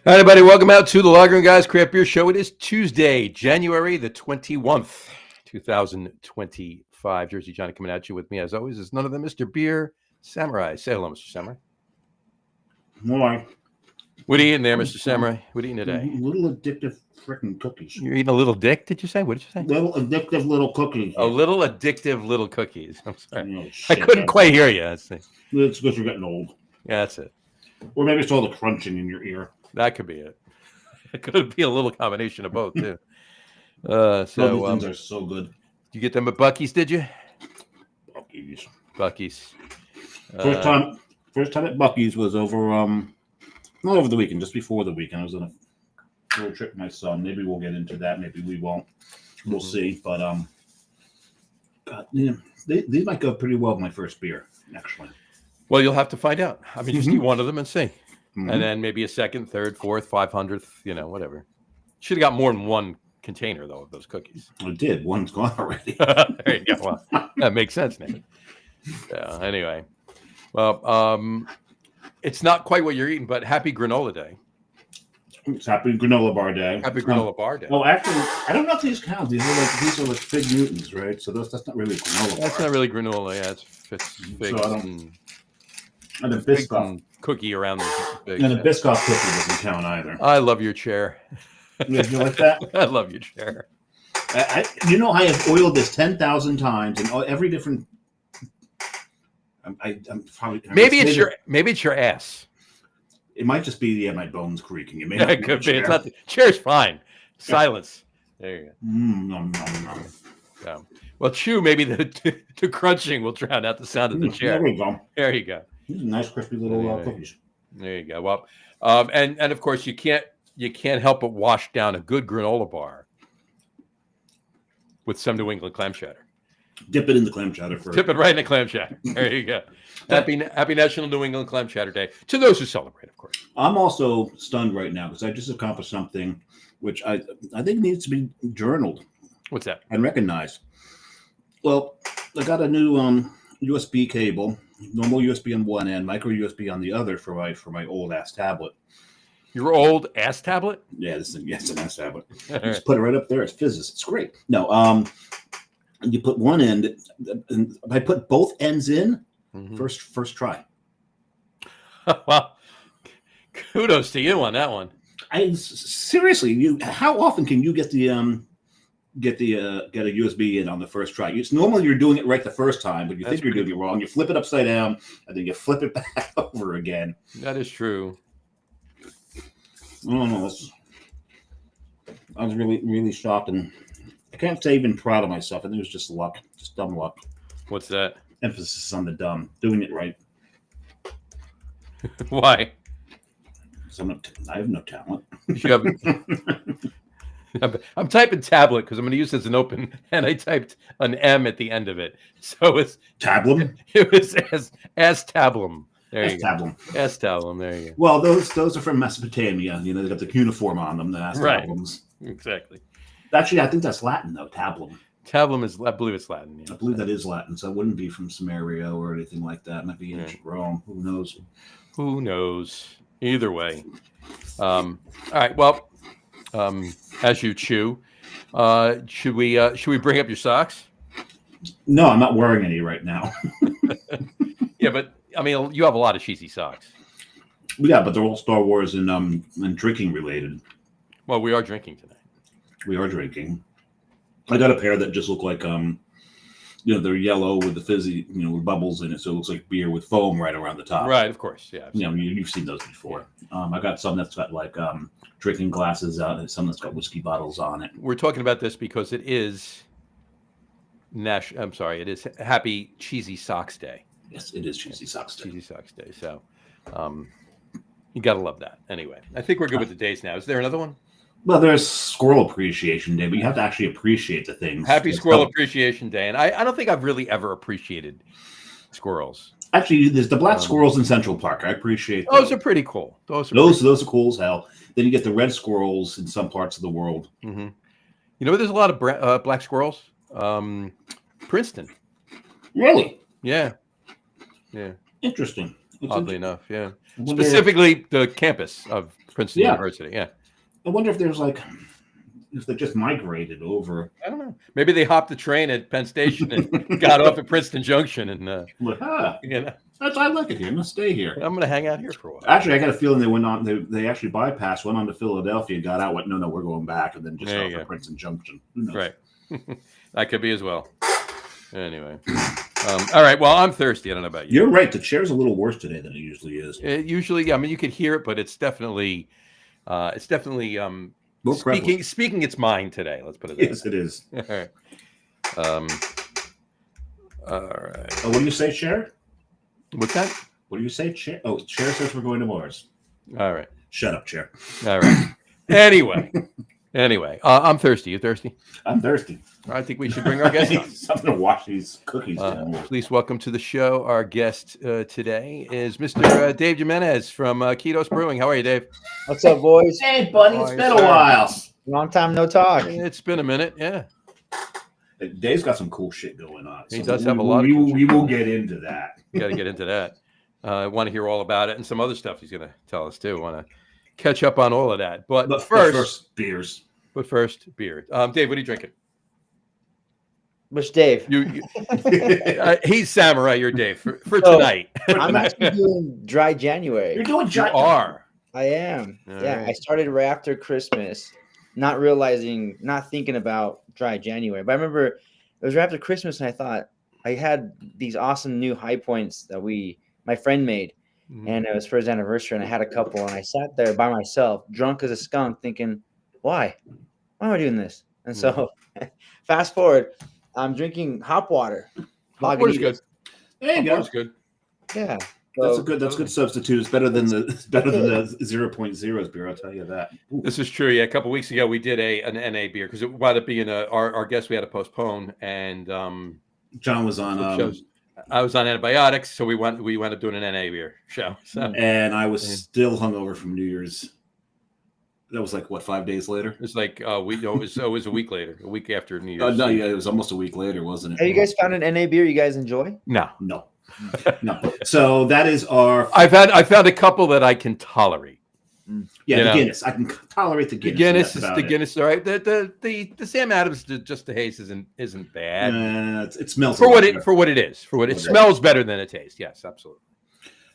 All right, everybody, welcome out to the Lager and Guys Craft Beer Show. It is Tuesday, January the 21st, 2025. Jersey Johnny coming at you with me, as always, is none other than Mr. Beer Samurai. Say hello, Mr. Samurai. More What are you eating there, Mr. Samurai? What are you eating today? little addictive freaking cookies. You're eating a little dick, did you say? What did you say? Little addictive little cookies. A little addictive little cookies. I'm sorry. You know, I shit, couldn't quite hear you. It's because you're getting old. Yeah, that's it. Or maybe it's all the crunching in your ear. That could be it. It could be a little combination of both, too. These things are so good. You get them at Buc-ee's, did you? Buc-ee's. Buc-ee's. First time at Buc-ee's was over not over the weekend, just before the weekend. I was on a road trip with my son. Maybe we'll get into that. Maybe we won't. We'll see. But God, these might go pretty well with my first beer, actually. Well, you'll have to find out. I mean, just eat one of them and see. Mm-hmm. And then maybe a second, third, fourth, 500th, whatever. Should have got more than one container, though, of those cookies. I did. One's gone already. There you go. Well, that makes sense, now. Anyway. Well, it's not quite what you're eating, but happy granola day. It's Happy Granola Bar Day. Happy granola bar day. Well, actually, I don't know if these count. These are like Fig Newtons, right? So that's not really granola. That's bar. not really granola. Yeah, it's figs I don't- and And a figs Biscoff. and cookie around the figs. And a Yeah. Biscoff cookie doesn't count either. I love your chair. You like that? I love your chair. I have oiled this 10,000 times and every different. I'm probably Maybe it's your ass. It might just be my bones creaking. It may Yeah, not it be could the be. It's chair. not the chair's fine. Silence. There you go. Nom, nom, nom. Yeah. Well, chew, maybe the crunching will drown out the sound of the There chair. we go. There you go. These are nice, crispy little Yeah. cookies. There you go. Well, and of course you can't help but wash down a good granola bar with some New England clam chowder. Dip it in the clam chowder first. Tip it right in the clam chowder. There you go. Happy National New England Clam Chowder Day to those who celebrate, of course. I'm also stunned right now because I just accomplished something which I think needs to be journaled What's that? and recognized. Well, I got a new USB cable, normal USB on one end, micro USB on the other for my old ass tablet. Your old ass tablet? Yeah, this thing, yes, an ass tablet. You All right. just put it right up there. It's fizzes. It's great. No, you put one end, and I put both ends in Mhm. first try. Well, kudos to you on that one. Seriously, how often can you get a USB in on the first try? It's normally you're doing it right the first time, but you That's think you're doing it wrong. You flip it upside down, and then you flip it back over again. That is true. Oh no, I was really, really shocked, and I can't say even proud of myself. I think it was just luck, just dumb luck. What's that? Emphasis on the dumb, doing it right. Why? 'Cause I have no talent. You have, I'm typing tablet because I'm going to use this as an open, and I typed an M at the end of it. So Tablum? it was as tablum. There you go. Tablum. As tablum. There you go. Well, those are from Mesopotamia. They got the cuneiform on them. The Right. tablums. Exactly. Actually, I think that's Latin though. Tablum. Tablum is, I believe it's Latin. Yeah. I believe that is Latin, so it wouldn't be from Samaria or anything like that. It might be ancient Rome. Who knows? Who knows? Either way. All right. Well, as you chew, should we bring up your socks? No, I'm not wearing any right now. Yeah, but I mean, you have a lot of cheesy socks. Yeah, but they're all Star Wars and drinking related. Well, we are drinking tonight. We are drinking. I got a pair that just look like they're yellow with the fizzy, with bubbles in it, so it looks like beer with foam right around the top. Right, of course. Yeah. You've seen those before. I got some that's got like drinking glasses out, and some that's got whiskey bottles on it. We're talking about this because it is it is Happy Cheesy Socks Day. Yes, it is Cheesy Socks Day. Cheesy Socks Day. So, you gotta love that. Anyway, I think we're good with the days now. Is there another one? Well, there's Squirrel Appreciation Day, but you have to actually appreciate the things. Happy Squirrel Appreciation Day, and I don't think I've really ever appreciated squirrels. Actually, there's the black squirrels in Central Park. I appreciate Those are pretty cool. Those are cool as hell. Then you get the red squirrels in some parts of the world. Mm-hmm. There's a lot of black squirrels. Princeton. Really? Yeah. Interesting. Oddly enough, yeah. I wonder, Specifically, the campus of Princeton Yeah. University. Yeah. I wonder if there's like if they just migrated over. I don't know. Maybe they hopped the train at Penn Station and got off at Princeton Junction, and Like, ah, you know, I like it here. I'm gonna stay here. I'm going to hang out here for a while. Actually, I got a feeling they went on. They actually bypassed, went on to Philadelphia, got out. Went, no, we're going back, and then just There off you to go. Princeton Junction. Who knows? Right. That could be as well. Anyway. All right. Well, I'm thirsty. I don't know about you. You're right. The chair's a little worse today than it usually is. It usually, I mean, you could hear it, but it's definitely More prevalent. speaking its mind today. Let's put it that Yes, it is. way. All right. Oh, what do you say, Chair? What's that? What do you say, Chair? Oh, Chair says we're going to Mars. All right. Shut up, Chair. All right. Anyway, I'm thirsty. You thirsty? I'm thirsty. I think we should bring our guest on. Something to wash these cookies down with. Please welcome to the show. Our guest today is Mr. Dave Jimenez from Ketos Brewing. How are you, Dave? What's up, boys? Hey, buddy, Oh, it's yes, been a sir. while. Long time no talk. It's been a minute. Yeah. Dave's got some cool shit going on. He does have a lot of we, cool shit we will get into that. We got to get into that. I want to hear all about it and some other stuff he's going to tell us too. Want to catch up on all of that. But first, beers. beer. Dave, what are you drinking? Which Dave? He's Samurai. You're Dave for So, tonight. I'm actually doing dry January. You're doing You are. I am. All Yeah, right. I started right after Christmas, not realizing, not thinking about dry January. But I remember it was right after Christmas, and I thought I had these awesome new high points that my friend made, and it was for his anniversary, and I had a couple, and I sat there by myself, drunk as a skunk, thinking, why am I doing this? And so, fast forward, I'm drinking hop water. Hop water's good. There you Hop go. water's good. Yeah. That's So- a good substitute. It's better than the 0.0s beer. I'll tell you that. Ooh. This is true. Yeah, a couple weeks ago we did an NA beer because it wound up being our guest we had to postpone, and John was on, shows. I was on antibiotics, so we wound up doing an NA beer show. So and I was still hungover from New Year's. That was like what, 5 days later? it's like it was a week later, a week after New Year's. No, yeah, it was almost a week later, wasn't it? Have you guys found an NA beer you guys enjoy? No, No, no. So that is our I found a couple that I can tolerate. the you know. Guinness. I can tolerate the The Guinness. Guinness That's is about the it. Guinness, all right. The Sam Adams, just the haze isn't bad It smells for a what lot it better. for what it is. For what it Okay. smells better than it tastes. Yes, absolutely.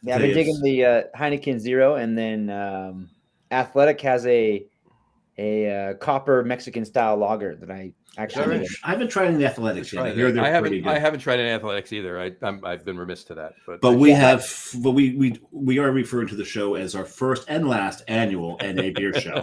Yeah, I've been Yes. digging the Heineken Zero, and then Athletic has a copper Mexican style lager that I actually dig. I haven't tried any athletics yet. I hear they're I pretty haven't good. I haven't tried any athletics either. I've been remiss to that. But we are referring to the show as our first and last annual NA beer show.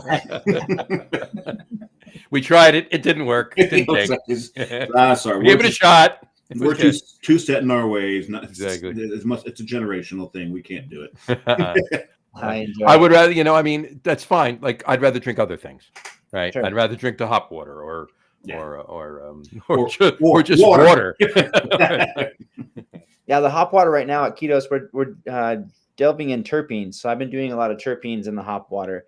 we tried it. It didn't work. It didn't take. Sorry, We gave it a shot. It We're was too set in our ways. Not, Exactly. It's a generational thing. We can't do it. good. I enjoy. I would rather, I mean, that's fine. Like, I'd rather drink other things, right? Sure. I'd rather drink the hop water or Yeah. or just water. water. Yeah, the hop water right now at Ketos, we're delving in terpenes. So I've been doing a lot of terpenes in the hop water.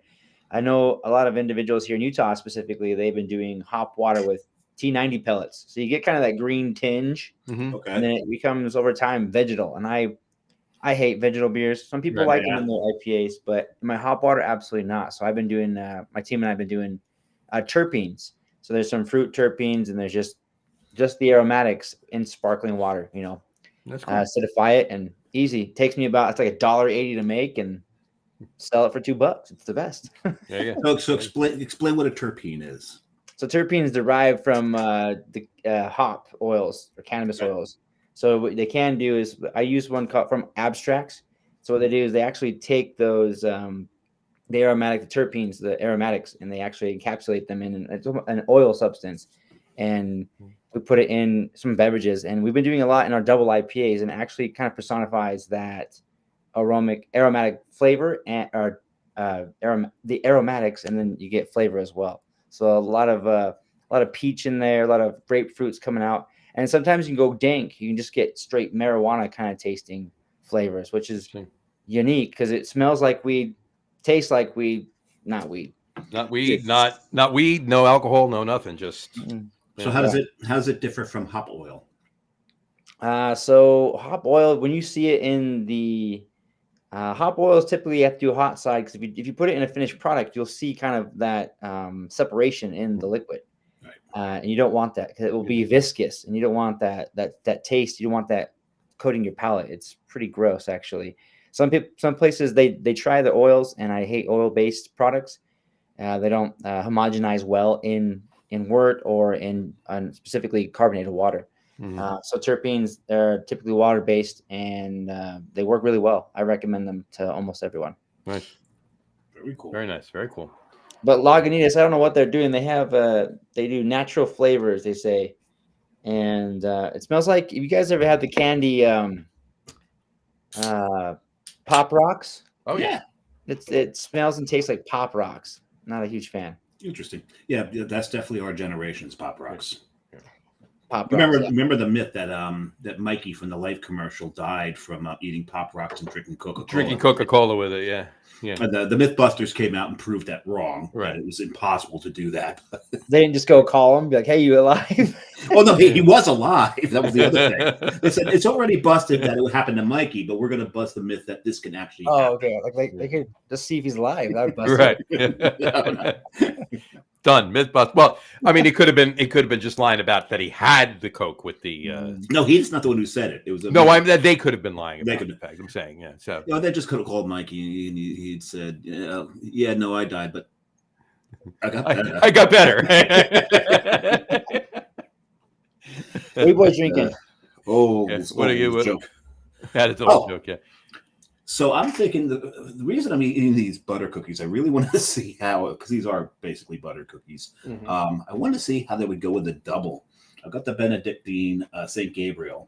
I know a lot of individuals here in Utah specifically, they've been doing hop water with T90 pellets. So you get kind of that green tinge, Mhm. Okay. and then it becomes over time vegetal. And I hate vegetal beers. Some people Right, like yeah. them in their IPAs, but my hop water, absolutely not. So I've been doing, my team and I have been doing terpenes. So there's some fruit terpenes, and there's just the aromatics in sparkling water, That's cool. acidify it, and easy. Takes me it's like $1.80 to make and sell it for $2. It's the best. There you go. So explain what a terpene is. So terpenes derive from the hop oils or cannabis Okay. oils. So what they can do is, I use one called from Abstracts. So what they do is they actually take those the terpenes, the aromatics, and they actually encapsulate them in an oil substance, and we put it in some beverages. And we've been doing a lot in our double IPAs, and it actually kind of personifies that aromatic flavor and the aromatics, and then you get flavor as well. So a lot of peach in there, a lot of grapefruits coming out, and sometimes you can go dank. You can just get straight marijuana kind of tasting flavors, which is Interesting. unique because it smells like weed, tastes like weed, not weed. Not weed, not weed, no alcohol, no nothing. Just So how does it differ from hop oil? So hop oil, when you see it in the Hop oils typically you have to do a hot side because if you put it in a finished product, you'll see kind of that separation in the liquid, Right. and you don't want that because it will be viscous, and you don't want that taste. You don't want that coating your palate. It's pretty gross, actually. Some places they try the oils, and I hate oil-based products. They don't homogenize well in wort or in specifically carbonated water. So terpenes are typically water based, and they work really well. I recommend them to almost everyone. Nice. Very cool. Very nice. Very cool. But Lagunitas, I don't know what they're doing. They have they do natural flavors, they say, and it smells like. If you guys ever had the candy Pop Rocks, Oh yeah. it smells and tastes like Pop Rocks. Not a huge fan. Interesting. Yeah, that's definitely our generation's Pop Rocks. Pop Rocks. Remember the myth that that Mikey from the Life commercial died from eating Pop Rocks and drinking Coca-Cola. Drinking Coca-Cola with it. Yeah. Yeah. The Mythbusters came out and proved that wrong. Right. That it was impossible to do that. They didn't just go call him, be like, "Hey, you alive?" Oh no, he was alive. That was the other thing. They said it's already busted that it would happen to Mikey, but we're going to bust the myth that this can actually happen. Oh, okay. Like they could just see if he's alive. That would bust it. Right. Done. Myth bust. Well, I mean, it could have been just lying about that he had the Coke with the. No, he's not the one who said it. It was No, they could have been lying about They could- the fact. I'm saying, yeah. So No, they just could have called Mikey and he'd said, "Yeah, no, I died, but I got better." I got better. What are you boys drinking? Oh, Yeah, it's what are you- a joke. That is a Oh. joke. Yeah. So I'm thinking the reason I'm eating these butter cookies, I really wanted to see how, because these are basically butter cookies. Mhm. I wanted to see how they would go with the double. I've got the Benedictine St. Gabriel.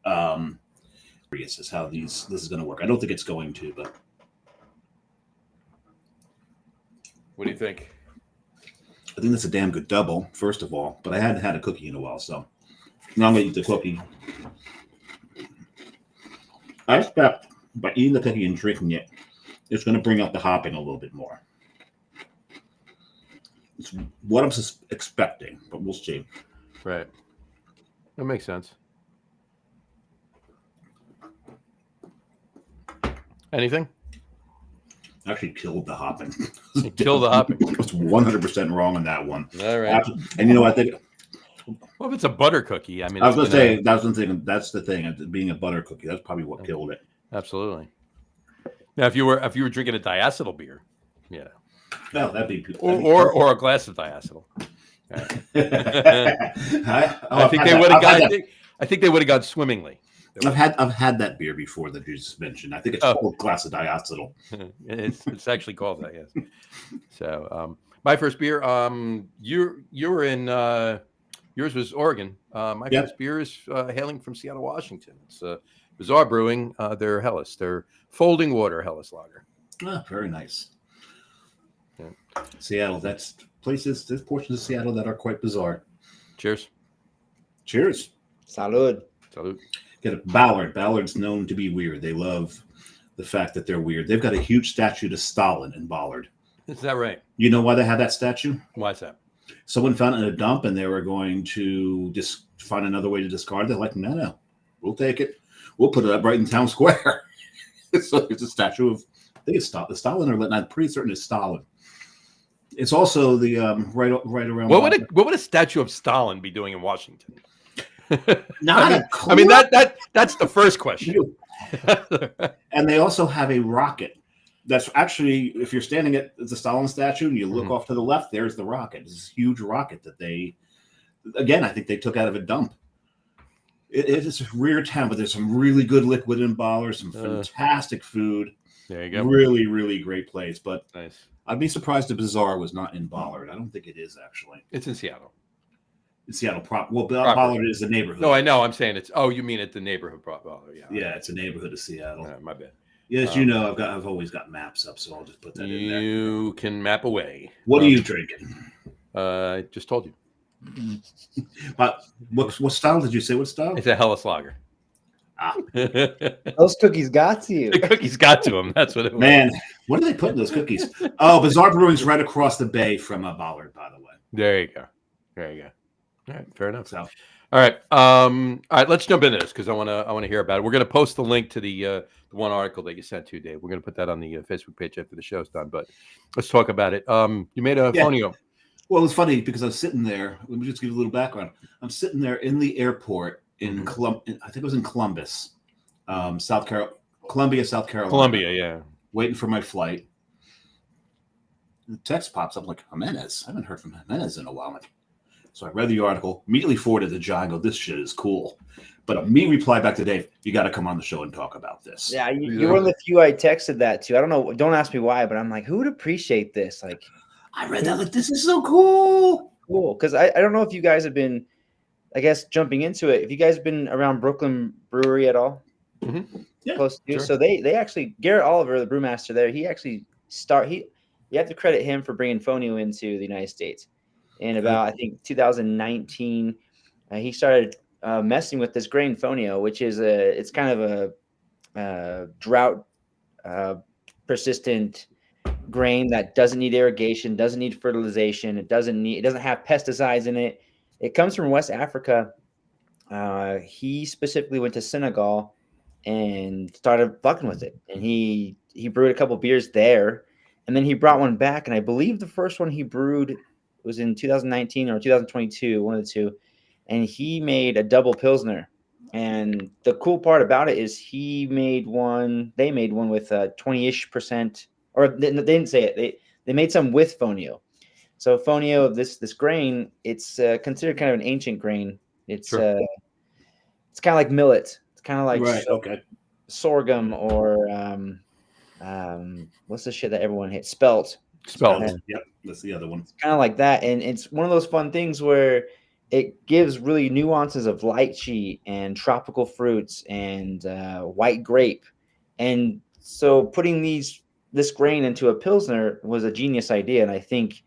Curious as how this is going to work. I don't think it's going to, but What do you think? I think that's a damn good double, first of all. But I hadn't had a cookie in a while, so now I'm going to eat the cookie. I expect by eating the cookie and drinking it, it's going to bring out the hopping a little bit more. It's what I'm expecting, but we'll see. Right. That makes sense. Anything? Actually killed the hopping. Kill the hopping. I was 100% wrong on that one. All right. And you know, I think Well, if it's a butter cookie, I mean, I was it's going to gonna- say that's one thing. That's the thing. Being a butter cookie, that's probably what killed it. Absolutely. Now, if you were drinking a diacetyl beer, yeah, No, that'd be or a glass of diacetyl, I think they would have gone. I think they would have gone swimmingly. I've had that beer before that you just mentioned. I think it's called glass of diacetyl. It's actually called that, yes. So my first beer, you were in yours was Oregon. My first beer is hailing from Seattle, Washington. It's Bizarre Brewing. They're Helles. They're Folding Water Helles Lager. Ah, very nice. Yeah. Seattle. There's portions of Seattle that are quite bizarre. Cheers. Cheers. Salud. Salute. Get a Ballard. Ballard's known to be weird. They love the fact that they're weird. They've got a huge statue to Stalin in Ballard. Is that right? You know why they have that statue? Why is that? Someone found it in a dump and they were going to just find another way to discard it. They're like, no, we'll take it. We'll put it up right in town square. So it's a statue of, I think it's Stalin, or I'm pretty certain it's Stalin. It's also the right around. What would a statue of Stalin be doing in Washington? Not I mean that's the first question. And they also have a rocket. That's actually, if you're standing at the Stalin statue and you look off to the left, there's the rocket. It's this huge rocket that I think they took out of a dump. It is a rare town, but there's some really good liquid in Ballard, some fantastic food. There you go. Really, really great place. But Nice. I'd be surprised if Bizarre was not in Ballard. I don't think it is, actually. It's in Seattle. In Seattle proper. Well, Ballard is a neighborhood. No, I know. I'm saying it's. Oh, you mean at the neighborhood Ballard? Yeah. Yeah, it's a neighborhood of Seattle. My bad. Yes, you know, I've always got maps up, so I'll just put that in there. You can map away. What are you drinking? I just told you. But what style did you say? What style? It's a Helles Lager. Ah. Those cookies got to you. The cookies got to him. That's what it was. Man, what do they put in those cookies? Oh, Bizarre Brewing's right across the bay from Ballard, by the way. There you go. There you go. All right, fair enough. So, All right. Let's jump into this because I want to hear about it. We're going to post the link to the one article that you sent to, Dave. We're going to put that on the Facebook page after the show's done. But let's talk about it. You made a Yeah. Fonio. Well, it's funny because I was sitting there. Let me just give you a little background. I'm sitting there in the airport in I think it was in Columbus, Columbia, South Carolina. Columbia, yeah. Waiting for my flight. The text pops up like, Jimenez. I haven't heard from Jimenez in a while. So I read the article, immediately forwarded to John, go, this shit is cool. But me reply back to Dave, you got to come on the show and talk about this. Yeah, you're one of the few I texted that to. I don't know. Don't ask me why, but I'm like, who would appreciate this? Like, I read that like, this is so cool. Cool. Because I don't know if you guys have been, I guess, jumping into it. Have you guys been around Brooklyn Brewery at all? Mm-hmm. Yeah, close to. sure. So they actually, Garrett Oliver, the brewmaster there, he actually you have to credit him for bringing Fonio into the United States. In about, I think, 2019, he started messing with this grain Fonio, which is it's kind of a drought persistent grain that doesn't need irrigation, doesn't need fertilization, it doesn't have pesticides in it. It comes from West Africa. He specifically went to Senegal and started fucking with it, and he brewed a couple beers there, and then he brought one back, and I believe the first one he brewed was in 2019 or 2022, one of the two, and he made a double pilsner. And the cool part about it is they made one with 20-ish%, or they didn't say it. They made some with Fonio. So Fonio, this grain, it's considered kind of an ancient grain. It's Sure. It's kind of like millet. It's kind of like Right. Okay. sorghum or what's the shit that everyone hates? Spelt. Spelled. Yep. That's the other one. Kind of like that, and it's one of those fun things where it gives really nuances of lychee and tropical fruits and white grape, and so putting this grain into a pilsner was a genius idea, and I think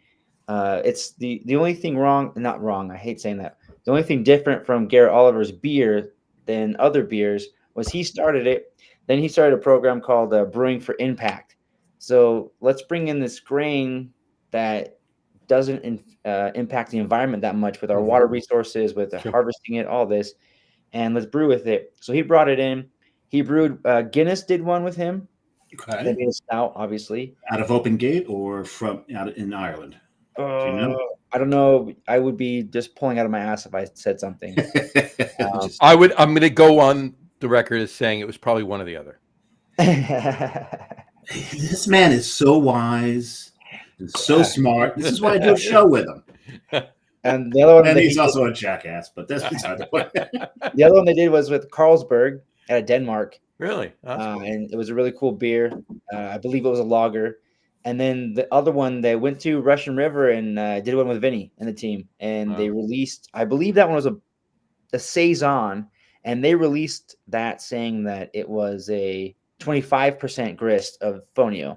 it's the only thing not wrong. I hate saying that. The only thing different from Garrett Oliver's beer than other beers was he started it. Then he started a program called Brewing for Impact. So let's bring in this grain that doesn't impact the environment that much with our water resources, with harvesting it, all this, and let's brew with it. So he brought it in. He brewed Guinness did one with him. Okay. They made a stout, obviously. Out of Open Gate or from out in Ireland? Do you know? I don't know. I would be just pulling out of my ass if I said something. I'm going to go on the record as saying it was probably one or the other. This man is so wise and so smart. This is why I do a show with him. And the other one, And he's also a jackass, but that's beside the point. the other one they did was with Carlsberg out of Denmark. Really? That's cool. And it was a really cool beer. I believe it was a lager. And then the other one, they went to Russian River and did one with Vinny and the team. And they released, I believe that one was a Saison. And they released that saying that it was a 25% grist of Fonio.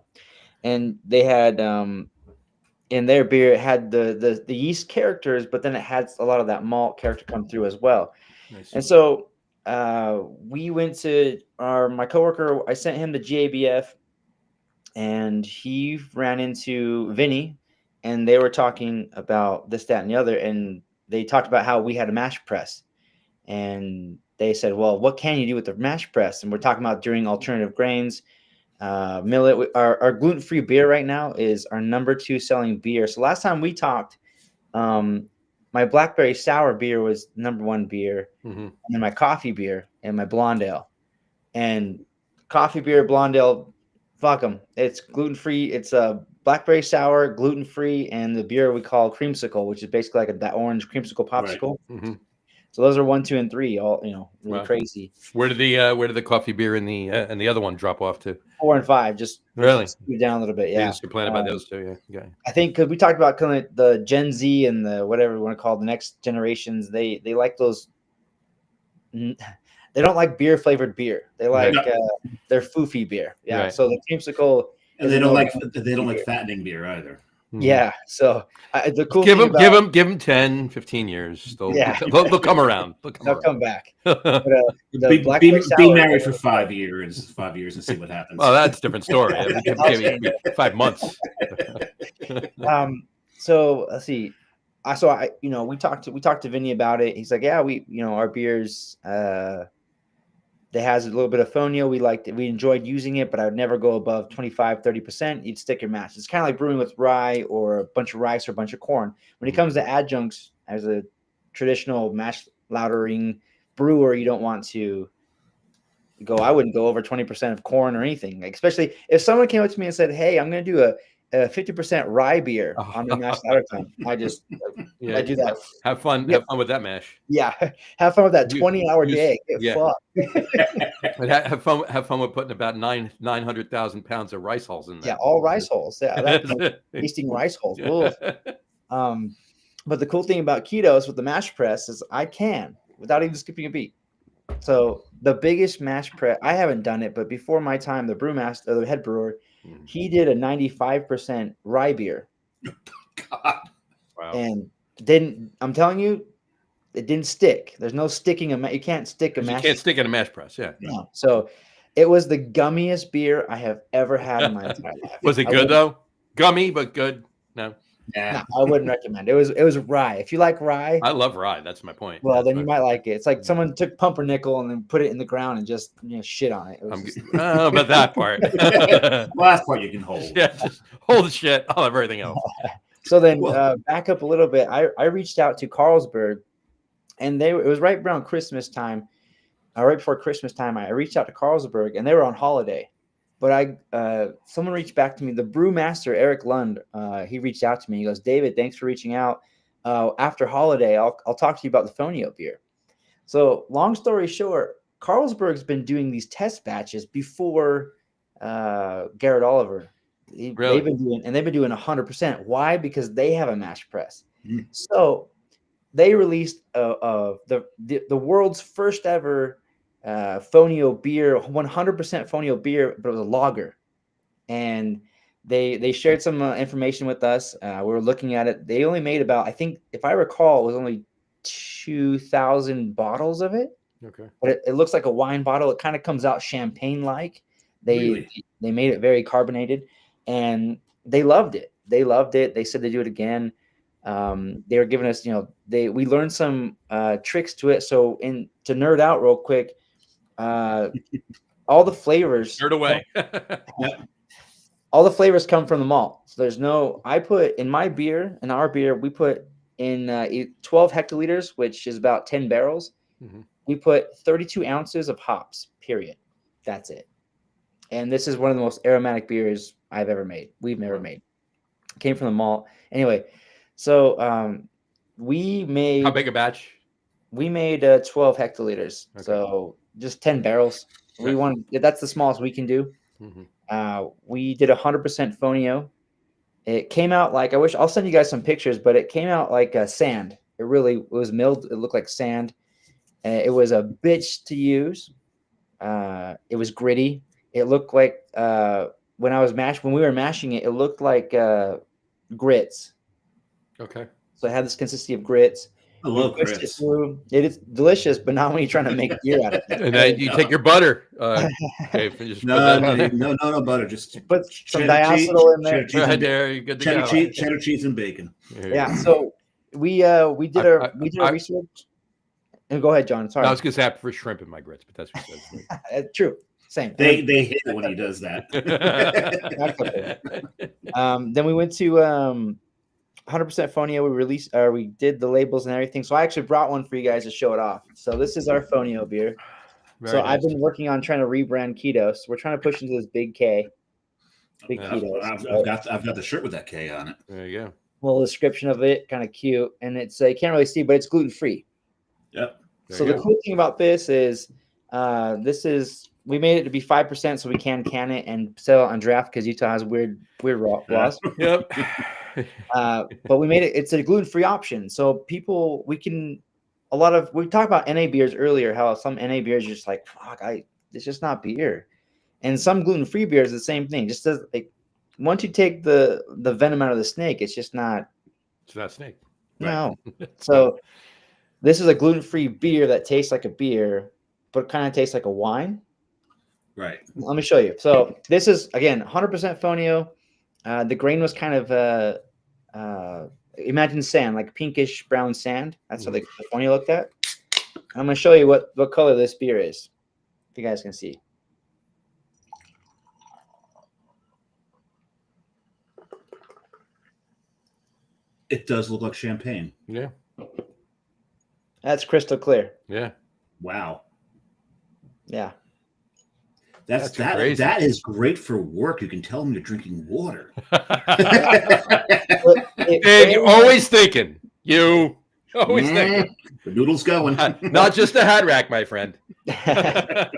And they had, in their beer, it had the yeast characters, but then it had a lot of that malt character come through as well. Nice. And so we went to my coworker, I sent him the GABF, and he ran into Vinny, and they were talking about this, that, and the other, and they talked about how we had a mash press, and they said, well, what can you do with the mash press? And we're talking about doing alternative grains, millet. Our gluten-free beer right now is our number 2 selling beer. So last time we talked, my blackberry sour beer was number 1 beer, and then my coffee beer and my blonde ale. And coffee beer, blonde ale, fuck them. It's gluten-free. It's a blackberry sour, gluten-free, and the beer we call creamsicle, which is basically like that orange creamsicle popsicle. Right. Mm-hmm. So those are 1, 2, and 3. All really crazy. Where did the coffee beer and the other one drop off to? 4 and 5, just really scoot down a little bit. Yeah, just complain about those two. Yeah. Okay. I think because we talked about kind of the Gen Z and the whatever we want to call the next generations, they like those. They don't like beer flavored beer. They like their foofy beer. Yeah. Right. So the creamsicle. And they don't like fattening beer either. Yeah. So the cool give them 10, 15 years. They'll come around. They'll come back. But, be married for 5 years. 5 years and see what happens. Well, that's a different story. Give me 5 months. So let's see. We talked to Vinny about it. He's like, yeah, our beers. It has a little bit of fonio. We liked it. We enjoyed using it, but I would never go above 25, 30%. You'd stick your mash. It's kind of like brewing with rye or a bunch of rice or a bunch of corn. When it comes to adjuncts, as a traditional mash lautering brewer, you don't want to I wouldn't go over 20% of corn or anything. Like, especially if someone came up to me and said, "Hey, I'm going to do a 50% rye beer on the mash lauter time." I do that. Have fun. Yeah. Have fun with that mash. Yeah. Have fun with that 20-hour day. Yeah. Fuck. But have fun with putting about 900,000 pounds of rice hulls in there. Yeah, all rice hulls. Yeah, that's like tasting rice hulls. But the cool thing about ketos with the mash press is I can without even skipping a beat. So the biggest mash press, I haven't done it, but before my time, the brewmaster, the head brewer, he did a 95% rye beer. God. Wow. And I'm telling you, it didn't stick. There's no sticking you can't stick a mash. You can't stick in a mash press. Yeah. No. So it was the gummiest beer I have ever had in my entire life. Was it good though? Gummy, but good. No. Yeah. No, I wouldn't recommend it. It was rye. If you like rye, I love rye. That's my point. Well, then you might like it. It's like someone took pumpernickel and then put it in the ground and just shit on it. I don't know about that part. Last part you can hold. Yeah, just hold the shit. I'll have everything else. So then back up a little bit. I reached out to Carlsberg, and it was right around Christmas time, right before Christmas time. I reached out to Carlsberg, and they were on holiday. But someone reached back to me, the brewmaster, Eric Lund. He reached out to me. He goes, "David, thanks for reaching out. After holiday, I'll talk to you about the Fonio beer." So long story short, Carlsberg's been doing these test batches before Garrett Oliver. Really? They've been doing 100%. Why? Because they have a mash press. So they released the world's first ever Fonio beer, 100% Fonio beer, but it was a lager. And they shared some information with us. We were looking at it. They only made about, I think, if I recall, it was only 2,000 bottles of it. Okay. But it looks like a wine bottle. It kind of comes out champagne-like. They made it very carbonated, and they loved it. They loved it. They said they do it again. They were giving us, we learned some tricks to it. So to nerd out real quick, all the flavors Nerd away. all the flavors come from the malt. So I put in my beer, in our beer, we put in 12 hectoliters, which is about 10 barrels. Mm-hmm. We put 32 ounces of hops, period. That's it. And this is one of the most aromatic beers I've ever made. We've never made. It came from the malt. Anyway, so we made... How big a batch? We made 12 hectoliters. Okay. So just 10 barrels. That's the smallest we can do. Mm-hmm. We did 100% Fonio. It came out like, I'll send you guys some pictures, but it came out like sand. It was milled. It looked like sand. It was a bitch to use. It was gritty. It looked like when we were mashing it, it looked like grits. Okay. So it had this consistency of grits. I love grits. It is delicious, but not when you're trying to make beer out of it. And then you take your butter. No butter. Just put some diacetyl in there. Right there, you're good to go. Cheddar cheese and bacon. Yeah. So we did our research. And go ahead, John. Sorry. I was going to say I prefer shrimp in my grits, but that's what you said. True. Same. They hate it when he does that. Then we went to 100% Fonio. We did the labels and everything. So I actually brought one for you guys to show it off. So this is our Fonio beer. Very nice. I've been working on trying to rebrand Ketos. We're trying to push into this big K. Big Ketos. I've got the shirt with that K on it. There you go. Little description of it, kind of cute, and it's you can't really see, but it's gluten free. Yep. So the cool thing about this is we made it to be 5%, so we can it and sell it on draft because Utah has weird laws. Yep. But we made it. It's a gluten-free option, so we talked about NA beers earlier. How some NA beers are just like, fuck, it's just not beer, and some gluten-free beers the same thing. Just as once you take the venom out of the snake, it's just not. It's not snake. No. So this is a gluten-free beer that tastes like a beer, but kind of tastes like a wine. Right. Let me show you. So this is, again, 100% Fonio. The grain was kind of, imagine sand, like pinkish brown sand. That's how the Fonio looked at. I'm going to show you what color this beer is. If you guys can see. It does look like champagne. Yeah. That's crystal clear. Yeah. Wow. Yeah. That's crazy. that is great for work. You can tell them you're drinking water. Dave, you're always thinking. You always thinking. The noodle's going. Not just a hat rack, my friend. But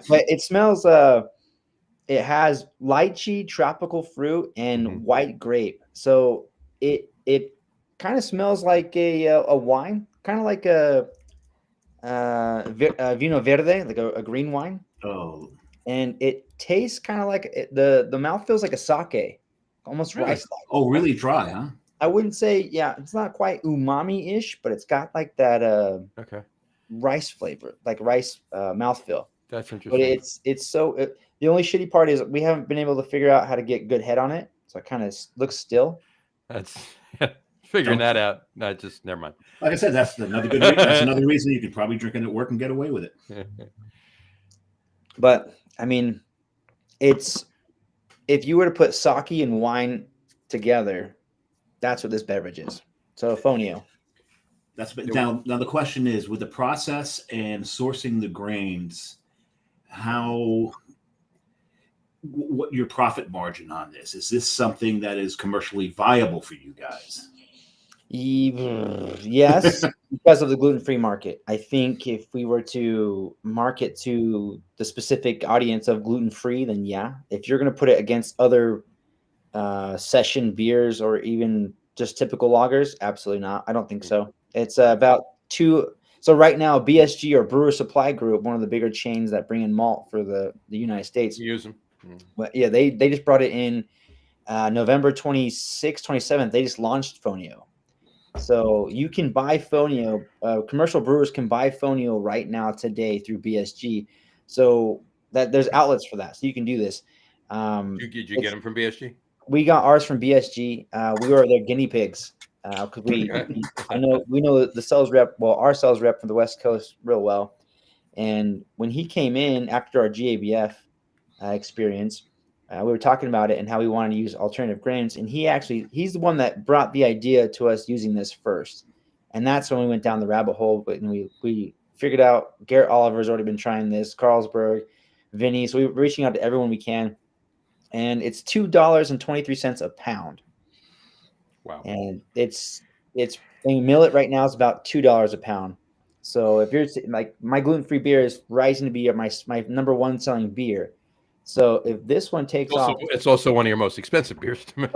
it smells it has lychee, tropical fruit, and white grape. So it kind of smells like a wine, kind of like a vino verde, like a green wine. Oh, And it tastes kind of like the mouth feels like a sake, almost really? rice-like. Oh, really dry, huh? I wouldn't say, yeah, it's not quite umami-ish, but it's got like that Okay. rice flavor, like rice mouthfeel. That's But interesting. it's so the only shitty part is we haven't been able to figure out how to get good head on it, so it kind of looks still. That's figuring that out. No, just never mind. Like I said, that's another good. That's another reason you could probably drink it at work and get away with it. But I mean, it's if you were to put sake and wine together, that's what this beverage is. So Fonio. That's now the question is, with the process and sourcing the grains, what your profit margin on this? Is this something that is commercially viable for you guys? Yes, because of the gluten-free market. I think if we were to market to the specific audience of gluten-free, then yeah. If you're going to put it against other session beers or even just typical lagers, absolutely not. I don't think so. It's about two. So right now, BSG or Brewer Supply Group, one of the bigger chains that bring in malt for the United States. Use them. But yeah, they just brought it in November 26th, 27th. They just launched Fonio. So you can buy Fonio. Commercial brewers can buy Fonio right now today through BSG. So that there's outlets for that. So you can do this. Did you get them from BSG? We got ours from BSG. We were their guinea pigs because we know the sales rep. Well, our sales rep from the West Coast real well. And when he came in after our GABF experience, we were talking about it and how we wanted to use alternative grains. And he's the one that brought the idea to us using this first. And that's when we went down the rabbit hole. But we figured out Garrett Oliver's already been trying this, Carlsberg, Vinny. So we were reaching out to everyone we can. And it's $2.23 a pound. Wow. And it's millet right now is about $2 a pound. So if you're like, my gluten-free beer is rising to be my number one selling beer. So if this one takes off, it's also one of your most expensive beers to make.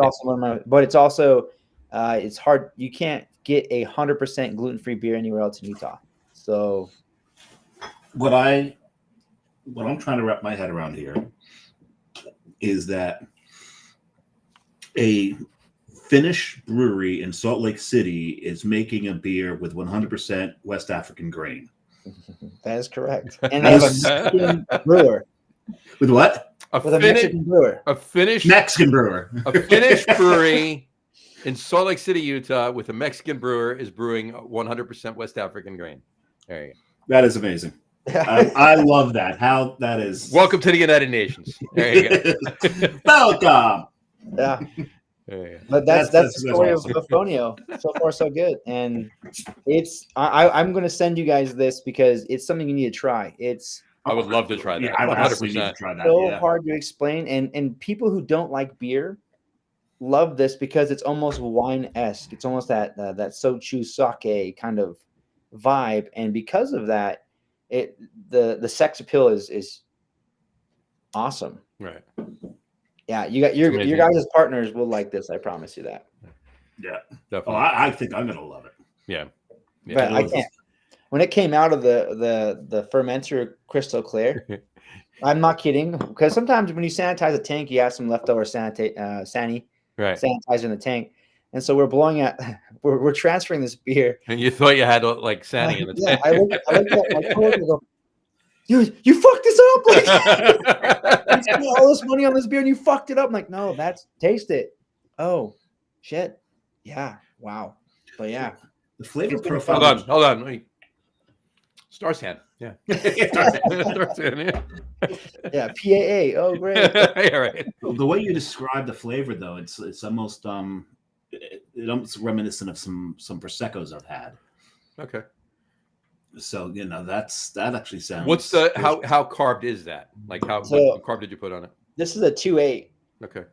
But it's also it's hard. You can't get 100% gluten-free beer anywhere else in Utah. So what I'm trying to wrap my head around here is that a Finnish brewery in Salt Lake City is making a beer with 100% West African grain. That is correct. And they have a Mexican brewer. With what? A Mexican brewer. A Finnish Mexican brewer. A Finnish brewery in Salt Lake City, Utah, with a Mexican brewer is brewing 100% West African grain. There you go. That is amazing. I love that. How that is. Welcome to the United Nations. There you go. Welcome. Yeah. Yeah. But that's the story awesome. of Fonio. So far, so good. And I'm going to send you guys this because it's something you need to try. I would love to try that. Yeah, I would 100%. absolutely need to try that. So Yeah. hard to explain, and people who don't like beer love this because it's almost wine-esque. It's almost that sochu sake kind of vibe, and because of that, the sex appeal is awesome. Right. Yeah, you got your guys' partners will like this. I promise you that. Yeah. Definitely. Oh, I think I'm gonna love it. Yeah. But I can't. When it came out of the fermenter crystal clear, I'm not kidding. Because sometimes when you sanitize a tank, you have some leftover sanitizer in the tank, and so we're blowing out. We're transferring this beer. And you thought you had like Sandy in the tank. I looked at my coworker and go, you fucked this up. Like, you spent all this money on this beer and you fucked it up. I'm like, no, taste it. Oh, shit. Yeah. Wow. But yeah. The flavor It's been profile. Hold on. Wait. Starsan. Yeah. Starsan. Yeah. Yeah, PAA. Oh, great. Yeah, right. The way you describe the flavor, though, it's almost it almost reminiscent of some Proseccos I've had. Okay. So that actually sounds. What's the how carved is that? Like what carb did you put on it? This is a 2.8. Okay.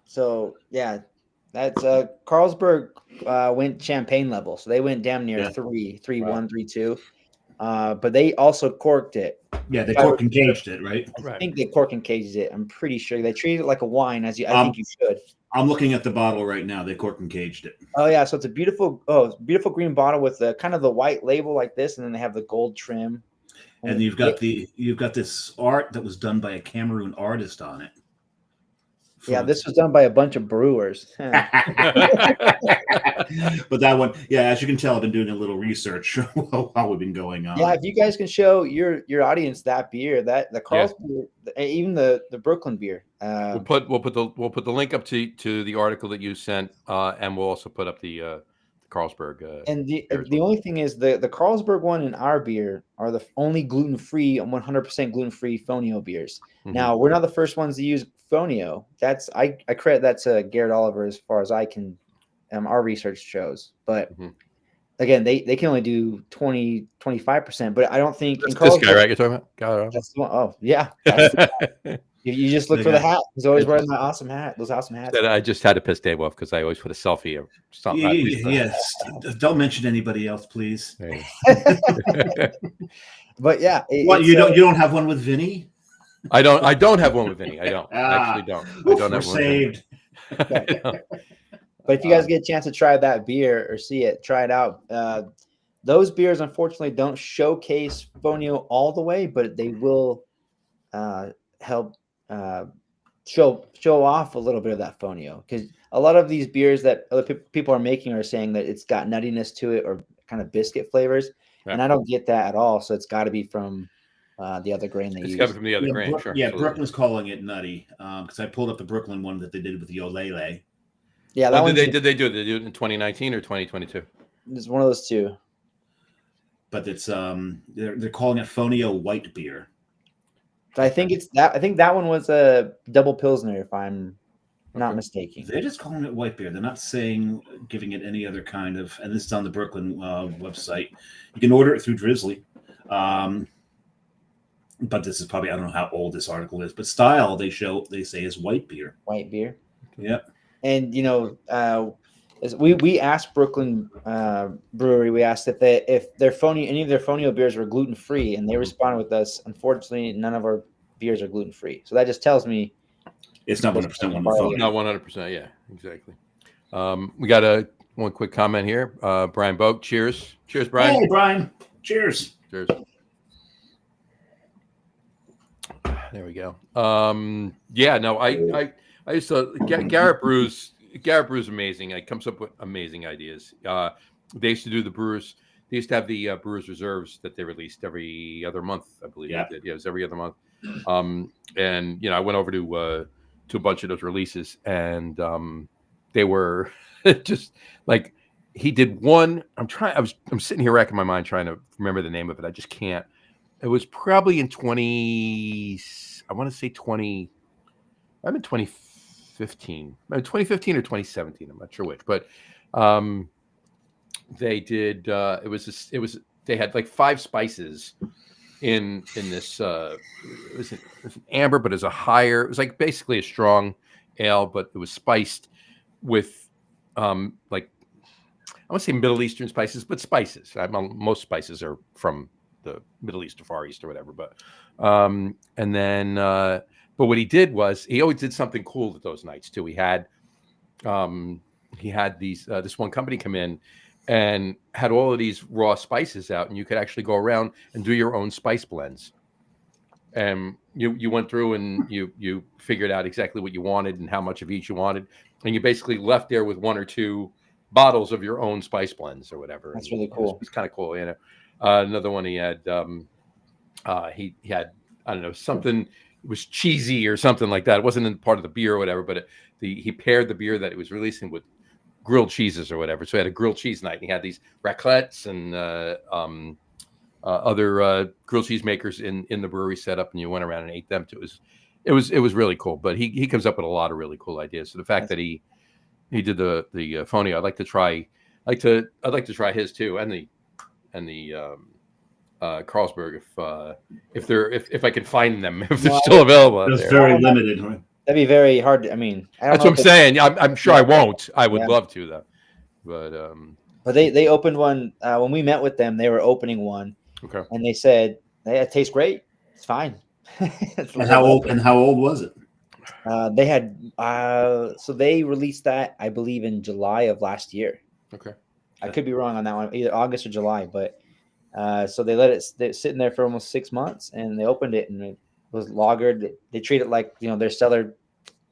So yeah, that's Carlsberg went champagne level, so they went damn near 3.1, Wow. 3.2. But they also corked it. Yeah, they cork and caged it, right? I think they cork and caged it. I'm pretty sure they treated it like a wine, I think you should. I'm looking at the bottle right now. They cork and caged it. Oh yeah, so it's a beautiful green bottle with the kind of the white label like this, and then they have the gold trim. And you've got this art that was done by a Cameroon artist on it. Yeah, this was done by a bunch of brewers. But that one, yeah, as you can tell, I've been doing a little research while we've been going on. Yeah, if you guys can show your audience that beer, that the Carlsberg, even the Brooklyn beer. We'll put the link up to the article that you sent, and we'll also put up the Carlsberg. And the only thing is the Carlsberg one and our beer are the only gluten-free and 100% gluten-free Fonio beers. Mm-hmm. Now we're not the first ones to use Fonio. That's I credit that to Garrett Oliver as far as I can. Our research shows, but again, they can only do 20-25%. But I don't think this guy, right? You're talking about? That's the one. Oh yeah. You just look for the hat. He's always wearing that awesome hat. Those awesome hats. I just had to piss Dave off because I always put a selfie or something. Yes. Don't mention anybody else, please. But yeah, what you don't have one with Vinny? I don't have one with Vinny. I don't. I actually don't. I don't have one. Saved. But if you guys get a chance to try that beer or see it, try it out. Those beers, unfortunately, don't showcase Fonio all the way, but they will help show off a little bit of that Fonio. Because a lot of these beers that other people are making are saying that it's got nuttiness to it or kind of biscuit flavors, and I don't get that at all. So it's got to be from the other grain they use. It's coming from the other grain, sure. Yeah, Brooklyn's calling it nutty because I pulled up the Brooklyn one that they did with the Olele. Yeah, that did they do it? Did they do it in 2019 or 2022? It's one of those two. But it's they're calling it Fonio white beer. So I think it's that. I think that one was a double pilsner, if I'm not mistaken. They're just calling it white beer. They're not giving it any other kind of. And this is on the Brooklyn website. You can order it through Drizzly. But this is probably, I don't know how old this article is, but style they say is white beer. White beer. Yep. And we asked Brooklyn Brewery, we asked if any of their Fonio beers were gluten free, and they responded with us. Unfortunately, none of our beers are gluten free. So that just tells me it's not 100% Fonio. Not 100%. Yeah, exactly. We got one quick comment here. Brian Boak, cheers, Brian. Hey, Brian, cheers. There we go. Yeah, no, I used to Garrett Brews amazing. He comes up with amazing ideas. They used to do the Brewers. They used to have the Brewers Reserves that they released every other month, I believe. Yeah, it was every other month. And I went over to a bunch of those releases, and they were just like he did one. I'm sitting here racking my mind trying to remember the name of it. I just can't. It was probably in 2015, 2015 or 2017. I'm not sure which, but they did. They had like 5 spices in this. It was an amber, but it was like basically a strong ale, but it was spiced with like I want to say Middle Eastern spices, but spices. Most spices are from the Middle East or Far East or whatever, but and then. But what he did was he always did something cool at those nights too. He had these this one company come in and had all of these raw spices out, and you could actually go around and do your own spice blends. And you went through and you figured out exactly what you wanted and how much of each you wanted, and you basically left there with 1 or 2 bottles of your own spice blends or whatever. That's really cool. It's kind of cool, Another one he had he had I don't know something. It was cheesy or something like that. It wasn't in part of the beer or whatever, but he paired the beer that it was releasing with grilled cheeses or whatever. So he had a grilled cheese night, and he had these raclettes and other grilled cheese makers in the brewery setup, and you went around and ate them too. It was really cool. But he comes up with a lot of really cool ideas. So the fact that he did the Fonio, I'd like to try. I'd like to try his too, and the Carlsberg if I can find them, if they're still available out It's there. very limited. Right? That'd be very hard. I mean, I don't That's know what I'm saying. I'm sure I won't. I would Yeah. love to though, but But they opened one when we met with them. They were opening one, okay. and they said, "Hey, it tastes great. It's fine." And how old was it? They had so they released that, I believe, in July of last year. Okay. I could be wrong on that one, either August or July, but so they let it sitting there for almost 6 months, and they opened it, and it was lagered. They treat it like their cellar,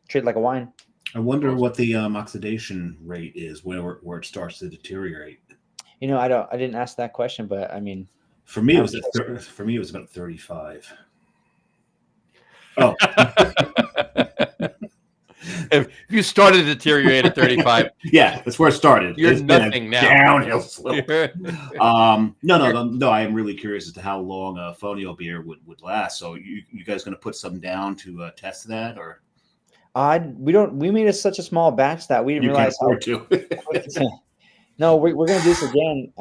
treat it like a wine. I wonder what the oxidation rate is where it starts to deteriorate. I didn't ask that question, but I mean, For me, it was about 35. Oh, If you started to deteriorate at 35, yeah, that's where it started. you're It's been a nothing now. downhill slope. No. I am really curious as to how long a Fonio beer would last. So you guys going to put some down to test that, or we made such a small batch that we didn't you can't realize how afford to? No, we're gonna do this again.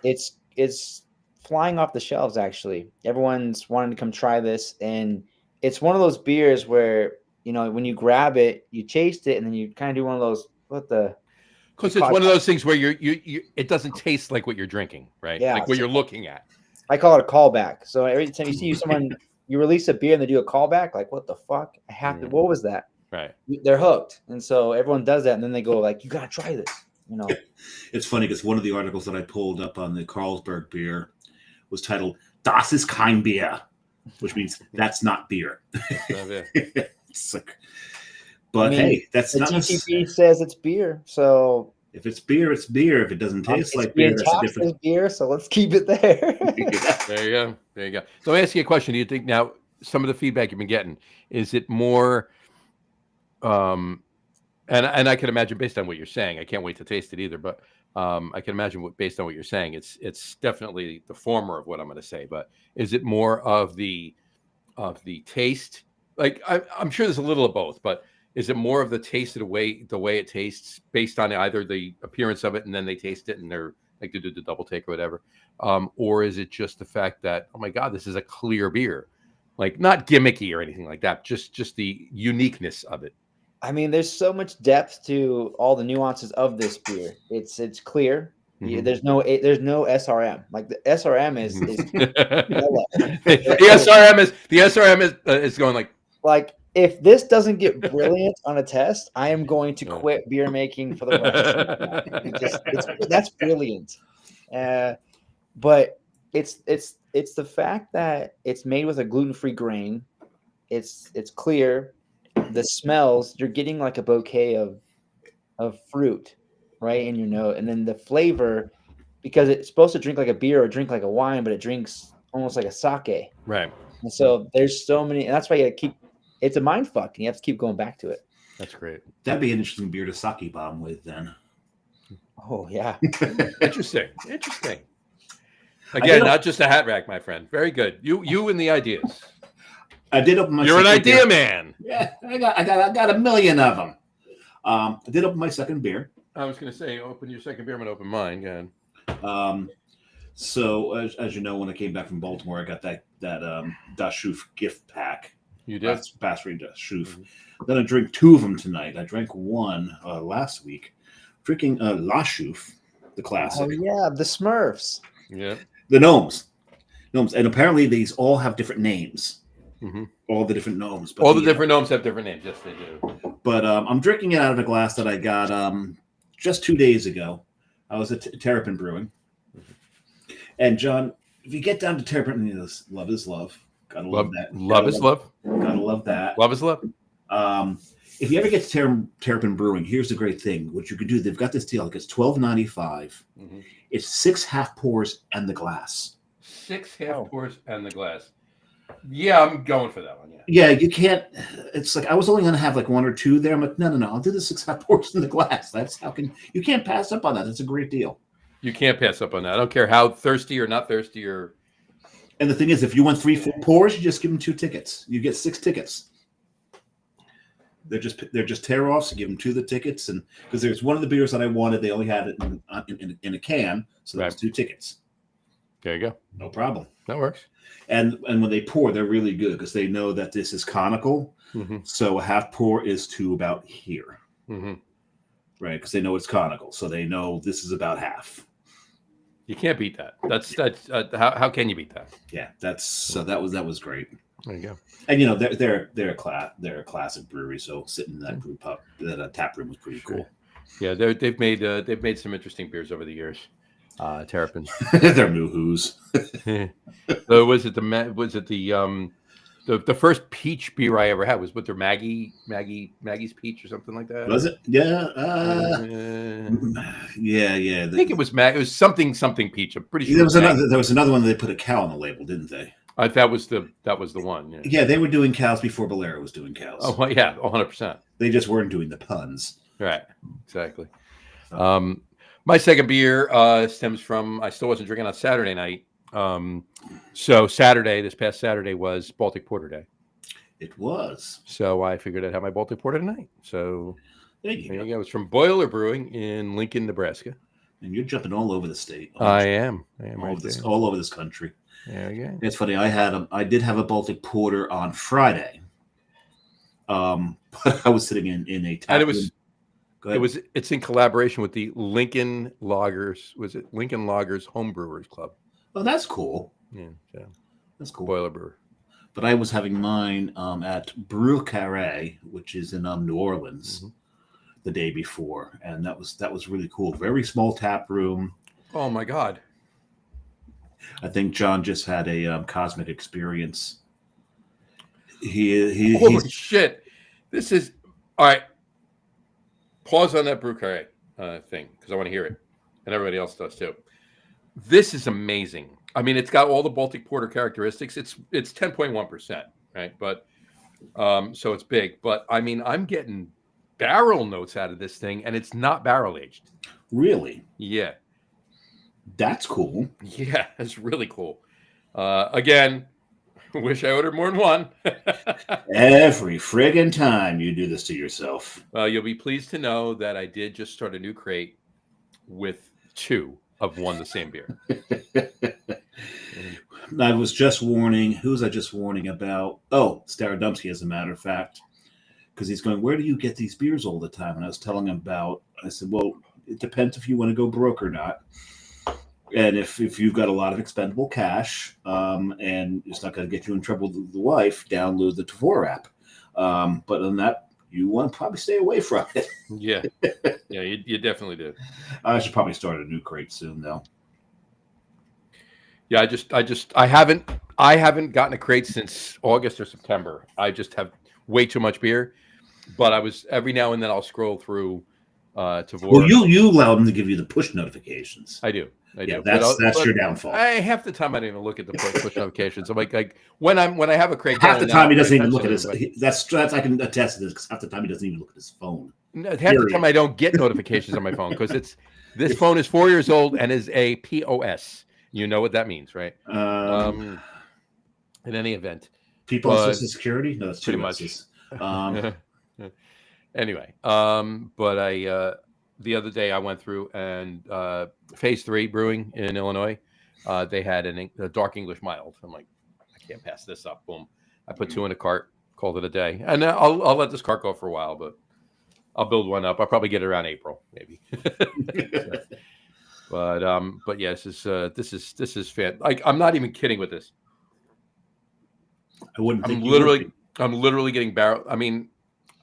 It's flying off the shelves. Actually, everyone's wanting to come try this, and it's one of those beers where when you grab it, you taste it, and then you kind of do one of those Because it's one of those things where you it doesn't taste like what you're drinking, right? Yeah, like what you're looking at. I call it a callback. So every time you see someone, you release a beer and they do a callback, like what the fuck? I have to. What was that? Right. They're hooked, and so everyone does that, and then they go like, "You gotta try this." It's funny because one of the articles that I pulled up on the Carlsberg beer was titled "Das ist kein Bier," which means that's not beer. It's like, but hey, that's the not. TTP says it's beer, so If it's beer, it's beer. If it doesn't taste like being beer, that's a taxed different. as beer. So let's keep it there. There you go. There you go. So let me ask you a question. Do you think now some of the feedback you've been getting, is it more and I can imagine based on what you're saying, I can't wait to taste it either, but I can imagine based on what you're saying, it's definitely the former of what I'm going to say, but is it more of the taste? Like I'm sure there's a little of both, but is it more of the taste of the way it tastes based on either the appearance of it and then they taste it and they're like to do the double take or whatever, or is it just the fact that, oh my God, this is a clear beer, like not gimmicky or anything like that, just the uniqueness of it? I mean, there's so much depth to all the nuances of this beer. It's clear. Mhm. There's no SRM. Like the SRM is the SRM is going like if this doesn't get brilliant on a test, I am going to quit beer making for the rest. That's brilliant. But it's the fact that it's made with a gluten-free grain. It's clear. The smells, you're getting like a bouquet of fruit right in your nose, and then the flavor, because it's supposed to drink like a beer or drink like a wine, but it drinks almost like a sake. right. And so there's so many, and that's why you gotta keep. It's a mind fuck, and you have to keep going back to it. That's great. That'd be an interesting beer to sake bomb with then. Oh yeah, Interesting. Again, not just a hat rack, my friend. Very good. You and the ideas. I did open my. You're an second idea beer. man. Yeah, I got a million of them. I did open my second beer. I was going to say, open your second beer. I'm going to open mine. Go ahead. So as you know, when I came back from Baltimore, I got that Das Schuf gift pack. You did. Brasserie Das Schuf. Then I drank two of them tonight. I drank one last week. Drinking La Schuf, the classic. oh yeah, the Smurfs. Yeah. The gnomes, and apparently these all have different names. Mhm. All the different gnomes. But All the different gnomes have different names. Yes, they do. But I'm drinking it out of a glass that I got just 2 days ago. I was at Terrapin Brewing. And John, if you get down to Terrapin, love is love. Gotta love that. Love is love. Gotta love that. Love is love. If you ever get to Terrapin Brewing, here's the great thing. What you can do, they've got this deal. Like it's $12.95. It's 6 half pours and the glass. 6 half pours and the glass. Yeah, I'm going for that one. Yeah. Yeah, you can't. It's like I was only going to have like 1 or 2 there. I'm like, no. I'll do the 6 half pours in the glass. That's you can't pass up on that. It's a great deal. You can't pass up on that. I don't care how thirsty or not thirsty or And the thing is, if you want 3 full pours, you just give them 2 tickets. You get 6 tickets. They're just tear offs. You give them 2 of the tickets, and because there's one of the beers that I wanted, they only had it in a can, so that was 2 tickets. There you go. No problem. That works. And when they pour, they're really good because they know that this is conical. Mm-hmm. So a half pour is to about here, Mm-hmm. right? Because they know it's conical, so they know this is about half. You can't beat that. That's how can you beat that? Yeah, that was great. There you go. And they're a classic brewery, so sitting in that brew pub, that tap room was pretty cool. Yeah, they've made some interesting beers over the years. Terrapins. They're Moo-Hoos. So was it the first peach beer I ever had was with their Maggie's Peach or something like that? Was it? Yeah. Yeah. I think it was It was something peach. I'm pretty sure there was another one that they put a cow on the label, didn't they? That was the one. Yeah. Yeah, they were doing cows before Bolero was doing cows. Oh well, yeah, 100%. They just weren't doing the puns. Right. Exactly. My second beer stems from I still wasn't drinking on Saturday night. So this past Saturday was Baltic Porter Day. It was. So I figured I'd have my Baltic Porter tonight. So there you go. It's from Boiler Brewing in Lincoln, Nebraska. And you're jumping all over the state. I am all over this country. There you go. It's funny. I did have a Baltic Porter on Friday. But I was sitting in a tap room. It's in collaboration with the Lincoln Loggers. Was it Lincoln Loggers Homebrewers Club? Oh, that's cool. Yeah, so that's cool. Boiler Brewer. But I was having mine at Brew Carré, which is in New Orleans, the day before, and that was really cool. Very small tap room. Oh my God! I think John just had a cosmic experience. Holy shit! This is all right. Pause on that Brew Carré thing because I want to hear it, and everybody else does too. This is amazing. I mean, it's got all the Baltic Porter characteristics. It's 10.1%, right? But so it's big. But I mean, I'm getting barrel notes out of this thing, and it's not barrel aged. Really? Yeah. That's cool. Yeah, it's really cool. Again, wish I ordered more than one. Every friggin' time you do this to yourself. Well, you'll be pleased to know that I did just start a new crate with 2 of one the same beer. I was just warning. Who was I just warning about? Oh, Starodumsky, as a matter of fact, because he's going, where do you get these beers all the time? And I was telling him I said, well, it depends if you want to go broke or not. And if you've got a lot of expendable cash and it's not going to get you in trouble with the wife, download the Tavor app. But on that, you want to probably stay away from it. Yeah. Yeah, you definitely do. I should probably start a new crate soon, though. Yeah, I haven't gotten a crate since August or September. I just have way too much beer. But every now and then I'll scroll through Tavor. Well, you allow them to give you the push notifications. I do. Yeah, that's your downfall. Half the time I don't even look at the push notifications. I'm like when I have a crate. Half the time he doesn't even look at his. That's I can attest to this because half the time he doesn't even look at his phone. Half the time I don't get notifications on my phone because this phone is 4 years old and is a POS. You know what that means, right? In any event, people Social Security. No, that's pretty much. Anyway, but the other day I went through and Phase 3 Brewing in Illinois, they had a dark English mild. I'm like, I can't pass this up. Boom. I put 2 in a cart, called it a day. And I'll let this cart go for a while, but I'll build one up. I'll probably get it around April, maybe. But yeah, this is fan. Like, I'm not even kidding with this. I wouldn't think I'm literally getting barrel. I mean,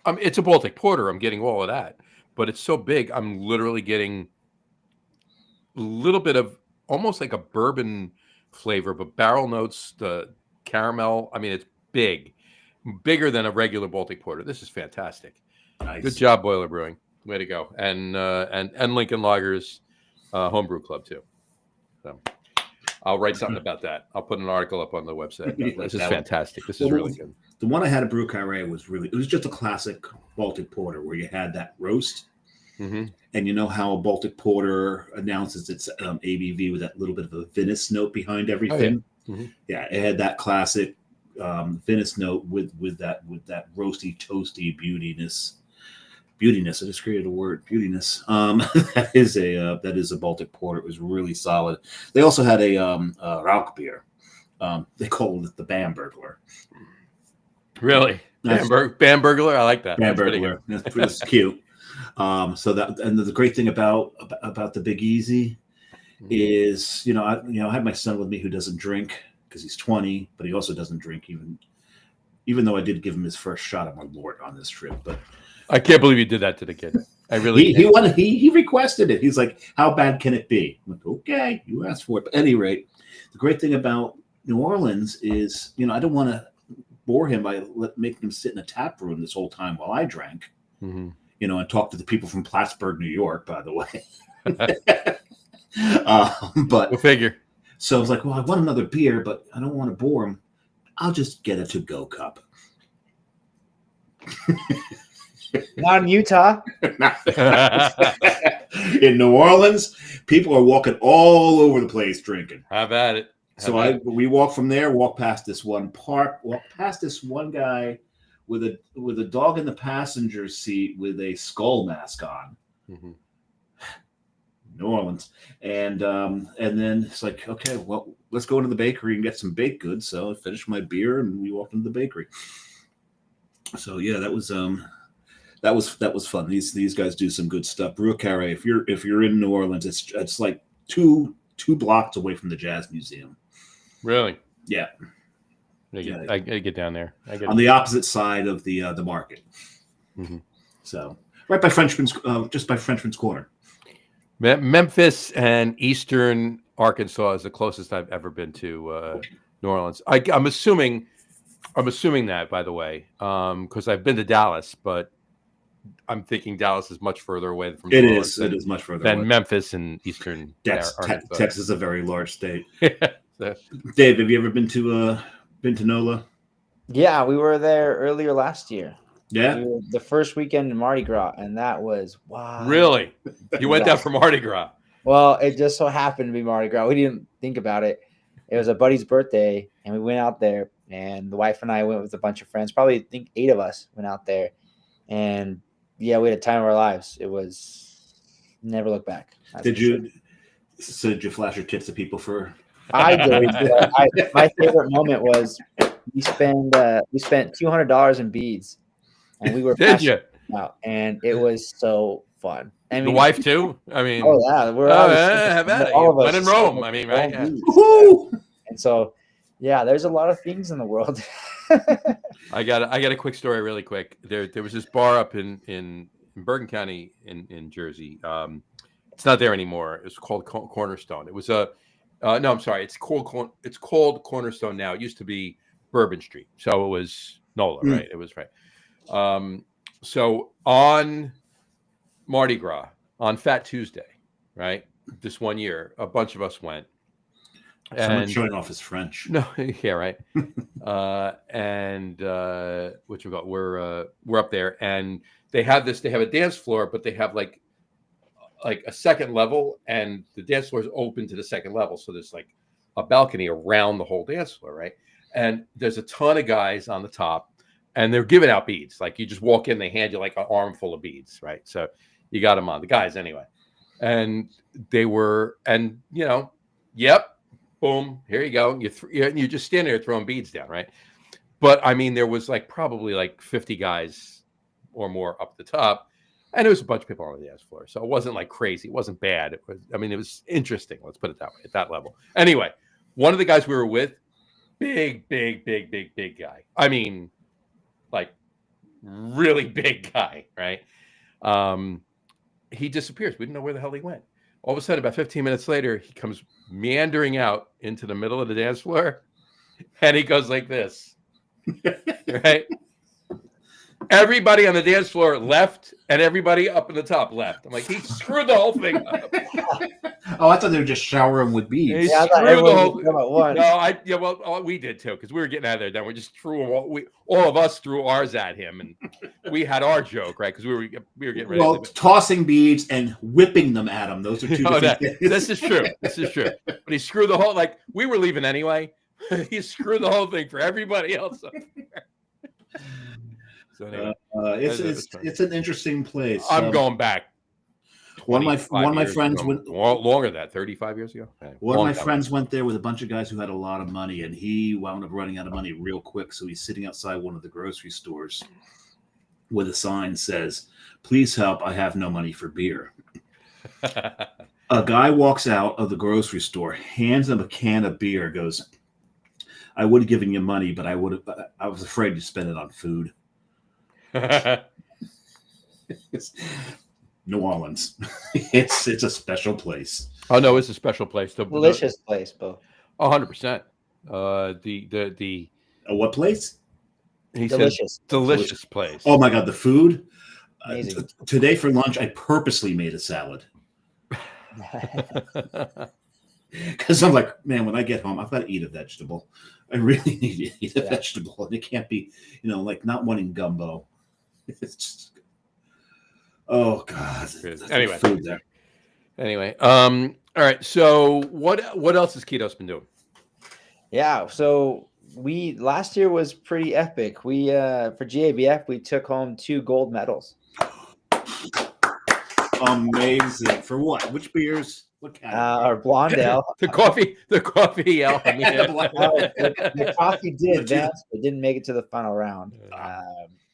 it's a Baltic Porter. I'm getting all of that. But it's so big, I'm literally getting a little bit of almost like a bourbon flavor, but barrel notes, the caramel. I mean, it's bigger than a regular Baltic Porter. This is fantastic. Nice. Good job, Boiler Brewing. Way to go. And Lincoln Loggers Homebrew Club too. So I'll write something about that. I'll put an article up on the website. This is fantastic. This is really good. The one I had at Brew Carré it was just a classic Baltic Porter where you had that roast. Mm-hmm. And you know how a Baltic Porter announces its ABV with that little bit of a vinous note behind everything? Mhm. Yeah, it had that classic Venice note with that roasty, toasty beautiness. Beautiness. I just created a word. Beautiness. That is a Baltic porter. It was really solid. They also had a Rauch beer. They called it the Bambergler. Really? That's Bambergler? I like that. That's pretty Bambergler. It's cute. So that, and the great thing about the Big Easy good. is, I had my son with me who doesn't drink because he's 20, but he also doesn't drink even though I did give him his first shot at my Lord on this trip. But I can't believe you did that to the kid. I really he requested it. He's like, how bad can it be? I'm like, okay, you asked for it. But at any rate, the great thing about New Orleans is, I don't want to bore him by making him sit in a tap room this whole time while I drank, Mhm. And talk to the people from Plattsburgh, New York, by the way. But Go figure. so I was like, well, I want another beer, but I don't want to bore him. I'll just get a to-go cup. Not in Utah. In New Orleans, people are walking all over the place drinking. Have at it. So we walk from there, walk past this one park, walk past this one guy with a dog in the passenger seat with a skull mask on. Mhm. New Orleans. And then it's like, okay, well, let's go into the bakery and get some baked goods. So I finished my beer and we walked into the bakery. So yeah, that was fun. These guys do some good stuff. Brew Carré, if you're in New Orleans, it's like two blocks away from the Jazz Museum. Really? Yeah. I get down there. On the opposite side of the market. Mhm. So right by Frenchman's, just by Frenchman's Corner. Memphis and Eastern Arkansas is the closest I've ever been to New Orleans. I'm assuming that, by the way, because I've been to Dallas, but I'm thinking Dallas is much further away from New Orleans It is much further than away. Memphis and Eastern Arkansas. Texas is a very large state. So, Dave, have you ever been to NOLA? Yeah, we were there earlier last year. Yeah. We were the first weekend in Mardi Gras, and that was wow. really? You went down for Mardi Gras? Well, it just so happened to be Mardi Gras. We didn't think about it. It was a buddy's birthday, and we went out there, and the wife and I went with a bunch of friends. Probably, I think 8 of us went out there, and yeah, we had a time of our lives. It was never look back. Did you flash your tits to people for? I did. My favorite moment was we spent $200 in beads, and we were Did you? out, and it was so fun. I mean, The wife too? I mean, oh yeah, we're have at it. all of When us in Rome, I mean, right? Yeah. And so, yeah, there's a lot of things in the world. I got a quick story, really quick. There was this bar up in Bergen County in Jersey. It's not there anymore. It's called Cornerstone. It was no, I'm sorry. It's called Cornerstone now. It used to be Bourbon Street, so it was NOLA, right? It was right. So on Mardi Gras, on Fat Tuesday, right? This one year, a bunch of us went. Someone showing off his French. No, yeah, right. Which we got, we're up there, and they have a dance floor, but they have like a second level, and the dance floor is open to the second level, so there's like a balcony around the whole dance floor, right? And there's a ton of guys on the top, and they're giving out beads. Like you just walk in, they hand you like an armful of beads, right? So you got them on, the guys anyway, and they were, and yep. Boom, here you go. You just stand there throwing beads down, right? But I mean, there was probably 50 guys or more up the top, and there was a bunch of people on the dance floor. So it wasn't crazy. It wasn't bad. It was interesting. Let's put it that way, at that level. Anyway, one of the guys we were with, big guy. I mean, really big guy, right? He disappears. We didn't know where the hell he went. All of a sudden, about 15 minutes later, he comes meandering out into the middle of the dance floor, and he goes like this, right? Everybody on the dance floor left, and everybody up in the top left. I'm like, he screwed the whole thing up. Oh, I thought they were just showering with beads. Yeah, I thought everyone was at once. No, we did too, because we were getting out of there. Then we just threw all of us threw ours at him, and we had our joke, right? Because we were getting ready. Well, tossing beads and whipping them at him; those are two different things. This is true. But he screwed the whole. We were leaving anyway. You screw the whole thing for everybody else. Up there. So anyway, It's an interesting place. I'm going back. One of my friends went longer than that, 35 years ago. One of my friends went there with a bunch of guys who had a lot of money, and he wound up running out of money real quick. So he's sitting outside one of the grocery stores with a sign says, "Please help, I have no money for beer." A guy walks out of the grocery store, hands him a can of beer, goes, "I would have given you money, but I was afraid to spend it on food." New Orleans. It's a special place. Oh no, it's a special place. Delicious place, Bo. 100%. The A what place? He Delicious. said delicious place. Oh my God, the food. Amazing. Today for lunch, I purposely made a salad because I'm like, man, when I get home, I've got to eat a vegetable. I really need to eat a vegetable, and it can't be, like not wanting gumbo. It's just, oh God. Anyway, food there. Anyway, all right. So what else has Kitos been doing? Yeah, so last year was pretty epic. We for GABF we took home 2 gold medals. Amazing. For what? Which beers? What category? Our blonde ale. the coffee ale. I mean, The coffee did advance, but didn't make it to the final round.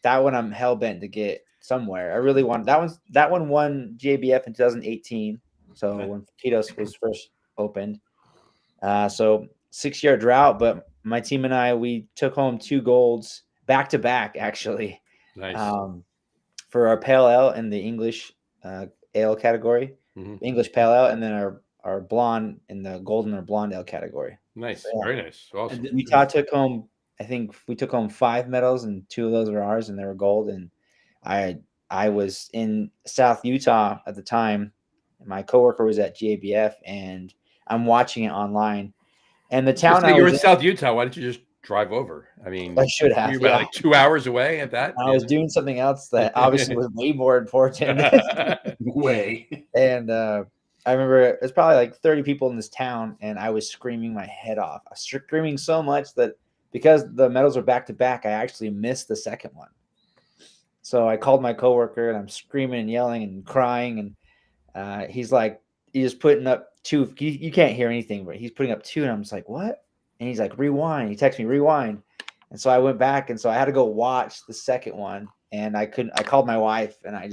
That one I'm hell bent to get somewhere. I really want that one won GABF in 2018. So when Kitos was first opened. So 6-year drought, but my team and I, we took home 2 golds back to back, actually. Nice. For our pale ale in the English ale category, English pale ale, and then our blonde in the golden or blonde ale category. Nice. So, Very nice. Awesome. Utah took home, I think we took home 5 medals, and 2 of those were ours, and they were gold. And I was in South Utah at the time. My coworker was at GABF, and I'm watching it online. And the town you're in South Utah. Why didn't you just drive over? I mean, I should have. You were like 2 hours away at that. I was doing something else that obviously was way more important. Way. And I remember there's probably like 30 people in this town, and I was screaming my head off. I was screaming so much that because the medals were back to back, I actually missed the second one. So I called my coworker, and I'm screaming and yelling and crying, and he's putting up 2. You can't hear anything, but he's putting up 2, and I'm just like, what? And he's like, rewind. He texted me, rewind. And so I went back, and so I had to go watch the second one, and I called my wife, and I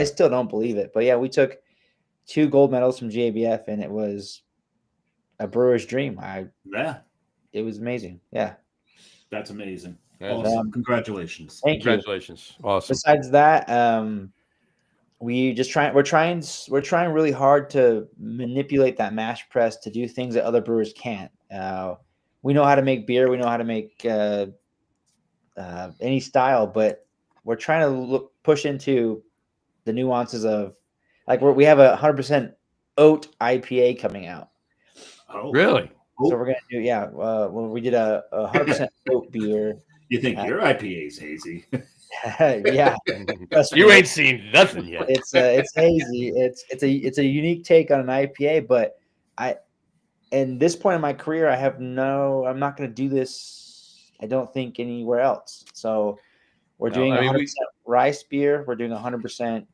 still don't believe it. But yeah, we took 2 gold medals from GABF, and it was a brewer's dream. It was amazing. Yeah. That's amazing. Awesome. Congratulations. Congratulations. Awesome. Besides that, we're trying really hard to manipulate that mash press to do things that other brewers can't. We know how to make beer. We know how to make any style, but we're trying to push into the nuances of, like, we have a 100% oat IPA coming out. Oh, really? So we're gonna do when we did a 100% oat beer. You think your IPA is hazy? Yeah, you ain't seen nothing yet. It's hazy. It's a unique take on an IPA, but in this point in my career, I'm not going to do this. I don't think anywhere else. So we're doing 100% rice beer. We're doing 100%.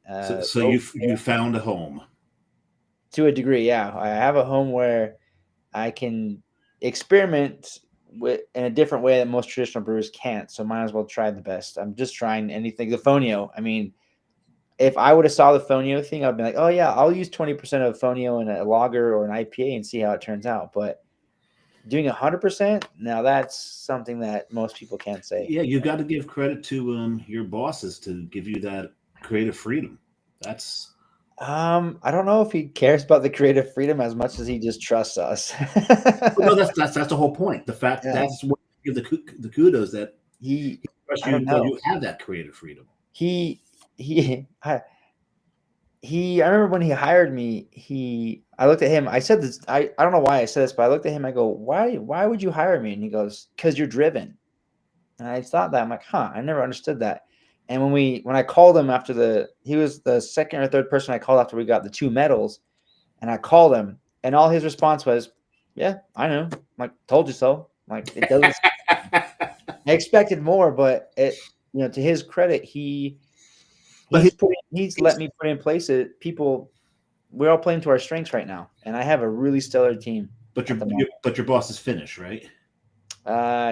So you found a home to a degree. Yeah, I have a home where I can experiment in a different way that most traditional brewers can't. So might as well try the best. I'm just trying anything. The Fonio. I mean, if I would have saw the Fonio thing, I'd be like, oh yeah, I'll use 20% of Fonio in a lager or an IPA and see how it turns out. But doing 100%, now that's something that most people can't say. Yeah, you got to give credit to your bosses to give you that creative freedom. That's. I don't know if he cares about the creative freedom as much as he just trusts us. No, that's the whole point. The fact that's what you give the kudos that he trusts you until you have that creative freedom. I remember when he hired me, I looked at him. I said this. I don't know why I said this, but I looked at him. I go, why would you hire me? And he goes, because you're driven. And I thought that. I'm like, I never understood that. And when I called him he was the second or third person I called after we got the 2 medals, and I called him, and all his response was, Yeah, I know. Like, told you so. Like, it doesn't. I expected more, but to his credit, But he's let me put in place it. People, we're all playing to our strengths right now, and I have a really stellar team but at the moment. your boss is Finnish, right?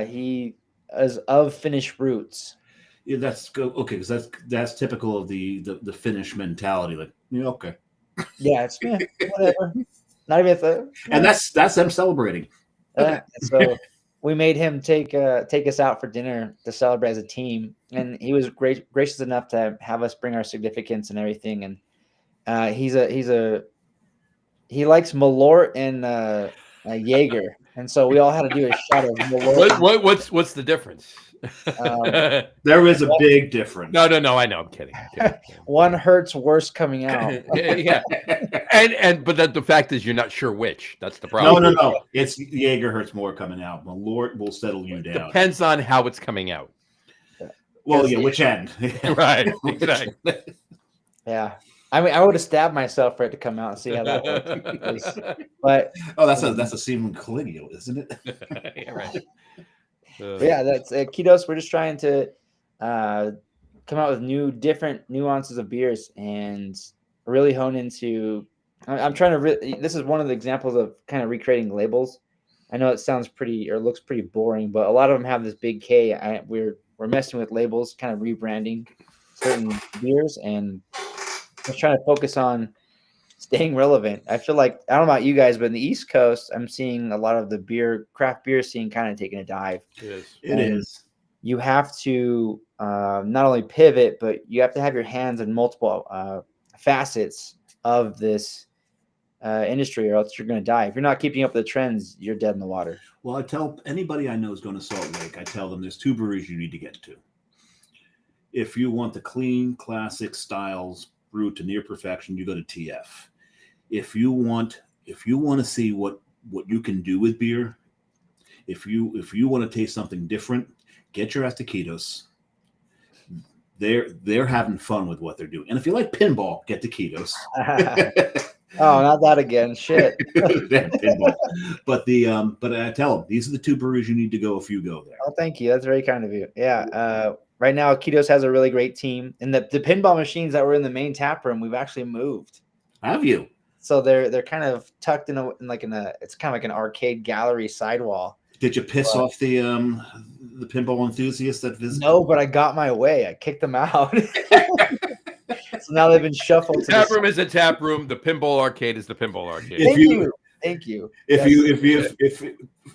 He is of Finnish roots. Yeah, that's okay because that's typical of the Finnish mentality. Like, yeah, okay, Yeah, it's whatever. Not even and that's them celebrating. Okay. So we made him take us out for dinner to celebrate as a team, and he was gracious enough to have us bring our significants and everything. And he likes Malort and Jaeger, and so we all had to do a shot of Malort. What's the difference? There is a big difference. No, I know. I'm kidding. One hurts worse coming out. Yeah, but the fact is, you're not sure which. That's the problem. No. It's Jaeger hurts more coming out. Malort will settle you down. Depends on how it's coming out. Well, yeah, which end? Right. Exactly. Yeah. I mean, I would have stabbed myself for it to come out and see how that works. But that's a semen collineal, isn't it? Yeah, right. Yeah, that's Kitos. We're just trying to come out with different nuances of beers and really hone into. I'm trying to. This is one of the examples of kind of recreating labels. I know it sounds pretty or looks pretty boring, but a lot of them have this big K. We're messing with labels, kind of rebranding certain beers, and just trying to focus on staying relevant. I feel like, I don't know about you guys, but in the East Coast, I'm seeing a lot of the craft beer scene kind of taking a dive. It is. You have to not only pivot, but you have to have your hands in multiple facets of this industry, or else you're going to die. If you're not keeping up with the trends, you're dead in the water. Well, I tell anybody I know is going to Salt Lake, I tell them there's 2 breweries you need to get to. If you want the clean, classic styles brewed to near perfection, you go to TF. If you want to see what you can do with beer, if you want to taste something different, get your ass to Kitos. They're having fun with what they're doing. And if you like pinball, get to Kitos. Oh, not that again. Shit. Pinball. But I tell them these are the 2 breweries you need to go if you go there. Oh, thank you. That's very kind of you. Yeah. Right now, Kitos has a really great team, and the pinball machines that were in the main tap room, we've actually moved. Have you? So they're kind of tucked in it's kind of like an arcade gallery sidewall. Did you piss off the pinball enthusiasts that visit? No, but I got my way. I kicked them out. So now they've been shuffled. The tap room is a tap room. The pinball arcade is the pinball arcade. Thank you. If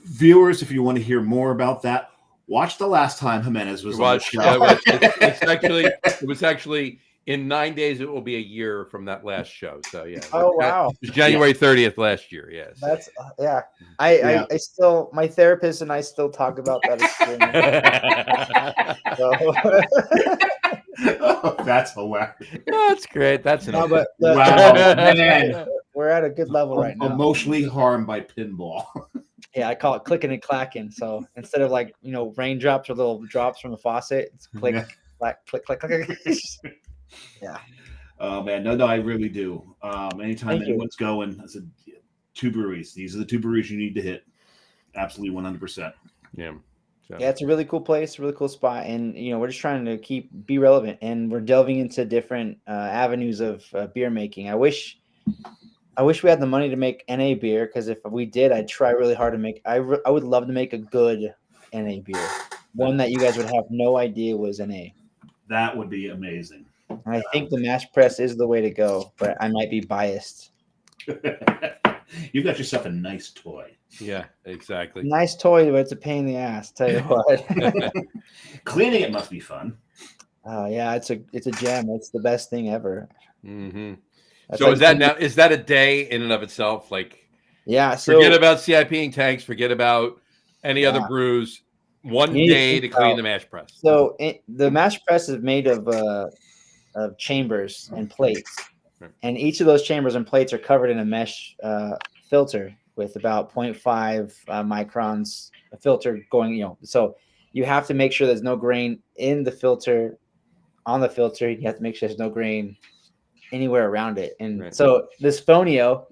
viewers, if you want to hear more about that, watch the last time Jimenez was on the show. It was actually in 9 days. It will be a year from that last show. So yeah. Oh wow. It was January 30th last year. Yes. That's I still, my therapist and I still talk about that experience. Oh, that's hilarious. That's great. That's enough. Wow, Man. We're at a good level right now. Emotionally harmed by pinball. Yeah, I call it clicking and clacking. So instead of raindrops or little drops from the faucet, it's click, clack, click, click, click. Yeah. Oh man, no, I really do. Anytime anyone's going, I said 2 breweries. These are the 2 breweries you need to hit. Absolutely 100%. Yeah. So. Yeah, it's a really cool place, really cool spot, and we're just trying to be relevant, and we're delving into different avenues of beer making. I wish we had the money to make NA beer, because if we did, I'd try really hard to make. I would love to make a good NA beer, one that you guys would have no idea was NA. That would be amazing. And I think the mash press is the way to go, but I might be biased. You've got yourself a nice toy. Yeah, exactly. Nice toy, but it's a pain in the ass. Tell you what. Cleaning it must be fun. Oh yeah, it's a gem. It's the best thing ever. Mm-hmm. So is that a day in and of itself? Like, yeah. So forget about CIPing tanks. Forget about any other brews. One day to clean the mash press. So the mash press is made of chambers and plates, and each of those chambers and plates are covered in a mesh filter with about 0.5 microns of filter going. So you have to make sure there's no grain in the filter. On the filter, you have to make sure there's no grain anywhere around it. And so this Fonio,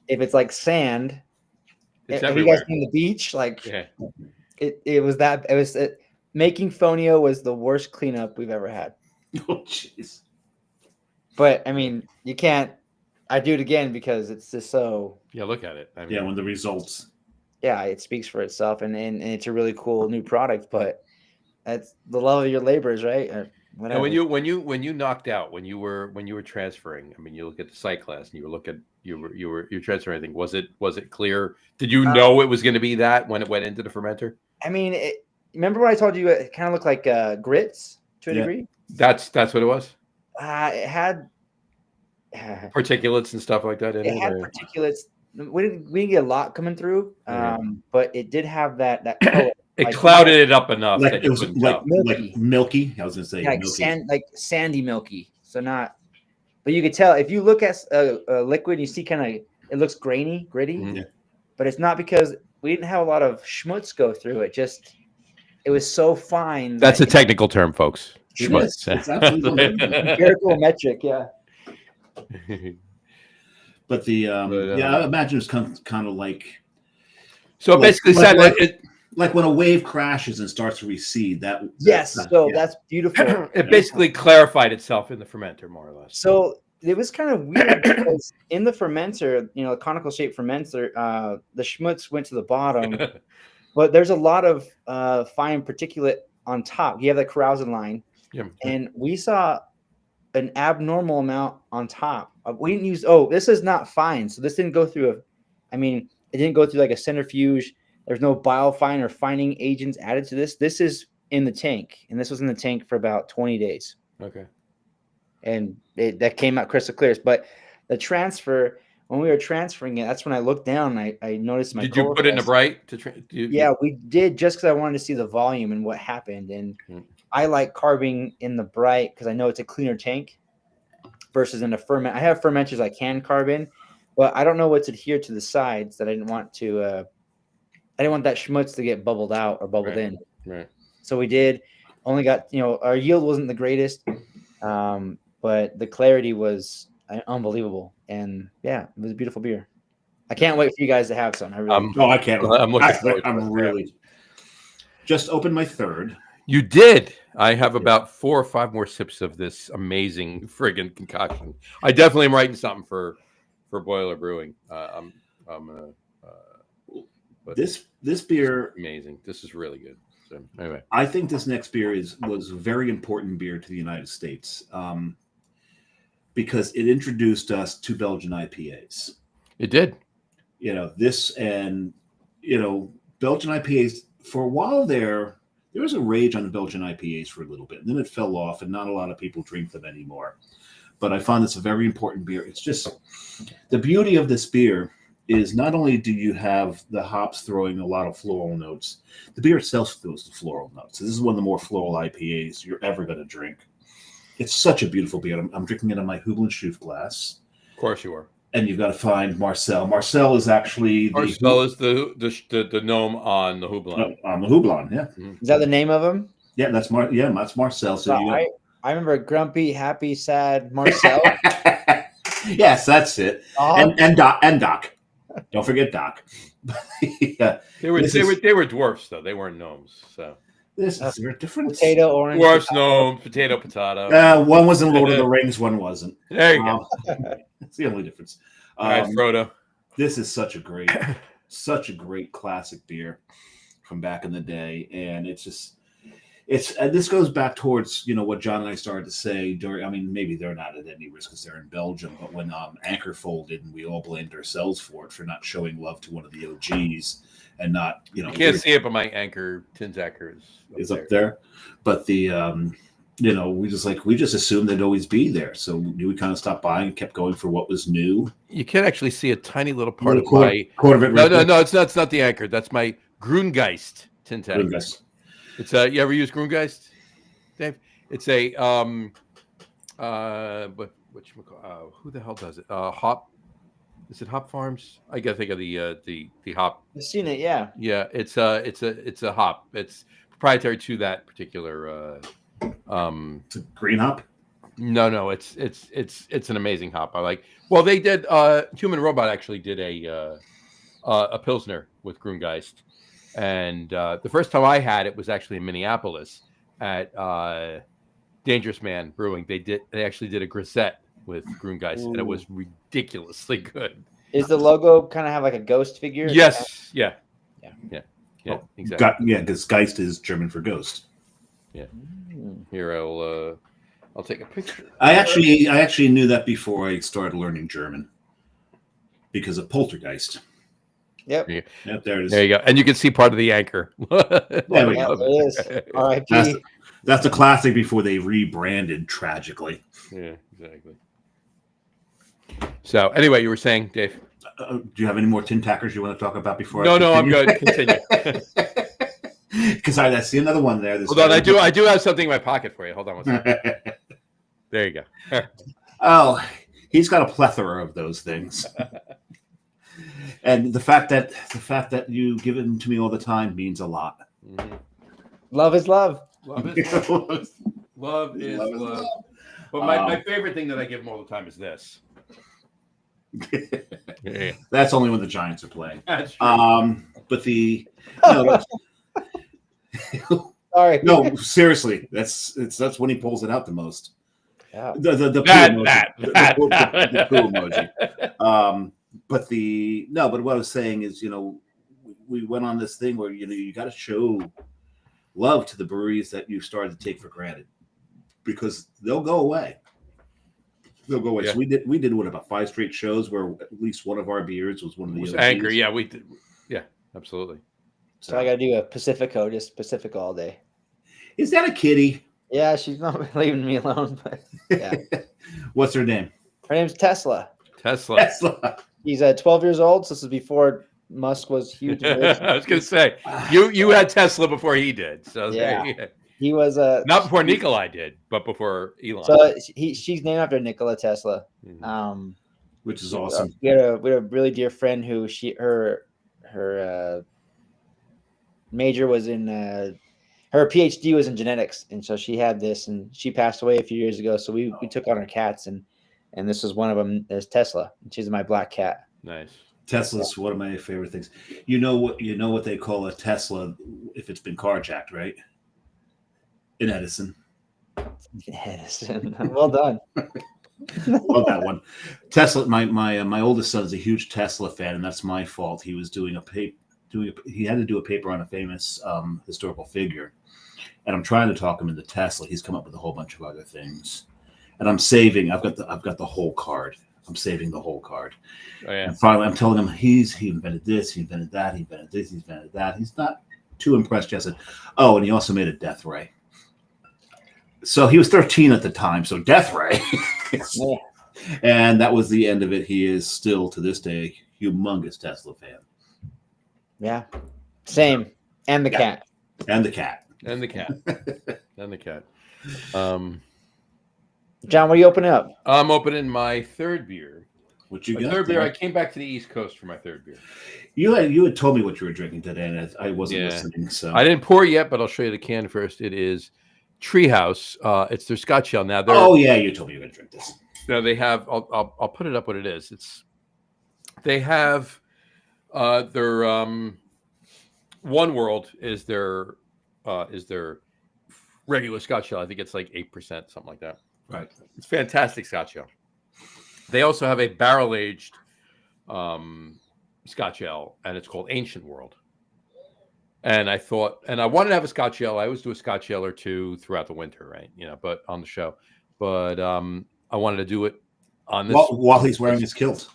if it's like sand, It's have you guys everywhere. seen the beach? Like Yeah. it was that it was making Fonio was the worst cleanup we've ever had. Oh, jeez. But I mean, you can't. I do it again because it's just so. Yeah, look at it. I mean, Yeah, when the results. Yeah, it speaks for itself, and it's a really cool new product. But that's the love of your labors, right? Or and whatever. when you knocked out when you were transferring, I mean, you look at the site class and you look at you're transferring. I think was it clear? Did you know it was going to be that when it went into the fermenter? I mean, remember when I told you it kind of looked like grits to a Yeah. degree? That's what it was. It had Particulates and stuff like that in it it. had or- particulates. We didn't get a lot coming through, Yeah. but it did have that color. It like clouded it up enough Like that it you was couldn't like tell. Milky. milky. I was gonna say like milky. sandy milky. So not, but you could tell if you look at a liquid, you see kind of it looks grainy, gritty, Mhm. Yeah. but it's not because we didn't have a lot of schmutz go through it. Just it was so fine. That's a that technical term, folks. It Schmutz. is. It's absolutely empirical metric. Yeah, But the But, yeah, I imagine it's kind of like So it Like- basically like- said like- it, like when a wave crashes and starts to recede. yes. So yeah. that's beautiful. it basically clarified itself in the fermenter, more or less. So it was kind of weird because in the fermenter, the conical shaped fermenter, the schmutz went to the bottom, but there's a lot of fine particulate on top. You have the carousing line, Yeah. and we saw an abnormal amount on top. We didn't use. Oh, this is not fine. So this didn't go through it didn't go through like a centrifuge. There's no biofine or fining agents added to this. This is in the tank, and this was in the tank for about 20 days. Okay. And that came out crystal clear. But the transfer, when we were transferring it, that's when I looked down and I noticed my. Did you put it in a Coalfest. bright? Yeah, we did just because I wanted to see the volume and what happened. And I like carbing in the bright because I know it's a cleaner tank versus in a ferment. I have fermenters I can carb in, but I don't know what's adhered to the sides that I didn't want to. I didn't want that schmutz to get bubbled out or bubbled in. Right. So we did. Only got our yield wasn't the greatest, but the clarity was unbelievable. And yeah, it was a beautiful beer. I can't wait for you guys to have some. I really. Oh, I can't. I'm looking forward to I'm it. really just opened my third. You did. I have about 4 or 5 more sips of this amazing friggin' concoction. I definitely am writing something for Boiler Brewing. But This beer, amazing. This is really good. So anyway, I think this next beer was a very important beer to the United States because it introduced us to Belgian IPAs. it did. This and Belgian IPAs for a while there was a rage on the Belgian IPAs for a little bit, and then it fell off, and not a lot of people drink them anymore. But I found this a very important beer. It's just the beauty of this beer is not only do you have the hops throwing a lot of floral notes, the beer itself throws the floral notes. This is one of the more floral IPAs you're ever going to drink. It's such a beautiful beer. I'm drinking it in my Hubelenschuft glass. Of course you are. And you've got to find Marcel. Marcel is actually Marcel is the gnome on the Houblon. on the Houblon. Yeah, Is that the name of him? yeah, that's Marcel. So I remember Grumpy, Happy, Sad, Marcel. yes, that's it. Oh, And Doc. Don't forget Doc. Yeah, They were This they is- were they were dwarfs though. They weren't gnomes. So is there a difference? potato, orange. dwarfs, gnomes, potato. One was in Lord of the Rings, one wasn't. There you go. That's the only difference. All right, Frodo. This is such a great classic beer from back in the day, and this goes back towards what John and I started to say during. I mean, maybe they're not at any risk because they're in Belgium, but when Anchor folded and we all blamed ourselves for not showing love to one of the OGs and not You can't see it, but my Tin's anchor is up there, but the we just assumed they'd always be there, so we kind of stopped buying and kept going for what was new. You can actually see a tiny little part of quarter of it. No, it's not the anchor. That's my Grungeist Tin's anchor. Yes. It's you ever use Grungeist, Dave? It's a who the hell does it? Hop. Is it Hop Farms? I gotta think of the hop. I've seen it. Yeah. Yeah, it's a hop. It's proprietary to that particular. It's a green hop. No, it's an amazing hop. I like. Well, they did. Human Robot actually did a a Pilsner with Grungeist. And the first time I had it was actually in Minneapolis at Dangerous Man Brewing. They actually did a grisette with Grungeist, and it was ridiculously good. Is the logo kind of have like a ghost figure? Yes, yeah, Oh, exactly. because Geist is German for ghost. Here, I'll take a picture. I actually knew that before I started learning German because of Poltergeist. Yep. Yeah. Yep, there it is. There you go, and you can see part of the anchor. There we Yeah, go. it is. R.I.P. That's a classic before they rebranded tragically. Yeah, exactly. So anyway, you were saying, Dave? Do you have any more tin tackers you want to talk about before? No, I'm good. Continue. Because I see another one there. Hold on, I do have something in my pocket for you. Hold on one second. There you go. Oh, he's got a plethora of those things. And the fact that you give them to me all the time means a lot. Mhm. Love is love. Love is love. Love is love. But my favorite thing that I give them all the time is this. Yeah. That's only when the Giants are playing. That's true. But the no, Sorry. no, seriously, that's when he pulls it out the most. Yeah. The poo That. emoji. The poo emoji. But what I was saying is, we went on this thing where you got to show love to the breweries that you started to take for granted, because they'll go away. They'll go away. Yeah. So we did what, about 5 straight shows where at least one of our beers was one of the Was OGs. Anchor. Yeah, we did. Yeah, absolutely. So I got to do a Pacifico, just Pacifico all day. Is that a kitty? Yeah, she's not leaving me alone, but yeah. What's her name? Her name's Tesla. Tesla. Tesla. He's 12 years old, so this is before Musk was huge. I was going to say, you had Tesla before he did. So Yeah. yeah. He was Not before Nikolai did, but before Elon. So she's named after Nikola Tesla. Mhm. Which is awesome. We had a really dear friend who her major was in her PhD was in genetics, and so she had this, and she passed away a few years ago. So we took on her cats, and this was one of them. Is Tesla, and she's my black cat. Nice. Tesla's one of my favorite things. You know what they call a Tesla if it's been carjacked, right? In Edison. Edison. Well done. Love that one. Tesla. My oldest son's a huge Tesla fan, and that's my fault. He was doing he had to do a paper on a famous historical figure, and I'm trying to talk him into Tesla. He's come up with a whole bunch of other things, and I'm saving. I've got the whole card. I'm saving the whole card. Oh, yeah. And finally, I'm telling him he invented this, he invented that, he invented this, he invented that. He's not too impressed yet. I said, oh, and he also made a death ray. So he was 13 at the time. So death ray, Yeah. and that was the end of it. He is still to this day humongous Tesla fan. Yeah. Same. And the cat. And the cat. And the cat. And the cat. John, what are you opening up? I'm opening my third beer. What you My got? third beer. there? I came back to the East Coast for my third beer. You had told me what you were drinking today, and I wasn't Yeah. listening. So I didn't pour it yet, but I'll show you the can first. It is Treehouse. It's their Scotch ale. Now oh yeah, you told me you were gonna drink this. Now they have. I'll put it up. What it is. They have their One World is their regular Scotch ale. I think it's like 8%, something like that. Right. It's fantastic Scotch ale. They also have a barrel aged Scotch ale, and it's called Ancient World. And I wanted to have a Scotch ale. I always do a Scotch ale or two throughout the winter, right? But on the show. But I wanted to do it on this While he's wearing his kilt.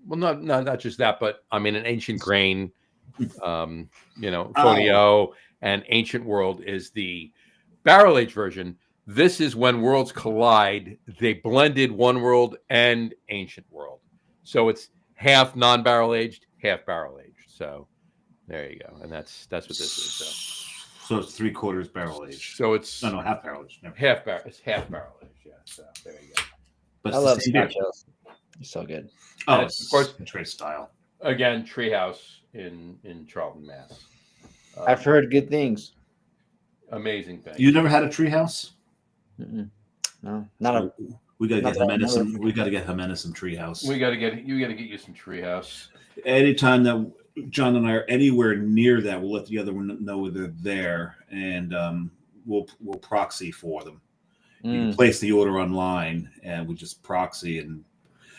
Well, not just that, but I mean, an Ancient Grain, Fonio, and Ancient World is the barrel aged version. This is when worlds collide. They blended One World and Ancient World, so it's half non-barrel aged, half barrel aged. So there you go, and that's what this is. So it's 3/4 barrel aged. So it's No, half barrel aged. Never. It's half barrel aged. Yeah. So there you go. But I it's love the same beer. Scotch ales. It's so good. Oh, And of course, trade style. Again, Treehouse in Charlton, Mass. I've heard good things. Amazing thing. You never had a treehouse? Mm-mm. No, not a. We gotta Not get that I Jimenez know some. We gotta get Jimenez some treehouse. You got to get you some Treehouse. anytime that John and I are anywhere near that, we'll let the other one know they're there, and we'll proxy for them. You can place the order online, and we just proxy. And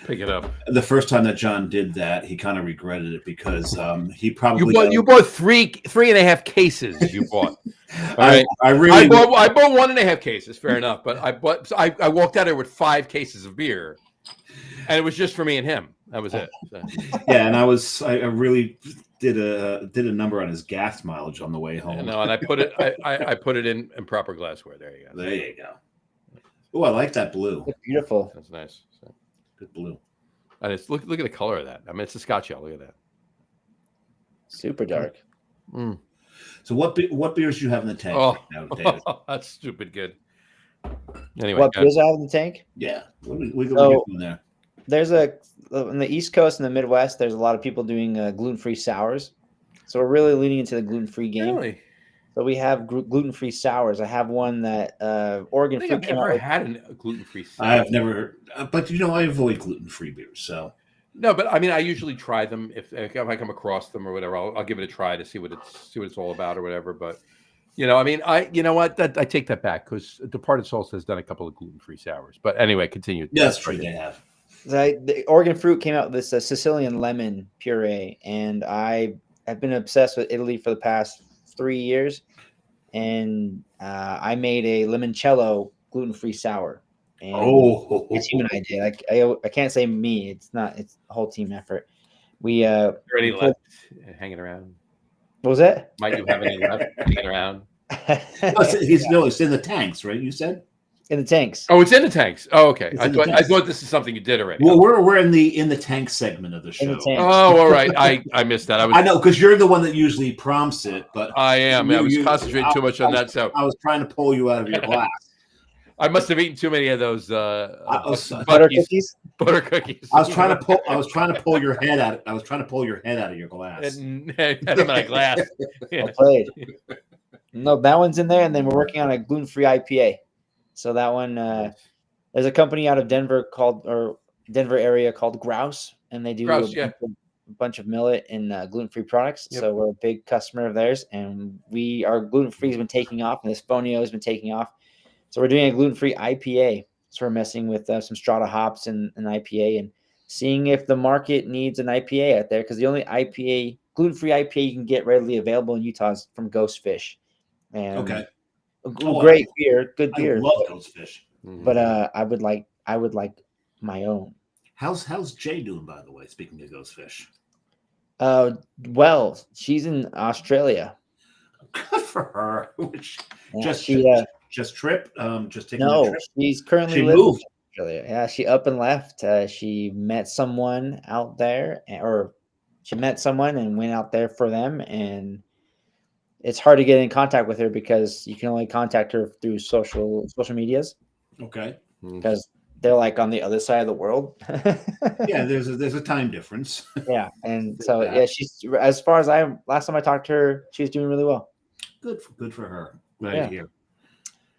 Pick it up. the first time that John did that, he kind of regretted it because he probably You bought 3.5 cases. You bought. All right. I I bought 1.5 cases. Fair enough. But I walked out there with 5 cases of beer, and it was just for me and him. That was it. So. Yeah, and I really did a number on his gas mileage on the way home. No, and I put it in proper glassware. There you go. There you go. Oh, I like that blue. It's beautiful. That's nice. So, Good blue. and it's look at the color of that. I mean, it's a Scotch ale. Look at that. Super dark. Mm. So what beers do you have in the tank Oh, right now, David? that's stupid good. Anyway, What beers I have in the tank? Yeah, we So- in there. There's on the East Coast and the Midwest, there's a lot of people doing gluten-free sours. So we're really leaning into the gluten-free game. really, So we have gluten-free sours. I have one that Oregon I think Fruit I've came out never with. had a gluten-free. I have never, but I avoid gluten-free beers. So No, but I mean, I usually try them if I come across them or whatever. I'll give it a try to see what it's all about or whatever. But I mean, I take that back because Departed Souls has done a couple of gluten-free sours. But anyway, continue. yeah, that's true. They have. The Oregon Fruit came out with this Sicilian lemon puree, and I have been obsessed with Italy for the past 3 years. And I made a limoncello gluten-free sour. And my team and I did. I can't say me. It's not. It's a whole team effort. We Already left hanging around. what was that? Might you have any left hanging around? It's in the tanks, right? You said. In the tanks. Oh, it's in the tanks. Oh, okay. It's I in the thought tanks. this is something you did already. Well, we're in the tank segment of the In the show. tank. Oh, all right. I missed that. I know because you're the one that usually prompts it, but I am. I was You- concentrating too much on that, so I was trying to pull you out of your glass. I must have eaten too many of those Butter cookies. butter cookies. I was trying to pull your head out. I was trying to pull your head out of your glass. and had them in a glass. Yeah. Well played. No, that one's in there, and then we're working on a gluten-free IPA. So that one, there's a company out of Denver Denver area called Grouse, and they do Grouse, a bunch of millet and gluten-free products. Yep. So we're a big customer of theirs, and our gluten-free has been taking off, and this Fonio has been taking off. So we're doing a gluten-free IPA. So we're messing with some Strata hops and an IPA, and seeing if the market needs an IPA out there, because the only gluten-free IPA you can get readily available in Utah is from Ghost Fish. And Okay. Great beer, good I beer. love those fish. But I would like my own. How's Jay doing, by the way? Speaking of those fish, Well, she's in Australia. good for her. Yeah, just trip. Just taking a no, trip. she's currently She living moved. in Australia. Yeah, she up and left. She met someone out there, or she met someone and went out there for them. And it's hard to get in contact with her because you can only contact her through social medias Okay. because they're like on the other side of the world. Yeah, there's a time difference. Yeah, and so Yeah. she's last time I talked to her, she was doing really well. Good for her. Glad Yeah. to hear.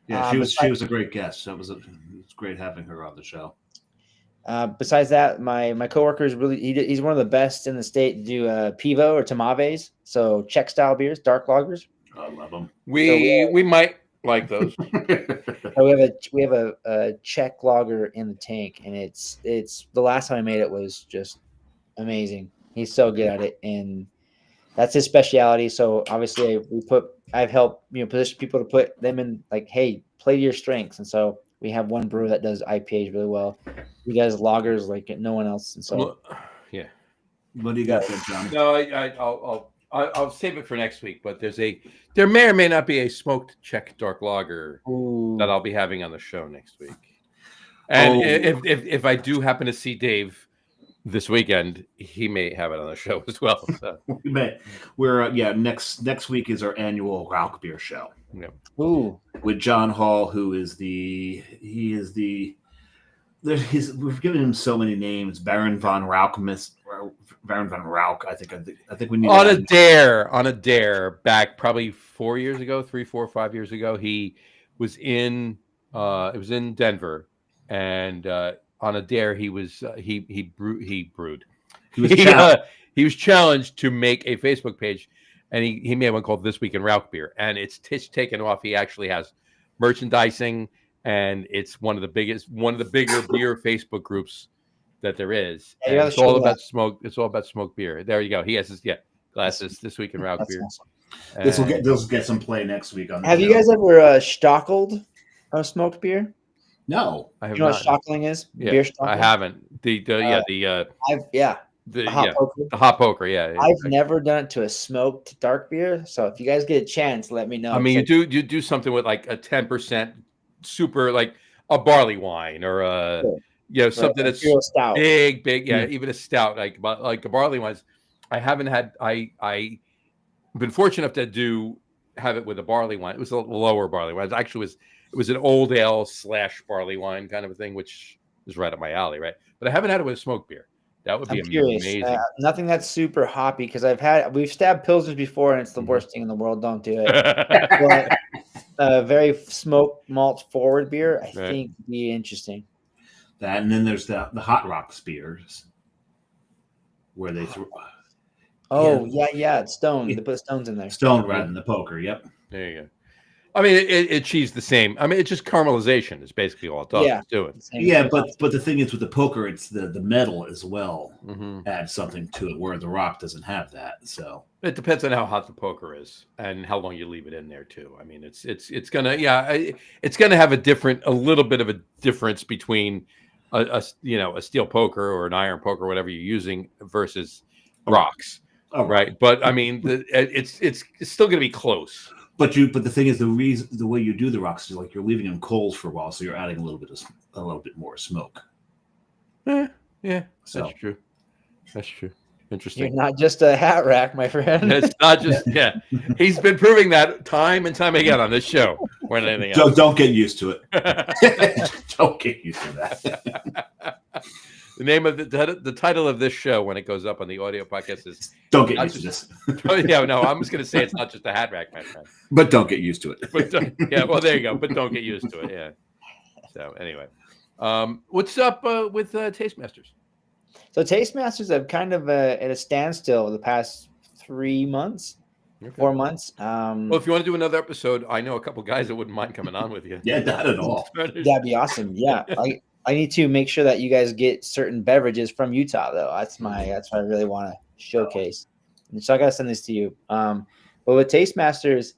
Yeah, she besides- was a great guest. It's great having her on the show. Besides that, my coworker is he's one of the best in the state to do Pivo or Tamaves, so Czech style beers, dark lagers. I love them. we might like those. So we have a Czech lager in the tank, and it's the last time I made it was just amazing. He's so good at it, and that's his specialty. So obviously I've helped position people to put them in like, hey, play to your strengths. And so we have one brewer that does IPAs really well. He does lagers like no one else. And so Well, yeah. What do you got there, John? No, I'll save it for next week. But there may or may not be a smoked Czech dark lager that I'll be having on the show next week. And if I do happen to see Dave this weekend, he may have it on the show as well. So. We may. We're next week is our annual Rauch beer show. Yeah. Ooh. With John Hall, who is we've given him so many names. Baron von Rauch. I think we need on a dare back probably 4 years ago, 3, 4, 5 years ago. He was in it was in Denver, and on a dare he was he brewed He was challenged. He was challenged to make a Facebook page, and he made one called This Week in Rauch Beer, and it's taken off. He actually has merchandising, and it's one of the bigger beer Facebook groups that there is. Yeah, And it's all about smoke. It's all about smoked beer. There you go. He has his glasses. This Week in Rauch Beer. Awesome. This will get some play next week on. Have you guys ever stockled a smoked beer? No, I have You know not. what stockling is? Yeah, Beer stockling. I haven't. The Hot poker. the hot poker. Yeah, I've never done it to a smoked dark beer. So if you guys get a chance, let me know. I mean, you do something with like a 10% super, like a barley wine or something that's Imperial stout. big, even a stout like a barley wines. I haven't had. I've been fortunate enough to have it with a barley wine. It was a lower barley wine. It was an old ale / barley wine kind of a thing, which is right up my alley, right? But I haven't had it with a smoked beer. That would be amazing. Nothing that's super hoppy because we've stabbed pilsners before and it's the worst thing in the world. Don't do it. But a very smoked malt forward beer, I think, would be interesting. That, and then there's the Hot Rocks beers where they throw. Oh yeah, it's stone. They put stones in there. Stone rather than the poker. Yep. There you go. I mean, it achieves the same. I mean, it's just caramelization is basically all it does. Yeah. It's doing. Yeah, but the thing is with the poker, it's the metal as well Mm-hmm. adds something to it, where the rock doesn't have that. So It depends on how hot the poker is and how long you leave it in there too. I mean, it's gonna have a little bit of a difference between a steel poker or an iron poker, whatever you're using, versus rocks, right? But I mean, it's still gonna be close. But the thing is, the way you do the rocks is like you're leaving them cold for a while, so you're adding a little bit more smoke. Yeah, So that's true. That's true. Interesting. You're not just a hat rack, my friend. It's not just He's been proving that time and time again on this show more than anything else. don't get used to it. Don't get used to that. The name of the title of this show when it goes up on the audio podcast is Don't get used to this. Yeah, no, I'm just going to say it's not just a hat rack, my friend. But don't get used to it. But well, there you go. But don't get used to it. Yeah. So anyway, what's up with Tastemasters? So Tastemasters have kind of at a standstill the past 3 months, Okay. 4 months. Well, if you want to do another episode, I know a couple guys that wouldn't mind coming on with you. Yeah, not at all. That'd be awesome. Yeah, I need to make sure that you guys get certain beverages from Utah, though. That's what I really want to showcase. And so I gotta send this to you. But with Tastemasters,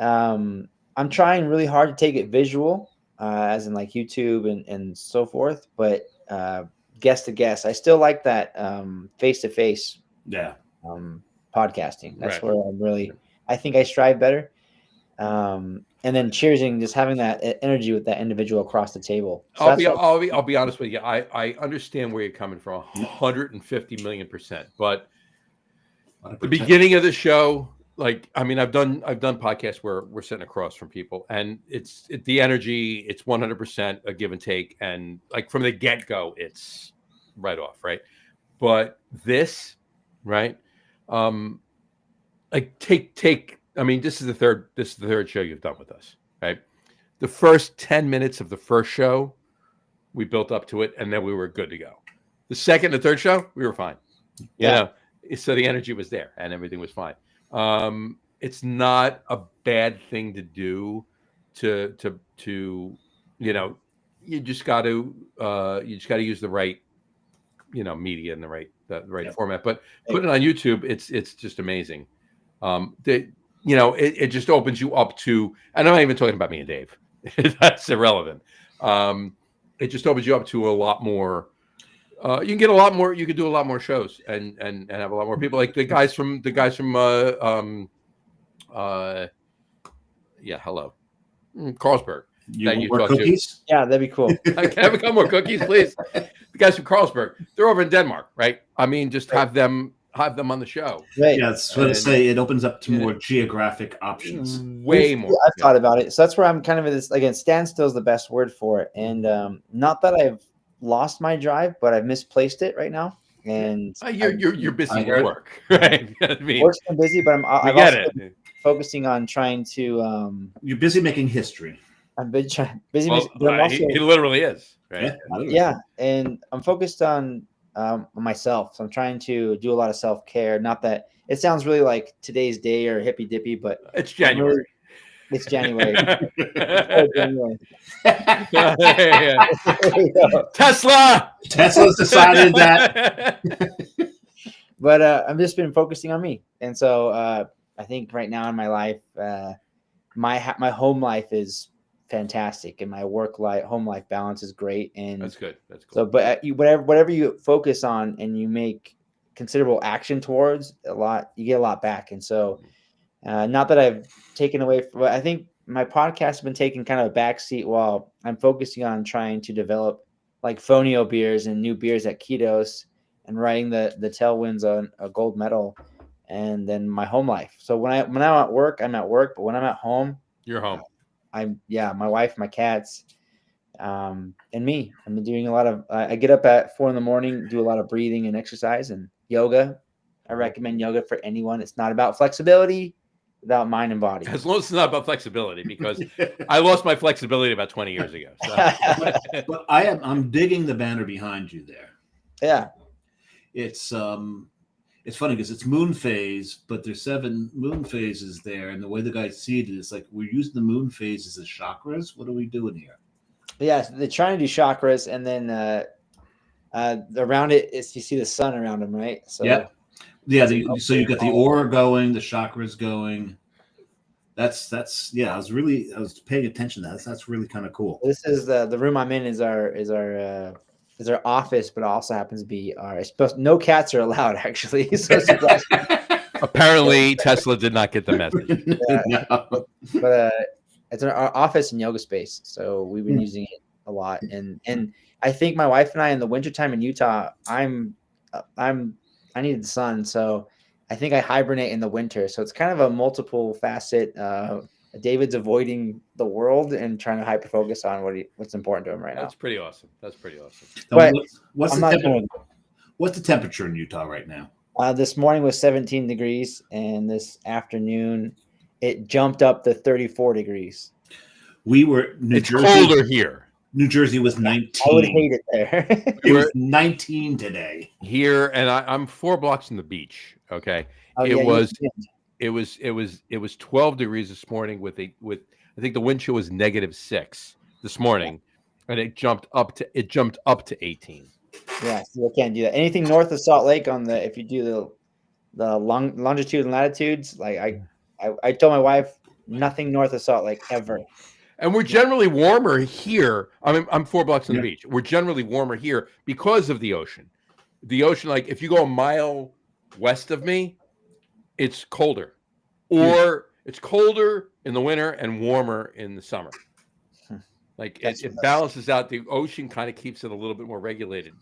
I'm trying really hard to take it visual, as in like YouTube and so forth. But guest to guest, I still like that face to face. Yeah. Podcasting. That's Right. where I'm really. I think I strive better. And then cheersing, just having that energy with that individual across the table. So I'll be honest with you. I understand where you're coming from, 150 million %. But the beginning of the show, like, I mean, I've done podcasts where we're sitting across from people, and it's the energy. It's 100% a give and take, and like from the get go, it's right off, right? But this, right? Like take. I mean, this is the third show you've done with us, right? The first 10 minutes of the first show, we built up to it, and then we were good to go. The second and third show, we were fine. You know, so the energy was there, and everything was fine. It's not a bad thing to do. You just got to use the right, media and the right format. But put it on YouTube. It's just amazing. It just opens you up to, and I'm not even talking about me and Dave. That's irrelevant. It just opens you up to a lot more. You can get a lot more. You could do a lot more shows and have a lot more people, like the guys from Carlsberg. You want more cookies? Yeah, that'd be cool. Can I have a couple more cookies, please? The guys from Carlsberg, they're over in Denmark, right? I mean, just have them on the show. Right. Yeah, that's what I say. It opens up to more geographic options. Way more. I've thought about it. So that's where I'm kind of in this, again, standstill is the best word for it. And not that I've lost my drive, but I've misplaced it right now. And you're busy with work, right? I mean, work's been busy, but I'm also focusing on trying to. You're busy making history. I'm busy, well, but I'm also, he literally is, right? Yeah, yeah, and I'm focused on myself. So I'm trying to do a lot of self-care. Not that it sounds really like today's day or hippy dippy, but It's I'm really- January. it's January. Oh, January. Yeah. There you go. Tesla. Tesla's decided that. But I've just been focusing on me, and so I think right now in my life, my home life is fantastic, and my home life balance is great. And That's good. That's cool. so, but whatever you focus on and you make considerable action towards, you get a lot back. And so, not that I've taken away from, I think my podcast has been taking kind of a backseat while I'm focusing on trying to develop like Fonio beers and new beers at Ketos, and writing the tailwinds on a gold medal, and then my home life. So when I'm at work, I'm at work, but when I'm at home, You're home. my wife, my cats, and me. I've been doing a lot of. I get up at 4 a.m, do a lot of breathing and exercise and yoga. I recommend yoga for anyone. It's not about flexibility, about mind and body. As long as it's not about flexibility, because I lost my flexibility about 20 years ago. So. But I'm digging the banner behind you there. Yeah. It's funny because it's moon phase, but there's 7 moon phases there, and the way the guys see it is like we're using the moon phases as chakras. What are we doing here? Yeah, so they're trying to do chakras, and then around it is you see the sun around them, right? So yeah. So you got the aura going, the chakras going. That's yeah. I was paying attention to that. That's really kind of cool. This is the room I'm in is our office, but also happens to be no cats are allowed actually. So apparently Tesla did not get the message. No. But it's our office and yoga space, so we've been using it a lot. And I think my wife and I in the wintertime in Utah, I needed the sun, so I think I hibernate in the winter. So it's kind of a multiple facet. David's avoiding the world and trying to hyper focus on what's important to him right now. That's pretty awesome. That's pretty awesome. But What's the temperature in Utah right now? This morning was 17 degrees, and this afternoon it jumped up to 34 degrees. It's colder here. New Jersey was 19. I would hate it there. It was 19 today. Here, and I'm 4 blocks from the beach. Okay. Oh, It was 12 degrees this morning with I think the wind chill was -6 this morning, and it jumped up to 18. Yeah, so I can't do that. Anything north of Salt Lake if you do the longitude and latitudes, like I told my wife, nothing north of Salt Lake ever. And we're generally warmer here. I'm 4 blocks from the beach. We're generally warmer here because of the ocean. The ocean, like if you go a mile west of me, it's colder, or it's colder in the winter and warmer in the summer. Like it balances out. The ocean kind of keeps it a little bit more regulated,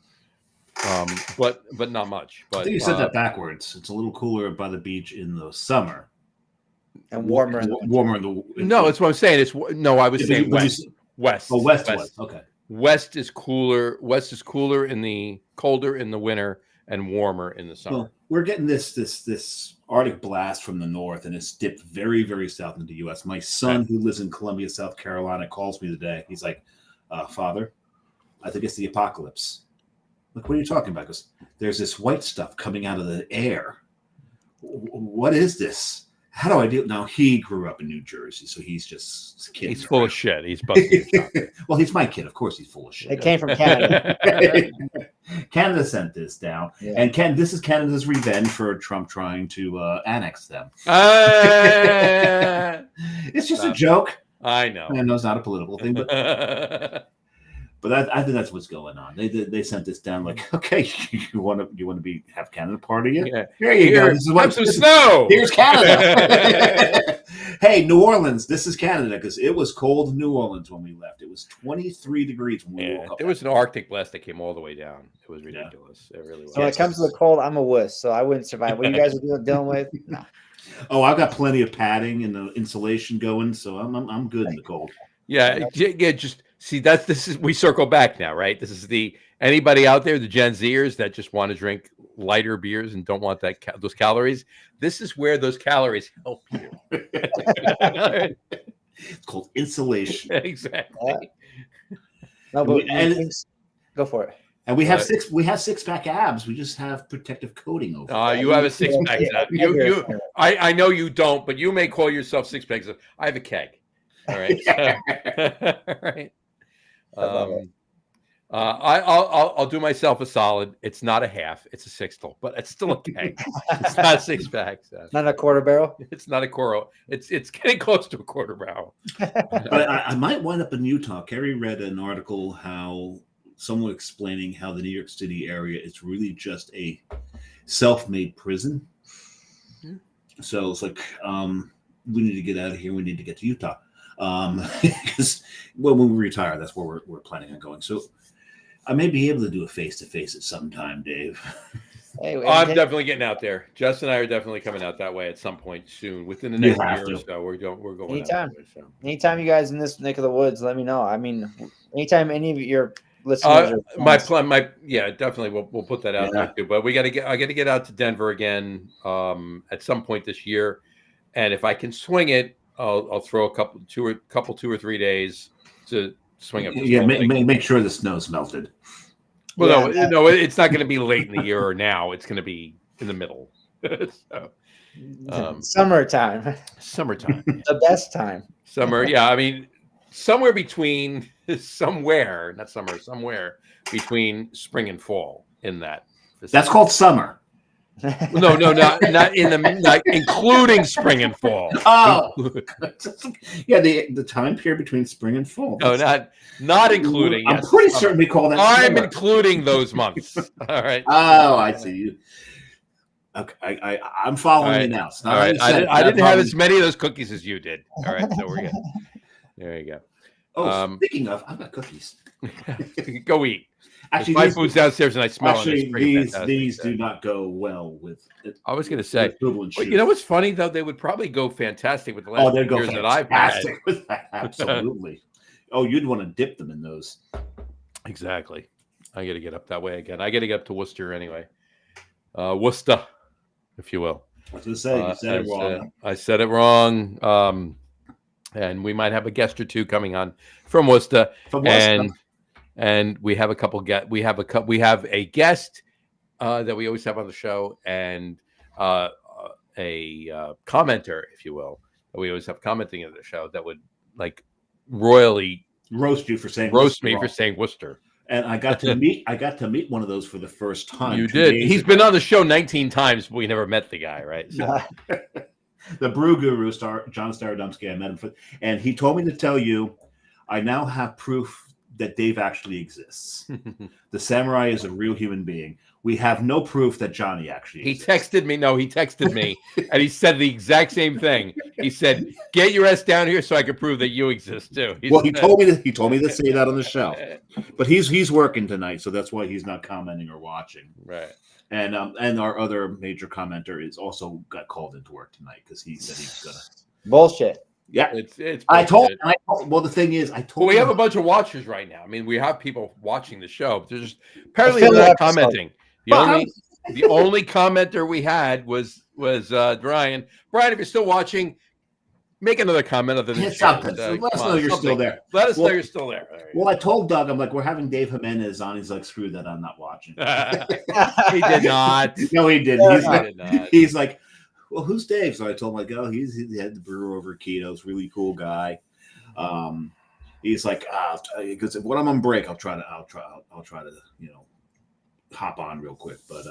but not much. But I think you said that backwards. It's a little cooler by the beach in the summer and warmer in the winter. No, that's what I'm saying. I was saying west. Oh, west. Okay. West is cooler. West is cooler colder in the winter and warmer in the summer. Well, we're getting this Arctic blast from the north, and it's dipped very, very south into the U.S. My son, who lives in Columbia, South Carolina, calls me today. He's like, "Father, I think it's the apocalypse." Like, what are you talking about? Because there's this white stuff coming out of the air. What is this? How do I deal? Now, he grew up in New Jersey, so he's just kidding. He's full of shit. He's busting. Well, he's my kid. Of course, he's full of shit. It came from Canada. Canada sent this down, and this is Canada's revenge for Trump trying to annex them. It's just a joke. I know. I know it's not a political thing, but I think that's what's going on. They sent this down like, okay, you want to have Canada part of you? Yeah. Here you go. This is have some snow. Here's Canada. Hey, New Orleans, this is Canada, because it was cold in New Orleans when we left. It was 23 degrees when we woke up. There was an Arctic blast that came all the way down. It was ridiculous. It really was. So when it comes to the cold, I'm a wuss, so I wouldn't survive. What you guys are dealing with? No. Oh, I've got plenty of padding and the insulation going, so I'm good in the cold. Yeah. Just see we circle back now, right? This is anybody out there, the Gen Zers that just want to drink lighter beers and don't want those calories. This is where those calories help you. It's called insulation. Exactly. No, but go for it. And we have six pack abs. We just have protective coating over. You have a six pack. I know you don't, but you may call yourself six packs. I have a keg. All right. All right. I'll do myself a solid. It's not a half; it's a sixtel, but it's still a keg. It's not a six pack. So. Not a quarter barrel. It's not a quarter. It's getting close to a quarter barrel. But I might wind up in Utah. Kerry read an article how someone explaining how the New York City area is really just a self-made prison. Yeah. So it's like we need to get out of here. We need to get to Utah because when we retire, that's where we're planning on going. So. I may be able to do a face-to-face at some time, Dave. Hey, I'm definitely getting out there. Justin and I are definitely coming out that way at some point soon, within the next year or so. We're going anytime. Out that way, so. Anytime you guys in this neck of the woods, let me know. I mean, anytime any of your listeners. Definitely. We'll put that out there too. But I got to get out to Denver again at some point this year, and if I can swing it, I'll throw a couple 2 or 3 days to. Swing up. Make sure the snow's melted. Well, no, it's not going to be late in the year or now. It's going to be in the middle. So, summertime. The best time. Summer, yeah. I mean, somewhere between somewhere between spring and fall in that. That's called summer. No, not including spring and fall. Oh, yeah, the time period between spring and fall. No, not including. I'm pretty certain we call that. I'm including those months. All right. Oh, I see you. Okay, I'm following you now. All right. I didn't have as many of those cookies as you did. All right, so we're good. There you go. Oh, speaking of, I've got cookies. Go eat. Actually, my food's downstairs and I smell it. These do not go well with it. I was going to say, but you know what's funny though? They would probably go fantastic with the last years that I've had. With that. Absolutely. You'd want to dip them in those. Exactly. I got to get up that way again. I got to get up to Worcester anyway. Worcester, if you will. I was going to say, you said it wrong. I said it wrong. And we might have a guest or two coming on from Worcester. And we have a couple we have a guest that we always have on the show, and a commenter, if you will, that we always have commenting in the show that would like royally roast you for saying for saying Worcester. And I got to meet one of those for the first time. You did. He's been on the show 19 times, but we never met the guy, right? So. The brew guru, John Starodomsky, I met him and he told me to tell you, I now have proof that Dave actually exists. The samurai is a real human being. We have no proof that Johnny actually exists. He texted me, and he said the exact same thing. He said, "Get your ass down here so I can prove that you exist too." He told me to say that on the show. But he's working tonight, so that's why he's not commenting or watching. Right. And our other major commenter is also got called into work tonight because he said he's gonna bullshit. Yeah, it's. I told. Well, the thing is, we have a bunch of watchers right now. I mean, we have people watching the show, but they're just apparently not commenting. The only commenter we had was Brian. Brian, if you're still watching, make another comment other than something. Let us know you're still there. Let us know you're still there. Well, I told Doug, I'm like, we're having Dave Jimenez on. He's like, screw that, I'm not watching. He did not. No, he didn't. He did not. He's like, well, who's Dave? So I told him, like, oh, he's the head brewer over Keto's, really cool guy. He's like, because when I'm on break, I'll try to, hop on real quick. But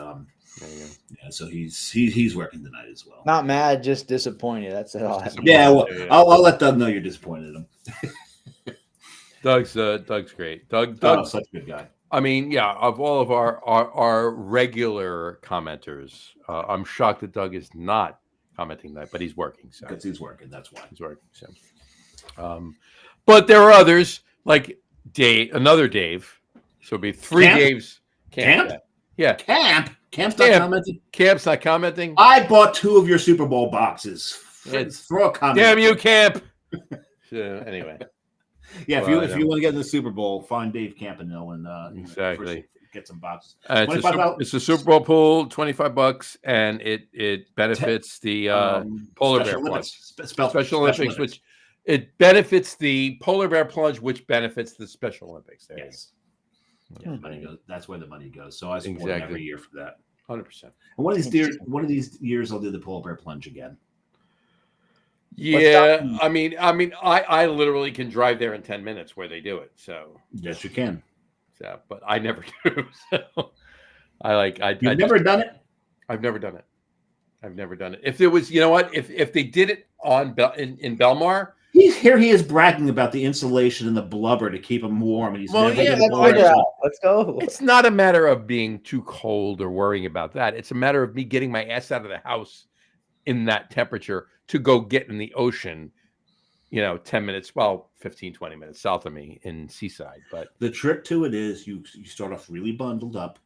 yeah, so he's working tonight as well. Not mad, just disappointed. That's it. I'll let Doug know you're disappointed in him. Doug's great. Doug's such a good guy. I mean, yeah, of all of our regular commenters, I'm shocked that Doug is not commenting that, but he's working. So because he's working, that's why he's working. So, but there are others like another Dave. So it'd be three Daves. Camp? Yeah. Camp's not commenting. Camp's not commenting. I bought 2 of your Super Bowl boxes. Throw a comment. Damn you, Camp. So, anyway. Yeah, if you want to get in the Super Bowl, find Dave Campanile and exactly get some boxes. It's a Super Bowl pool, $25, and it benefits the polar bear plunge. Special Olympics, which it benefits the polar bear plunge, which benefits the Special Olympics. There yes. Yeah, money goes. That's where the money goes. So I support him Exactly. every year for that. 100%. And one of these years, I'll do the polar bear plunge again. Yeah, I literally can drive there in 10 minutes where they do it. So Yes, you can. but I never do. So You've never done it? I've never done it. I've never done it. If there was, you know what, if they did it on in Belmar, He is bragging about the insulation and the blubber to keep him warm, and he's Well, never yeah, done Let's it. figure out. Let's go. it's not a matter of being too cold or worrying about that. It's a matter of me getting my ass out of the house in that temperature to go get in the ocean, 10 minutes, 15, 20 minutes south of me in Seaside. But The trick to it is you start off really bundled up,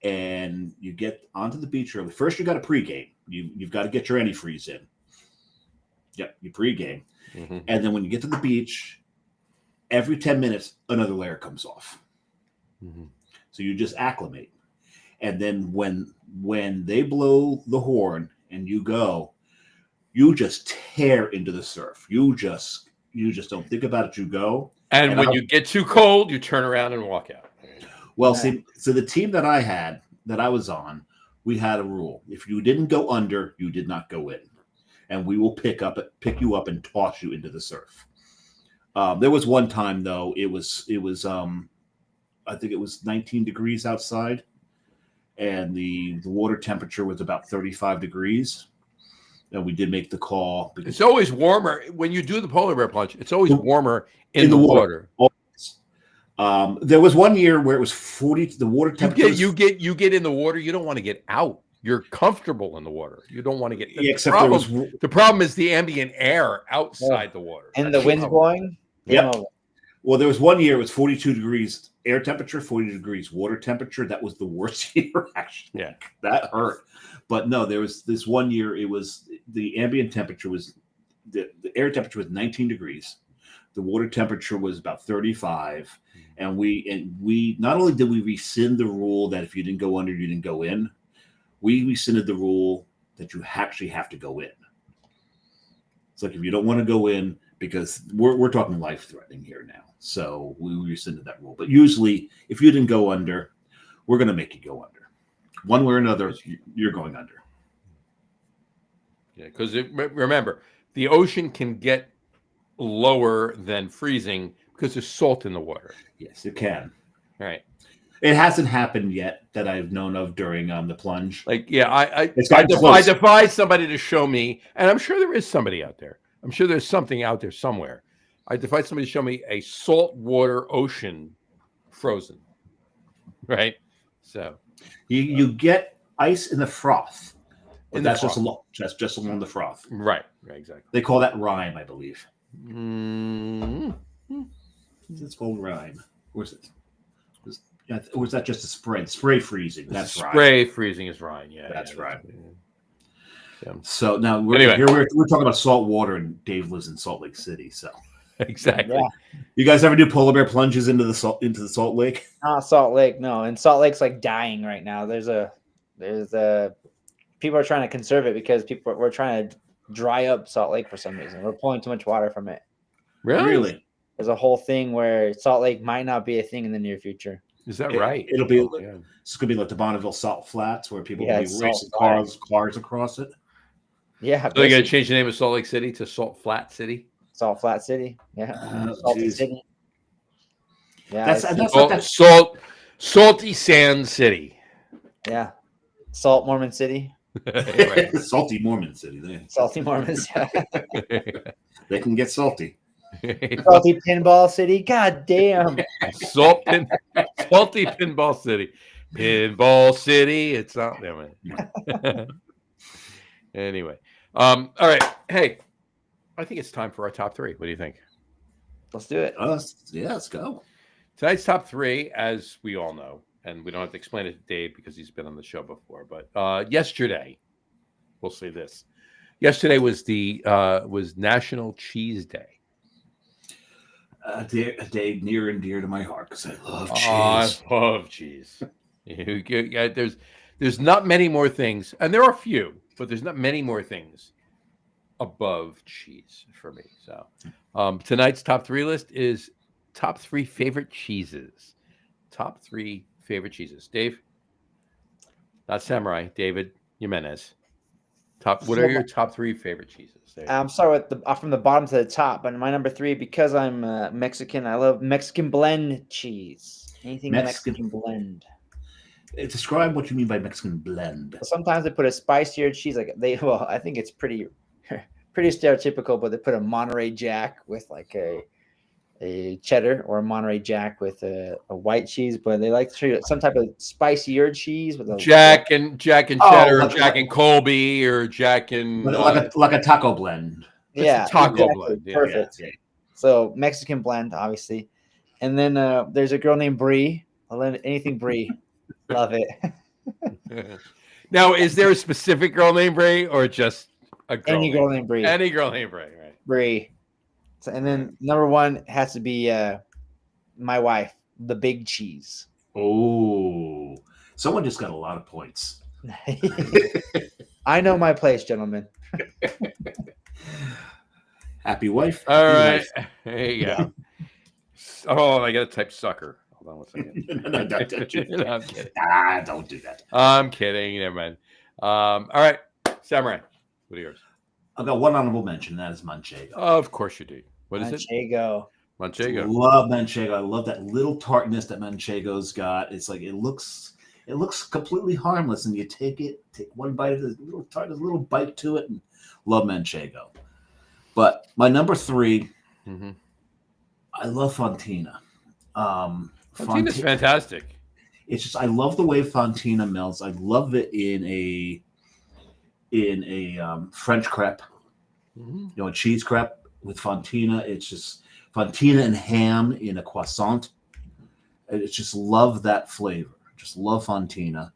and you get onto the beach early. First, you got to pregame. You've got to get your antifreeze in. Yep, you pregame. mhm. And then when you get to the beach, every 10 minutes, another layer comes off. Mhm. So you just acclimate. And then when they blow the horn and you go, you just tear into the surf. You just don't think about it. You go. And when I'll- you get too cold, you turn around and walk out. Well, Yeah. see, so the team that I was on, we had a rule. If you didn't go under, you did not go in. And we will pick you up and toss you into the surf. There was one time though, it was I think it was 19 degrees outside, and the water temperature was about 35 degrees. And we did make the call because It's always warmer when you do the polar bear plunge. It's always warmer in the water. water. There was one year where it was 40. The water temperature. You get in the water. You don't want to get out. You're comfortable in the water. You don't want to get. Except there was. The problem is the ambient air outside the water. And That's the wind's problem. blowing. Yep. Well, there was one year it was 42 degrees air temperature, 40 degrees water temperature. That was the worst year, actually. Yeah. That hurt. But no, there was this one year, it was the ambient temperature was the air temperature was 19 degrees. The water temperature was about 35. And we not only did we rescind the rule that if you didn't go under, you didn't go in, we rescinded the rule that you actually have to go in. It's like if you don't want to go in, because we're talking life threatening here now. So we rescinded that rule. But usually, if you didn't go under, we're going to make you go under. One way or another, you're going under. Yeah, because remember, the ocean can get lower than freezing because there's salt in the water. Yes, it can. Right. It hasn't happened yet that I've known of during the plunge. Like, yeah, I close. defy somebody to show me, and I'm sure there is somebody out there. I'm sure there's something out there somewhere. I defy somebody to show me a saltwater ocean frozen. Right. So You get ice in the froth. But In the that's froth. just along the froth. right, exactly. They call that rime, I believe. Mm, It's called rime. Or is it? Or is that just a spread? Spray freezing. That's right. spray freezing is right. Yeah, That's right. Yeah. So now we're talking about salt water, and Dave lives in Salt Lake City. So Exactly. Yeah. you guys ever do polar bear plunges into the Salt Lake? Not Salt Lake, no. And Salt Lake's like dying right now. There's a people are trying to conserve it because we're trying to dry up Salt Lake for some reason. We're pulling too much water from it. Really? There's a whole thing where Salt Lake might not be a thing in the near future. Is that right? It'll be. Oh, yeah. It's going to be like the Bonneville Salt Flats, where people Yeah, will it's be racing salt cars across it. Yeah, So they're going to basically. change the name of Salt Lake City to Salt Flat City. Salt Flat City. Yeah, Oh, Salty geez. City. Yeah, That's it's- Salty Sand City. yeah. Salt Mormon City. Right. Salty Mormon City. Salty Mormons. They can get salty. Salty Pinball City. God damn. Salty Pinball City. Pinball City. It's not there, man. Anyway. All right. Hey, I think it's time for our top three. What do you think? Let's do it. Yeah, let's go. Tonight's top three, as we all know, and we don't have to explain it to Dave because he's been on the show before, but yesterday, we'll say this. Yesterday was was National Cheese Day. A day near and dear to my heart because I love I cheese. love cheese. There's not many more things, and there are a few, but there's not many more things above cheese for me. So tonight's top three list is top three favorite cheeses. top 3 favorite cheeses. Dave, not Samurai. David Jimenez. What are your top 3 favorite cheeses? There you go. I'm sorry with from the bottom to the top, but my number 3, because I'm Mexican, I love Mexican blend cheese. Anything Mexican blend. Describe what you mean by Mexican blend. Sometimes they put a spicier cheese, like I think it's pretty stereotypical, but they put a Monterey Jack with like a cheddar, or a Monterey Jack with a white cheese, but they like to treat some type of spicier cheese with a Jack and cheddar, or Jack and Colby, or Jack and like a taco blend. Yeah, taco exactly. blend. Yeah, Perfect. Yeah. So Mexican blend, obviously, and then there's a girl named Brie. I love anything Brie. Love it. Now, is there a specific girl named Brie, or just a girl? Any girl named Brie. Any girl named Brie, right? Brie. So, and then number 1 has to be my wife, the big cheese. Oh, someone just got a lot of points. I know my place, gentlemen. Happy wife. All happy right. life. There you go. Oh, I got to type sucker. Hold on one second. No, don't No, I'm kidding. don't do that. I'm kidding. Never mind. All right. Samurai, what are yours? I've got one honorable mention, and that is Manchego. Of course you do. What is it? Manchego. Manchego. Love Manchego. I love that little tartness that Manchego's got. It's like it looks completely harmless, and you take one bite of the little tart, there's a little bite to it, and love Manchego. But my number 3, I love Fontina. Fontina's fantastic. It's just I love the way Fontina melts. I love it in a French crepe, a cheese crepe with Fontina. It's just Fontina and ham in a croissant. It's just love that flavor. Just love Fontina.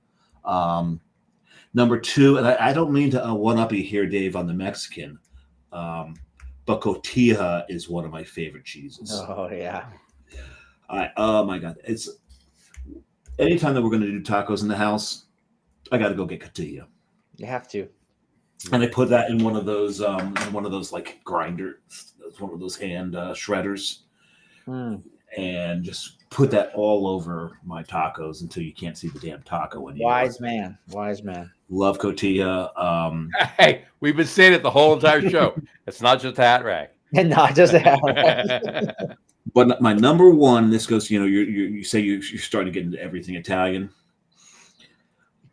Number 2, and I don't mean to one-up you here, Dave, on the Mexican, but cotija is one of my favorite cheeses. Oh yeah. Oh my God! It's anytime that we're going to do tacos in the house, I got to go get cotija. You have to. And I put that in one of those like grinders, one of those hand shredders, and just put that all over my tacos until you can't see the damn taco anymore. Wise man. Love cotija. Hey, we've been saying it the whole entire show. It's not just a hat rack. Not just that. But my number 1, this goes, you say you're starting to get into everything Italian.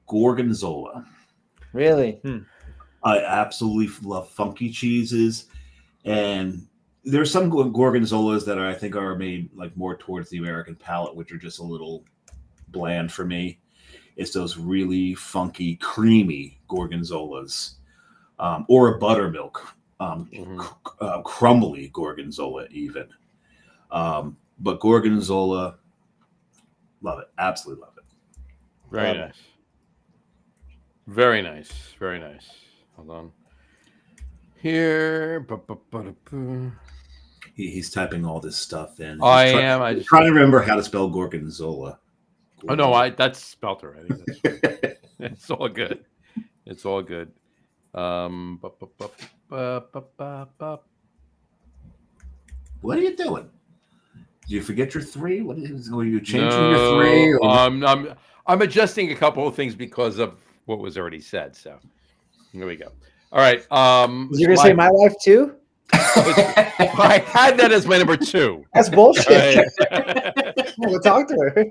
Gorgonzola. Really? I absolutely love funky cheeses, and there's some gorgonzolas that I think are made like more towards the American palate, which are just a little bland for me. It's those really funky, creamy gorgonzolas, or a buttermilk, crumbly gorgonzola even. But gorgonzola, love it, absolutely love it. Very nice. Very nice. Very nice. Hold on. Here. He's typing all this stuff in. I am. I just trying to remember how to spell gorgonzola. Oh no, that's spelt already. It's all good. It's all good. What are you doing? Did you forget your 3? Were you changing your 3? Or? I'm adjusting a couple of things because of what was already said. So here we go. All right. You're gonna say my wife too? I had that as my number 2. That's bullshit. Right. We'll talk to her.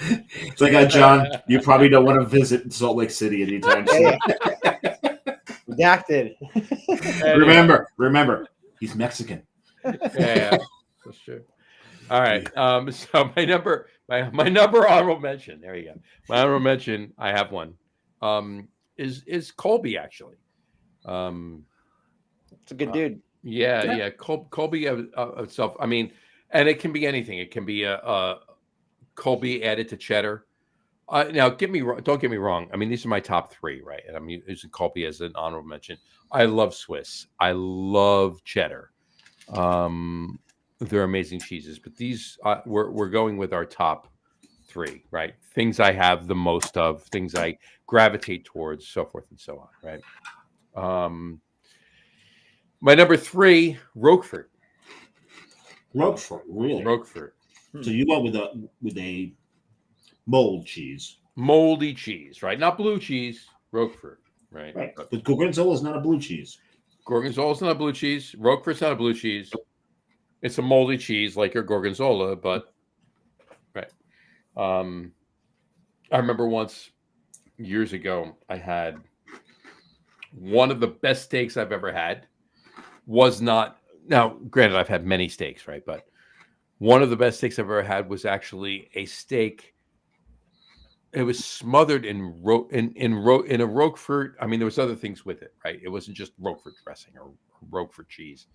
It's like, John, you probably don't want to visit Salt Lake City anytime soon. Redacted. Remember, he's Mexican. Yeah, that's true. All right. So my number honorable mention. There you go. My honorable mention. I have one. Is Colby actually? It's a good dude. Yeah. Colby itself. I mean, and it can be anything. It can be a Colby added to cheddar. Now, don't get me wrong. I mean, these are my top 3, right? And I'm using Colby as an honorable mention. I love Swiss. I love cheddar. They're amazing cheeses. But these, we're going with our top 3, right? Things I have the most of, things I gravitate towards, so forth and so on, right? My number 3, Roquefort. Roquefort, really? Roquefort. So you went with a mold cheese. Moldy cheese, right? Not blue cheese, Roquefort, right? Right. But Gorgonzola is not a blue cheese. Gorgonzola's not a blue cheese. Roquefort's not a blue cheese. It's a moldy cheese like your Gorgonzola, but right. I remember once years ago, I had one of the best steaks I've ever had. Was not now, granted, I've had many steaks, right? But one of the best steaks I've ever had was actually a steak. It was smothered in a Roquefort. I mean, there was other things with it, right? It wasn't just Roquefort dressing or Roquefort cheese.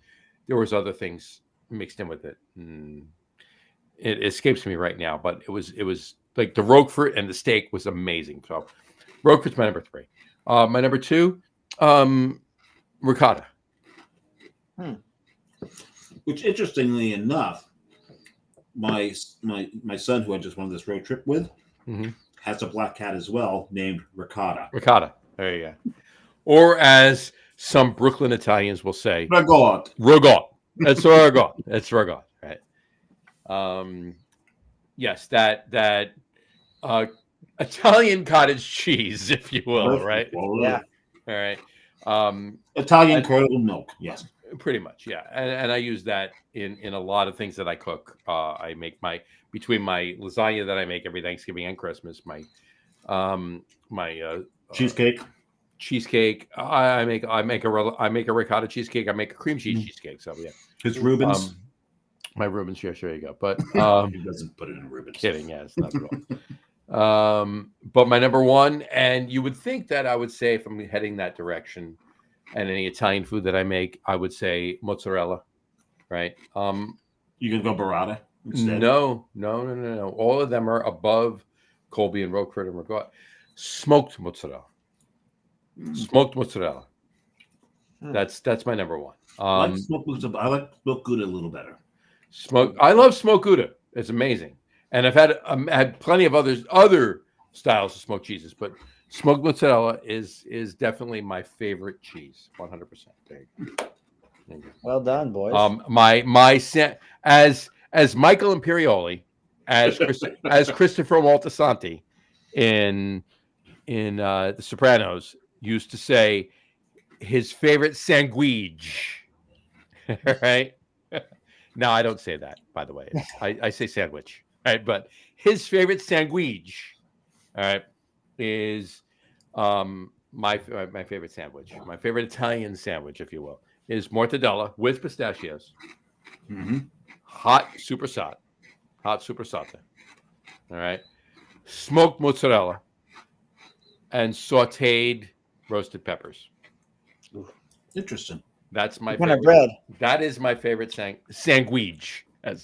There was other things mixed in with it. It escapes me right now, but it was like the Roquefort and the steak was amazing. So Roquefort's my number 3. My number 2, ricotta. Which, interestingly enough, my son, who I just went on this road trip with, has a black cat as well named Ricotta. Ricotta. There you go. Or as some Brooklyn Italians will say, Ragot. Ragot. That's Ragot. That's Ragot. Right. Yes, that Italian cottage cheese, if you will, right? Yeah. All right. Italian curdled milk. Yes. Pretty much, yeah. And I use that in a lot of things that I cook. I make between my lasagna that I make every Thanksgiving and Christmas, my cheesecake. I make a ricotta cheesecake. I make a cream cheese cheesecake. So yeah, His Rubens. My Rubens. Yes, there you go. But he doesn't put it in Rubens. Kidding. Yes, not at all. But my number 1, and you would think that I would say if I'm heading that direction, and any Italian food that I make, I would say mozzarella, right? You can go burrata instead. No. All of them are above Colby and Roquefort and Ragot. Smoked mozzarella. Smoked mozzarella. That's my number 1. I like smoked Gouda a little better. I love smoked Gouda. It's amazing, and I've had plenty of other styles of smoked cheeses, but smoked mozzarella is definitely my favorite cheese. 100%. There you go. Well done, boys. As Michael Imperioli, as Christopher Moltisanti in The Sopranos used to say, his favorite sandwich. Right? No, I don't say that, by the way. I say sandwich. Right? But his favorite sandwich, all right, is my favorite sandwich. My favorite Italian sandwich, if you will, is mortadella with pistachios, hot supersata. All right, smoked mozzarella, and sautéed roasted peppers. Interesting. That's my What kind favorite of bread? That is my favorite sandwich. You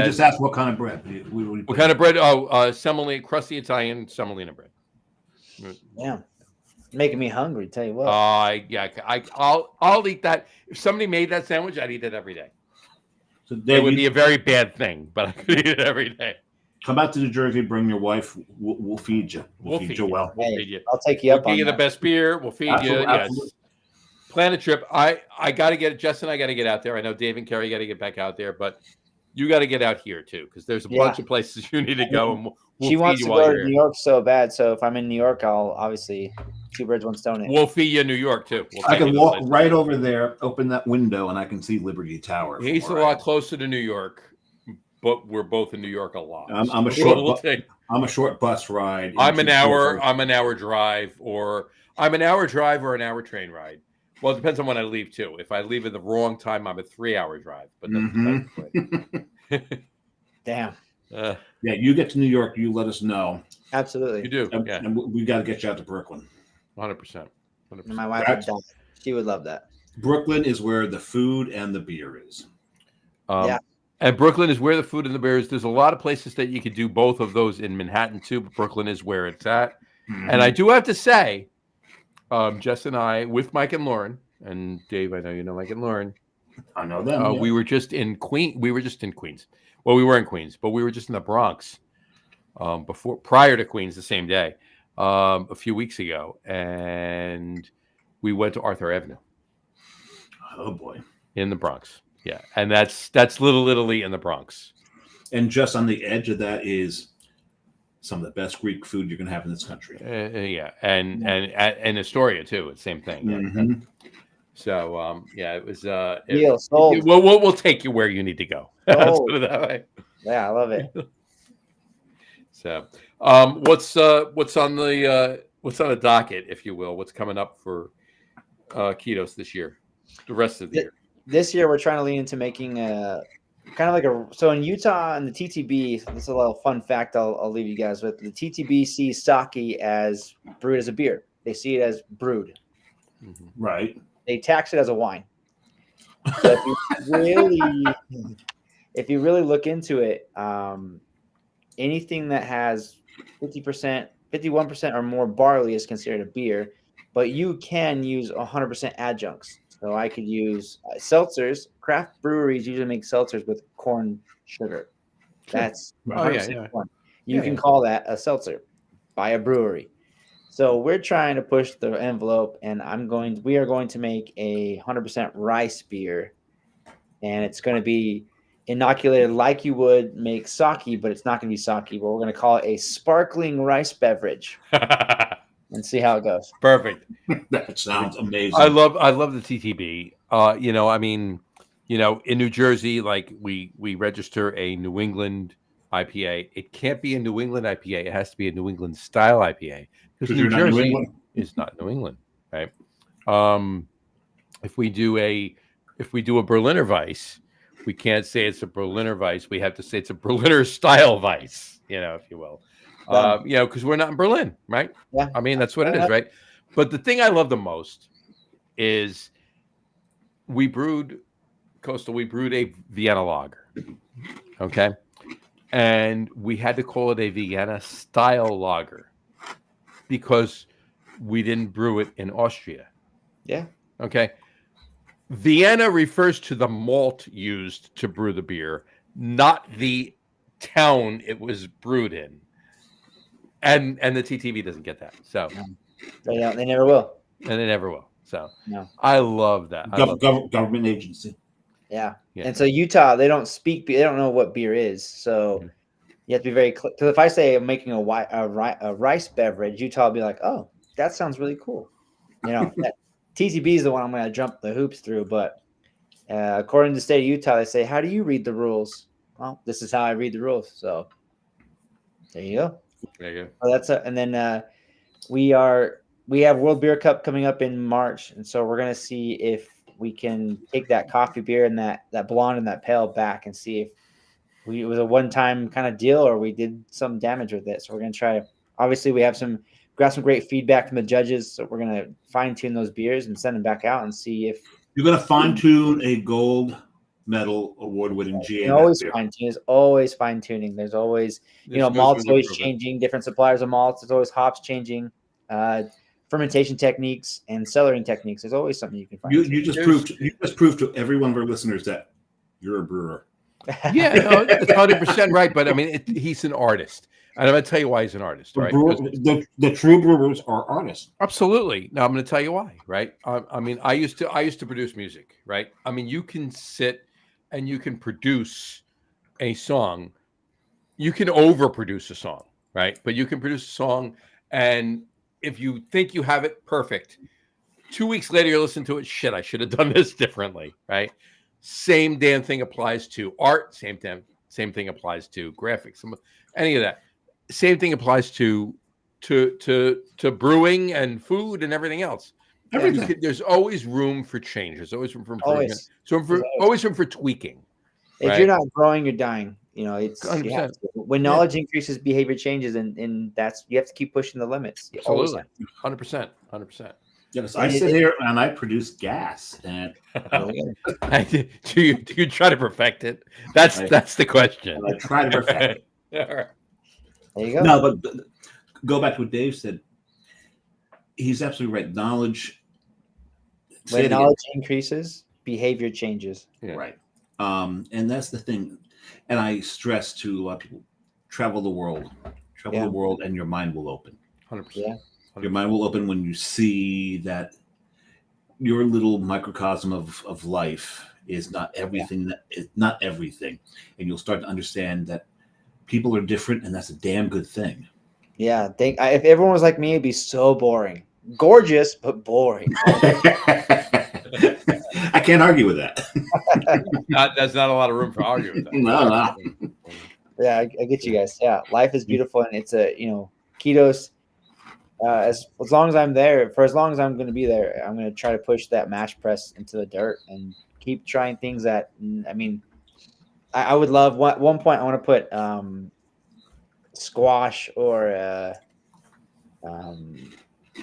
just asked what kind of bread. What kind of bread? Oh, semolina, crusty Italian semolina bread. Yeah, making me hungry. Tell you what. I'll eat that. If somebody made that sandwich, I'd eat it every day. So Dave, it would be a very bad thing, but I could eat it every day. Come out to New Jersey, bring your wife. We'll feed you. We'll feed you well. We'll feed you. I'll take you up We'll on give you that. the best beer. We'll feed you. Yes. Plan a trip. I got to get Jess and I got to get out there. I know Dave and Carrie got to get back out there, but you got to get out here too because there's a bunch of places you need to go. And we'll she feed wants you to while go you're to here. New York so bad. So if I'm in New York, I'll obviously 2 birds, 1 stone. We'll feed you in New York too. We'll I take you can to walk places. right over there, open that window, and I can see Liberty Tower. from He's a where I lot am. closer to New York, but we're both in New York a lot. I'm a So short. take- I'm a short bus ride. I'm an into hour. Jersey. I'm an hour drive, or I'm an hour drive or an hour train ride. Well, it depends on when I leave too. If I leave at the wrong time, I'm a 3-hour drive. But that's Damn. yeah, Yeah, you get to New York, you let us know. Absolutely. you do. And, Yeah, and we got to get you out to Brooklyn. 100%. And my wife would die. She would love that. Brooklyn is where the food and the beer is. Yeah. And Brooklyn is where the food and the beer is. There's a lot of places that you could do both of those in Manhattan too, but Brooklyn is where it's at. And I do have to say, Jess and I, with Mike and Lauren, and Dave, I know you know Mike and Lauren. I know them. Yeah. We were just in Queens. Well, we were in Queens, but we were just in the Bronx prior to Queens the same day, a few weeks ago, and we went to Arthur Avenue Oh boy. in the Bronx. Yeah, and that's Little Italy in the Bronx. And just on the edge of that is some of the best Greek food you're going to have in this country. Yeah, and Astoria too. It's same thing. Yeah. Mhm. So yeah, it was. Deal sold. We'll take you where you need to go. Let's Oh. put it that way. Yeah, I love it. So, what's on the docket, if you will? What's coming up for Ketos this year? The rest of the year. This year we're trying to lean into making a kind of like so in Utah and the TTB. This is a little fun fact I'll leave you guys with. The TTB sees sake as brewed as a beer. They see it as brewed. Mm-hmm. Right. They tax it as a wine. So if you really look into it, anything that has 50%, 51% or more barley is considered a beer, but you can use 100% adjuncts. So I could use seltzers. Craft breweries usually make seltzers with corn sugar. That's 100% corn. You can call that a seltzer by a brewery. So we're trying to push the envelope, and we are going to make a 100% rice beer, and it's going to be inoculated like you would make sake, but it's not going to be sake. But we're going to call it a sparkling rice beverage, and see how it goes. Perfect. That sounds amazing. I love the TTB. In New Jersey, like we register a New England IPA. It can't be a New England IPA. It has to be a New England style IPA because New Jersey is not New England, right? If we do a Berliner Weiss, we can't say it's a Berliner Weiss. We have to say it's a Berliner style Weiss, if you will. Because we're not in Berlin, right? Yeah. I mean, that's what it is, right? But the thing I love the most is we brewed a Vienna lager, okay? And we had to call it a Vienna style lager because we didn't brew it in Austria. Yeah. Okay. Vienna refers to the malt used to brew the beer, not the town it was brewed in. And the TTB doesn't get that. So they never will. And they never will. So no. I love that. Government agency. Yeah. And so Utah, they don't know what beer is. So you have to be very clear. Because if I say I'm making a rice beverage, Utah will be like, oh, that sounds really cool. TTB is the one I'm going to jump the hoops through. But according to the state of Utah, they say, how do you read the rules? Well, this is how I read the rules. So there you go. There you go. So that's and then we have World Beer Cup coming up in March. And so we're going to see if we can take that coffee beer and that blonde and that pale back and see if it was a one-time kind of deal or we did some damage with it. So we're going to try. Obviously, we got some great feedback from the judges. So we're going to fine-tune those beers and send them back out and see if you're going to fine-tune a gold medal award-winning GA. Always fine-tune. There's always fine-tuning. There's always, malt's always changing, different suppliers of malts. There's always hops changing, fermentation techniques and cellaring techniques. There's always something you can find. You just proved to every one of our listeners that you're a brewer. Yeah, no, that's 100% right. But I mean, he's an artist. And I'm going to tell you why he's an artist, right? The true brewers are artists. Absolutely. Now I'm going to tell you why, right? I mean, I used to produce music, right? I mean, you can sit and you can produce a song. You can overproduce a song, right? But you can produce a song, and if you think you have it perfect, 2 weeks later you listen to it. Shit, I should have done this differently, right? Same damn thing applies to art. Same thing applies to graphics. Any of that. Same thing applies to brewing and food and everything else. Everything. There's always room for change. There's always room for improvement. Always room for tweaking. If you're not growing, you're dying. It's when knowledge increases, behavior changes, and that's you have to keep pushing the limits. Absolutely, 100%. Yes, I sit here and I produce gas. And do you try to perfect it? That's the question. I try to perfect it. All right. There you go. No, but go back to what Dave said. He's absolutely right. Knowledge. When knowledge increases, behavior changes. Yeah. Right. And that's the thing. And I stress to a lot of people, travel the world, and your mind will open. 100%. Yeah. 100%. Your mind will open when you see that your little microcosm of life is not everything that is not everything, and you'll start to understand that people are different, and that's a damn good thing. Yeah, if everyone was like me, it'd be so boring. Gorgeous, but boring. I can't argue with that. There's not a lot of room for arguing. No. Yeah, I get you guys. Yeah, life is beautiful, and it's Quito's. As long as I'm there, for as long as I'm going to be there, I'm going to try to push that mash press into the dirt and keep trying things that. I mean, I would love one point. I want to put squash or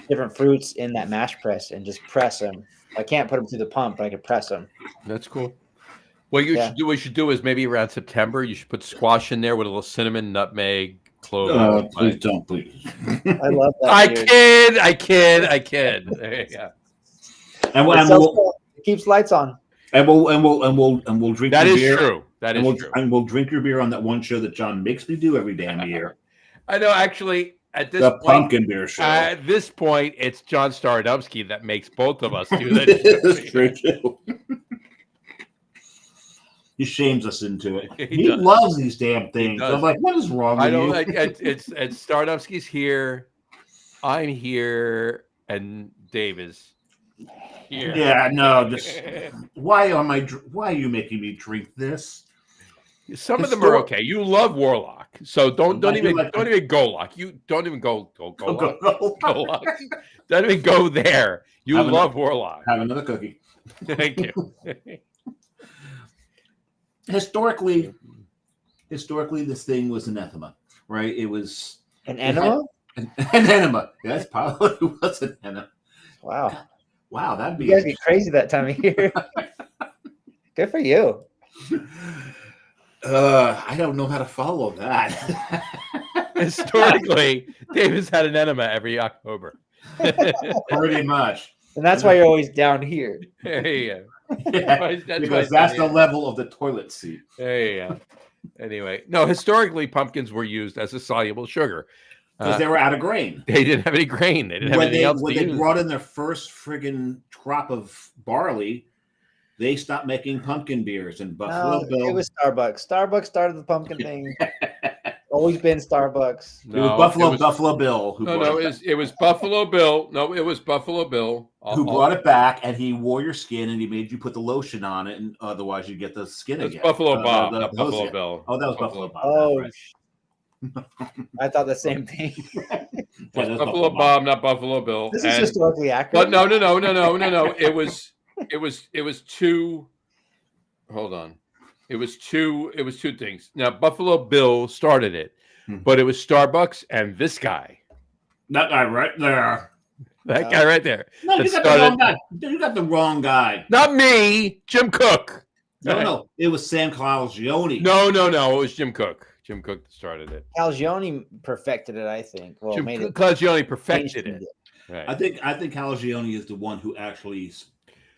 different fruits in that mash press and just press them. I can't put them through the pump, but I can press them. That's cool. What you should do is maybe around September, you should put squash in there with a little cinnamon, nutmeg, clove. Please don't, please. I love that. I kid. There you go. And it keeps lights on. And we'll drink. That your is beer, true. That is true. And we'll drink your beer on that one show that John makes me do every damn year. I know. Actually, at this point, pumpkin beer show. At this point, it's John Starodowski that makes both of us do that. That's true too. He shames us into it. He does. loves these damn things. I'm like, what is wrong with I don't you? like it's Starodowski's here, I'm here, and Dave is here. Yeah, no. Why are you making me drink this? Some of them are okay. You love Warlock, so don't even go lock. You don't even go lock. Don't even go there. You love Warlock. Have another cookie. Thank you. Historically, this thing was anathema, right? It was an enema. An enema. That's probably was an enema. Wow, that'd be. You guys get crazy that time of year. Good for you. I don't know how to follow that. Historically, David's had an enema every October. Pretty much. And that's why you're always down here. Yeah. Because that's the level of the toilet seat. Yeah. Anyway, no, historically, pumpkins were used as a soluble sugar. Because they were out of grain. They didn't have any grain. They didn't have anything else to use. When they brought in their first friggin' crop of barley, they stopped making pumpkin beers. And Buffalo Bill. It was Starbucks. Starbucks started the pumpkin thing. Always been Starbucks. It was Buffalo Bill. It was Buffalo Bill. No, it was Buffalo Bill. Who brought it back, and he wore your skin, and he made you put the lotion on it, and otherwise you get the skin again. Buffalo Bob, not Buffalo Bill. Oh, that was Buffalo Bob. Oh, right. I thought the same thing. Buffalo Bob, not Buffalo Bill. This is historically accurate. But no. It was two. Hold on. It was two things. Now Buffalo Bill started it, but it was Starbucks and this guy. That guy right there. That guy right there. No, you got the wrong guy. You got the wrong guy. Not me, Jim Cook. No. It was Sam Calagione. No. It was Jim Cook. Jim Cook started it. Calagione perfected it, I think. Well, Calagione perfected it. Right. I think Calagione is the one who actually.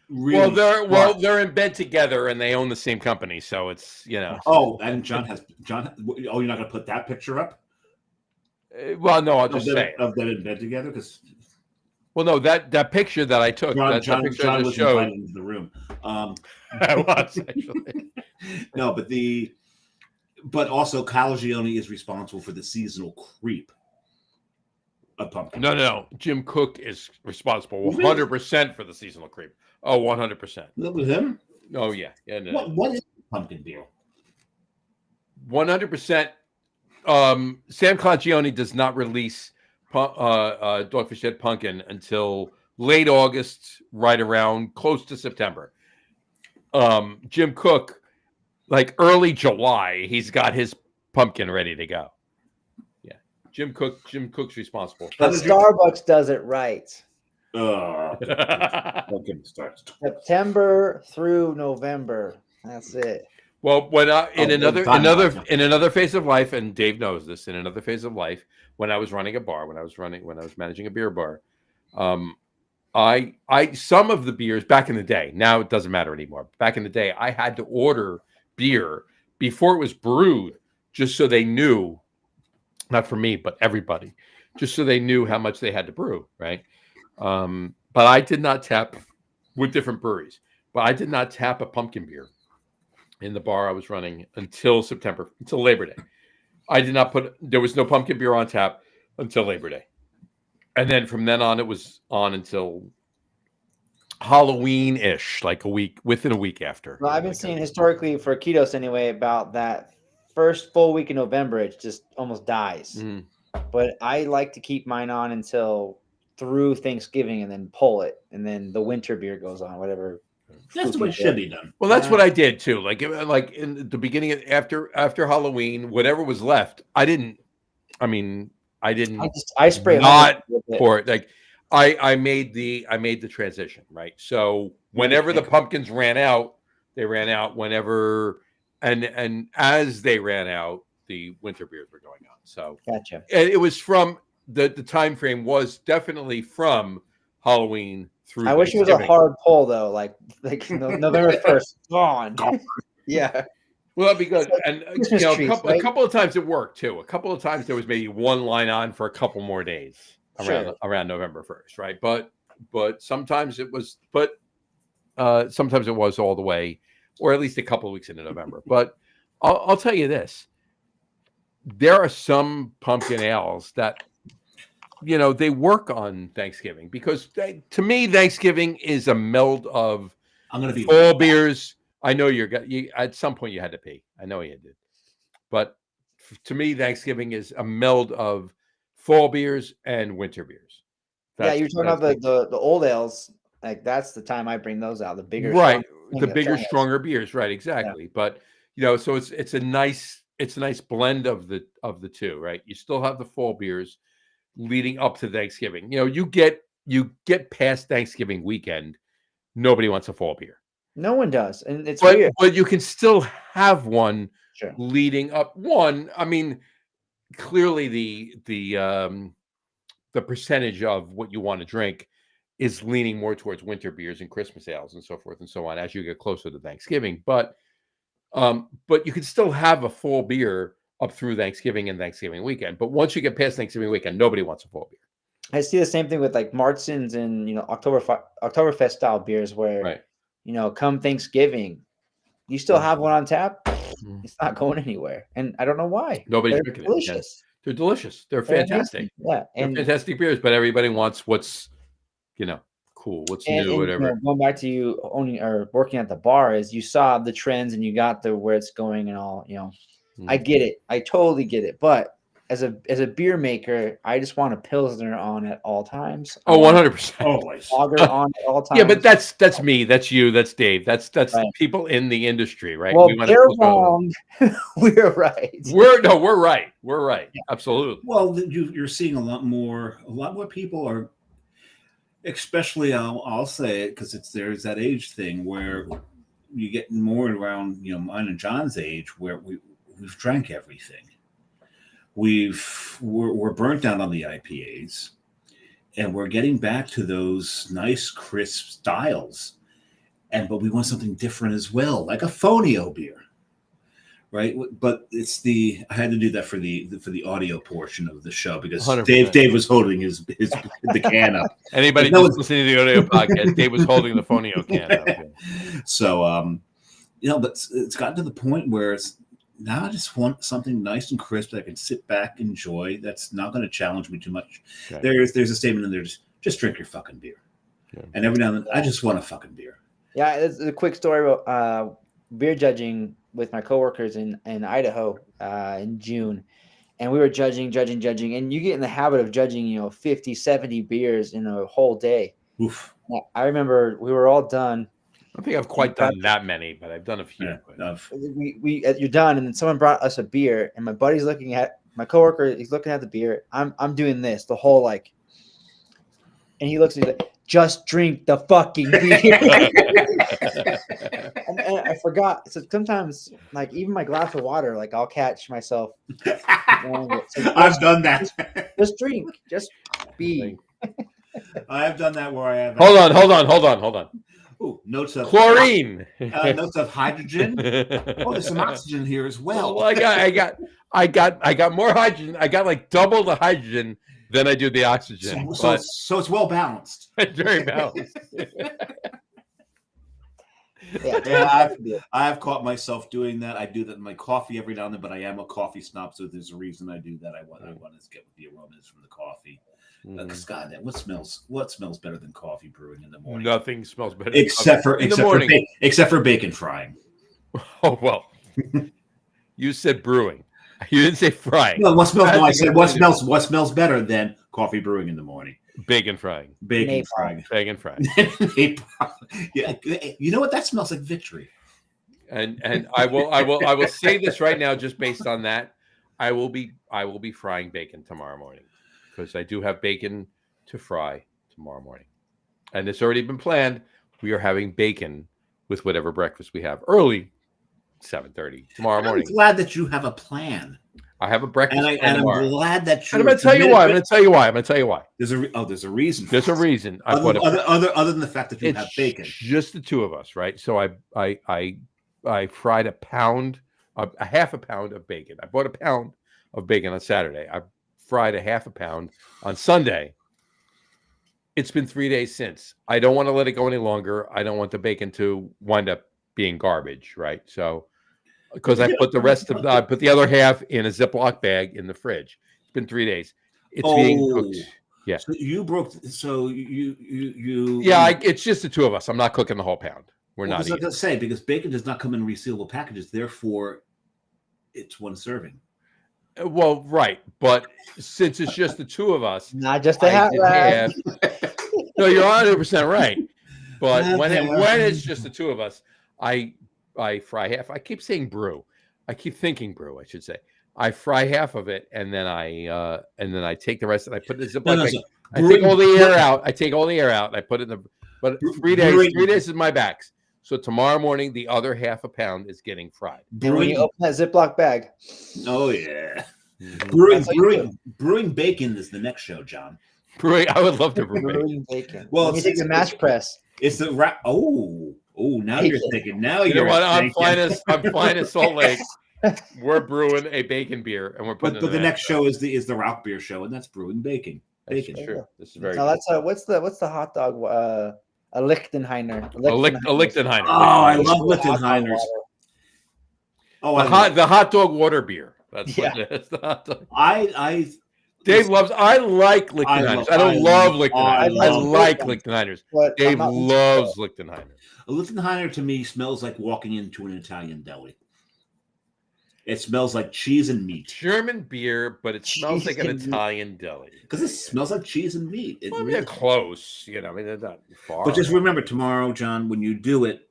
Really they're in bed together and they own the same company, so it's Oh, and John. Oh, you're not going to put that picture up? Well, no, I'll just say of them in bed together because. Well, no, that picture that I took, John picture I was just showed invited into the room. I was actually. No, but also Calagione is responsible for the seasonal creep of pumpkin. No. Jim Cook is responsible 100% for the seasonal creep. Oh, 100%. That was him? Oh, yeah. No. What is pumpkin beer? 100%. Sam Calagione does not release Dogfish Head Pumpkin until late August, right around close to September. Jim Cook, like early July, he's got his pumpkin ready to go. Yeah. Jim Cook's responsible. But Starbucks does it right. September through November. That's it. Well, when in another phase of life, and Dave knows this, in another phase of life, when I was running a bar, when I was managing a beer bar, I some of the beers back in the day. Now it doesn't matter anymore. Back in the day, I had to order beer before it was brewed, just so they knew, not for me, but everybody, just so they knew how much they had to brew, right? But I did not tap with different breweries. but I did not tap a pumpkin beer in the bar I was running until Labor Day. I did not there was no pumpkin beer on tap until Labor Day. And then from then on, it was on until Halloween-ish, like within a week after. Well, I've been seeing historically for ketos anyway, about that first full week in November, it just almost dies. Mm. But I like to keep mine on until through Thanksgiving and then pull it. And then the winter beer goes on, whatever. That's the way it should be done. Well, that's what I did too. Like in the beginning, after Halloween, whatever was left, I didn't I spray not pour it. Like I made the transition, right? So whenever the pumpkins ran out, they ran out. Whenever and as they ran out, the winter beers were going on. So gotcha. And it was from the time frame was definitely from Halloween through. I wish it was a hard pull though, like November 1st, gone. Yeah. Well, that'd be good. And a couple of times it worked too. A couple of times there was maybe one line on for a couple more days around November 1st, right? But sometimes it was, sometimes it was all the way, or at least a couple of weeks into November. But I'll tell you this: there are some pumpkin ales that they work on Thanksgiving, because to me Thanksgiving is a meld of fall beers. I know you at some point you had to pee. I know you did. But to me, Thanksgiving is a meld of fall beers and winter beers. You're talking about the old ales. Like that's the time I bring those out. The bigger, right? The bigger, stronger beers, right? Exactly. Yeah. But so it's a nice blend of the two, right? You still have the fall beers leading up to Thanksgiving. You get past Thanksgiving weekend, nobody wants a fall beer. No one does, and it's weird. But you can still have one leading up. Clearly the percentage of what you want to drink is leaning more towards winter beers and Christmas ales and so forth and so on as you get closer to Thanksgiving. But you can still have a full beer up through Thanksgiving and Thanksgiving weekend. But once you get past Thanksgiving weekend, nobody wants a full beer. I see the same thing with like Martins and Oktoberfest style beers where. Right. Come Thanksgiving, you still have one on tap. It's not going anywhere, and I don't know why. Nobody's drinking it. Yeah. They're delicious. They're fantastic. Yeah, and they're fantastic beers, but everybody wants what's, cool, what's new, whatever. Going back to you owning or working at the bar, is you saw the trends and you got where it's going and all. I get it. I totally get it, but. As a beer maker, I just want a Pilsner on at all times. Oh, 100%. Always. Lager on at all times. Yeah, but that's me. That's you. That's Dave. That's right. People in the industry, right? Well, they're wrong. We're right. We're right. We're right. Yeah. Absolutely. Well, you're seeing a lot more people are, especially I'll say it because there's that age thing where you get more around mine and John's age where we've drank everything. We're burnt down on the IPAs, and we're getting back to those nice crisp styles, but we want something different as well, like a Fonio beer, right? But I had to do that for the audio portion of the show because 100%. Dave was holding the can up. Anybody just listening to the audio podcast, Dave was holding the Fonio can up. Yeah. So but it's gotten to the point where now I just want something nice and crisp that I can sit back, enjoy. That's not going to challenge me too much. Okay. There's a statement in there, just drink your fucking beer. Yeah. And every now and then, I just want a fucking beer. Yeah, it's a quick story about beer judging with my coworkers in Idaho in June. And we were judging. And you get in the habit of judging, 50, 70 beers in a whole day. Oof. I remember we were all done. I don't think I've quite done that many, but I've done a few. Yeah, you're done, and then someone brought us a beer, and my buddy's looking at my coworker. He's looking at the beer. I'm doing this the whole and he looks at me like, just drink the fucking beer. and I forgot. So sometimes, even my glass of water, I'll catch myself. I've done that. Just drink. Just be. I have done that where I have. Hold on. Ooh, notes of chlorine. Notes of hydrogen. Oh, there's some oxygen here as well. Well, I got more hydrogen. I got double the hydrogen than I do the oxygen. So it's well balanced. It's very balanced. Yeah, Yeah, I've caught myself doing that. I do that in my coffee every now and then, but I am a coffee snob, so there's a reason I do that. I want to get the aromas from the coffee. Because God, what smells better than coffee brewing in the morning? Nothing smells better Except for bacon frying. Oh well, you said brewing. You didn't say frying. No, what smells? No, I said what smells better than coffee brewing in the morning? Bacon frying. Bacon frying. Bacon frying. Yeah, you know what? That smells like victory. And I will say this right now, just based on that, I will be frying bacon tomorrow morning because I do have bacon to fry tomorrow morning, and it's already been planned. We are having bacon with whatever breakfast we have early, 7:30 tomorrow morning. I'm glad that you have a plan. I have a breakfast plan and tomorrow. I'm glad that you. And I'm going to tell you why. I'm going to tell you why. There's a reason. There's a reason. Other than the fact that you have bacon. Just the two of us, right? So I fried a half a pound of bacon. I bought a pound of bacon on Saturday. I fried a half a pound on Sunday. It's been 3 days since. I don't want to let it go any longer. I don't want the bacon to wind up being garbage, right? So, because I put the other half in a Ziploc bag in the fridge. It's been 3 days. It's being cooked. Yeah. So you broke. So you. Yeah, it's just the two of us. I'm not cooking the whole pound. We're not. I was going to say because bacon does not come in resealable packages, therefore, it's one serving. Well, right, but since it's just the two of us, not just a half. No, you're 100% right. But when it's just the two of us, I fry half. I keep saying brew. I keep thinking brew. I should say. I fry half of it, and then I take the rest, and I put it in the Ziploc bag. I take all the air out. And I put it in the. But 3 days. 3 days is my backs. So tomorrow morning, the other half a pound is getting fried. And when you open that Ziploc bag. Oh yeah. Mm-hmm. Brewing bacon is the next show, John. Brewing. I would love to brew bacon. Well, you take the mash press. It's the now you're thinking. Now you know what? I'm flying to Salt Lake. We're brewing a bacon beer, and we're putting. But the next show is the Rauch beer show, and that's brewing bacon. Bacon. Sure. This is very. Now that's what's the hot dog? A Lichtenheiner. A Lichtenheiner. Oh, I love Lichtenheiners. Oh, the hot dog water beer. That's what it is. The hot dog. Dave loves. I like Lichtenheiners. I don't love Lichtenheiners. I like Lichtenheiners. Dave loves Lichtenheiners. A Lichtenheiner to me smells like walking into an Italian deli. It smells like cheese and meat. German beer, but it smells like an Italian deli. Because it smells like cheese and meat. They're close, I mean, they're not far. But just remember tomorrow, John, when you do it,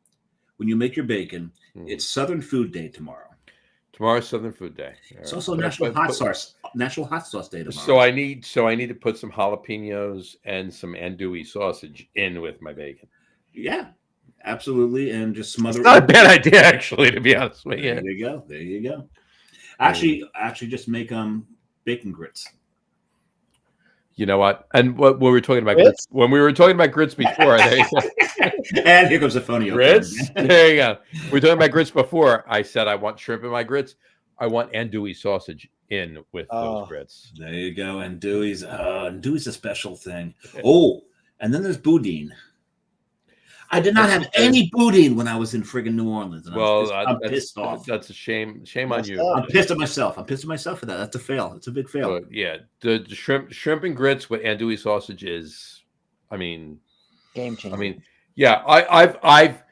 when you make your bacon, it's Southern Food Day tomorrow. Tomorrow's Southern Food Day. It's also National Hot Sauce Day tomorrow. So I need to put some jalapenos and some andouille sausage in with my bacon. Yeah. Absolutely, and just smother. It's not a bad idea, actually, to be honest with you. There you go. Actually, just make bacon grits. You know what? And what we were talking about grits? When we were talking about grits before, and here comes the phony grits. There you go. We were talking about grits before. I said I want shrimp in my grits. I want andouille sausage in with those grits. There you go. Andouille's a special thing. Oh, and then there's boudin. I did not have any boudin when I was in friggin' New Orleans. And I'm pissed off. That's a shame. Shame on you. I'm pissed at myself. I'm pissed at myself for that. That's a fail. It's a big fail. But yeah, the shrimp and grits with andouille sausage is, I mean, game changer. I mean, yeah, I've.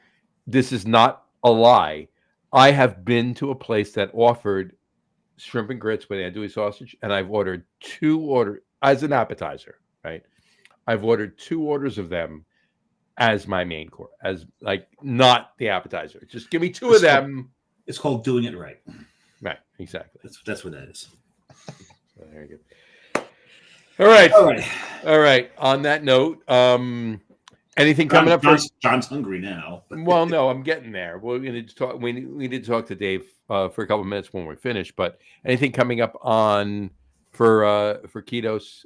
This is not a lie. I have been to a place that offered shrimp and grits with andouille sausage, and I've ordered as an appetizer. Right, I've ordered 2 orders of them as my main course, as like not the appetizer. Just give me 2 of them. It's called doing it right. Right, exactly. That's what that is. So there you go. All right. On that note, anything coming up? John's hungry now. Well, no, I'm getting there. We need to talk. We need to talk to Dave for a couple of minutes when we're finished. But anything coming up on for Ketos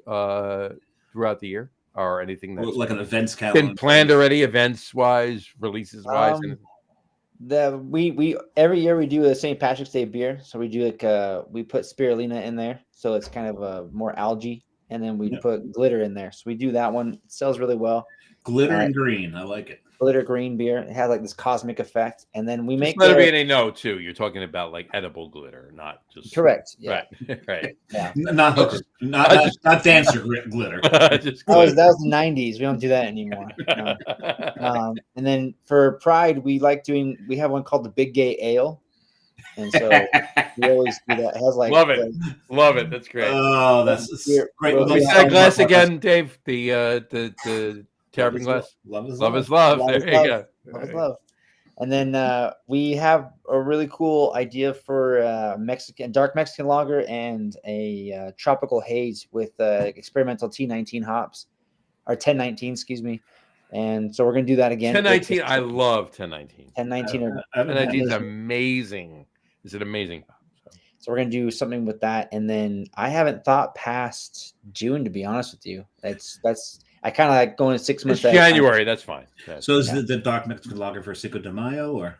throughout the year? Or anything that's like an events calendar been planned already, events wise, releases wise. We every year we do a St. Patrick's Day beer, so we do we put spirulina in there, so it's kind of a more algae and then we Yep. put glitter in there. So we do that one. It sells really well. Glitter and green. I like it. Glitter green beer. It has like this cosmic effect, and then we Just make let the everybody know too. You're talking about like edible glitter, not just correct. Yeah, Right, right. yeah. Not hooker, not dancer glitter. Just That was glitter. the '90s. We don't do that anymore. No. And then for Pride, we have one called the Big Gay Ale, and so we always do that. It has like Love it. Love it. That's great. Oh, that's Beer- great. well, Let me yeah, see that glass Love again, Dave. The terrapin glass. Love is Love love. is love. Love There is you love. go. Love is love. And then we have a really cool idea for dark Mexican lager and a tropical haze with experimental T19 hops, or 1019, excuse me. And so we're gonna do that again. 1019. I love 1019. 1019 or 1019 is amazing. Is it amazing? so we're gonna do something with that. And then I haven't thought past June, to be honest with you. That's I kind of like going 6 It's months. at a time. January. That's fine. So is Yeah. the dark Mexican lager for Cinco de Mayo or?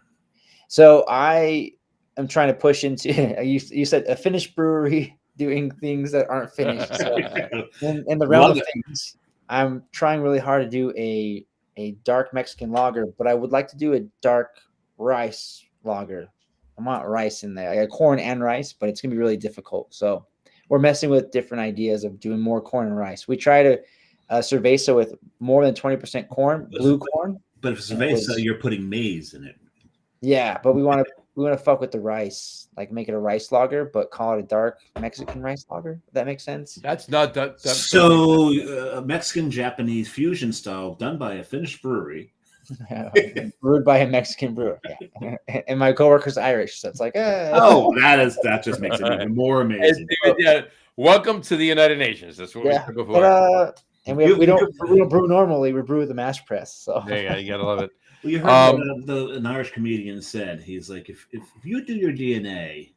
So I am trying to push into. You said a Finnish brewery doing things that aren't finished. So in the realm Love of it. things, I'm trying really hard to do a dark Mexican lager, but I would like to do a dark rice lager. I want rice in there. I got corn and rice, but it's gonna be really difficult. So we're messing with different ideas of doing more corn and rice. We try to cerveza with more than 20% corn, blue corn. But if it's cerveza, you're putting maize in it. Yeah, but we want to fuck with the rice, like make it a rice lager, but call it a dark Mexican rice lager. If that makes sense. That's not that. So Mexican Japanese fusion style done by a Finnish brewery. Brewed by a Mexican brewer. Yeah. And my coworker's Irish, so it's like, Oh, that just makes it even more amazing. Yeah. Welcome to the United Nations. That's what yeah. we said before. But, and we don't brew normally. We brew with the mash press. So There you go. You gotta love it. Well, you heard what an Irish comedian said. He's like, if you do your DNA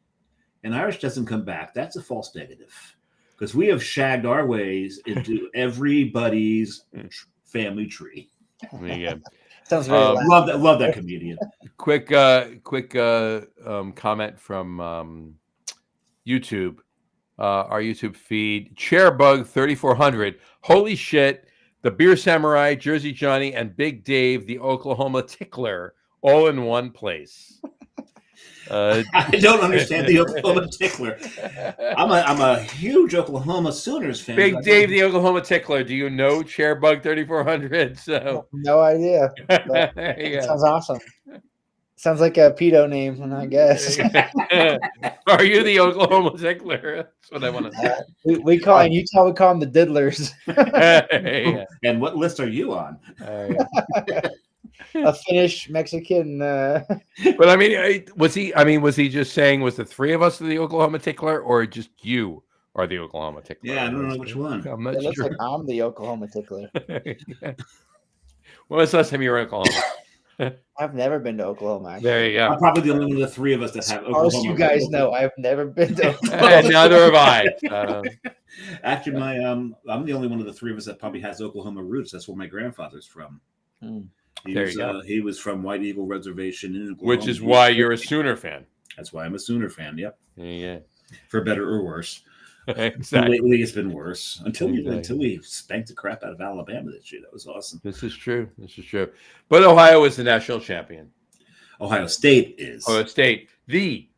and Irish doesn't come back, that's a false negative. Because we have shagged our ways into everybody's family tree. There you go. sounds very loud. Love that comedian. Quick comment from YouTube. Our YouTube feed. Chairbug 3400. Holy shit. The Beer Samurai, Jersey Johnny, and Big Dave, the Oklahoma Tickler, all in one place. I don't understand the Oklahoma Tickler. I'm a huge Oklahoma Sooners fan. Big Dave, the Oklahoma Tickler. Do you know Chairbug 3400? So No idea. there you It go. sounds awesome. Sounds like a pedo name, I guess. Are you the Oklahoma Tickler? That's what I want to know. we call in Utah. We call them the Diddlers. Yeah. And what list are you on? A Finnish Mexican. But I mean, was he just saying was the three of us the Oklahoma Tickler, or just you are the Oklahoma Tickler? Yeah, I don't know which one. I'm not It looks sure. like I'm the Oklahoma Tickler. When was the last time you were in Oklahoma? I've never been to Oklahoma. Actually. There you I'm go. probably the only one of the three of us that have As far as Oklahoma. you guys know, I've never been to Oklahoma. And neither have I. Actually, I'm the only one of the three of us that probably has Oklahoma roots. That's where my grandfather's from. Hmm. There you go. He was from White Eagle Reservation in Oklahoma. Which is why you're a Sooner fan. That's why I'm a Sooner fan. Yep, Yeah, for better or worse. exactly. Lately, it's been worse until Exactly. we spanked the crap out of Alabama this year. That was awesome. This is true. This is true. But Ohio is the national champion. Ohio State is Ohio State, the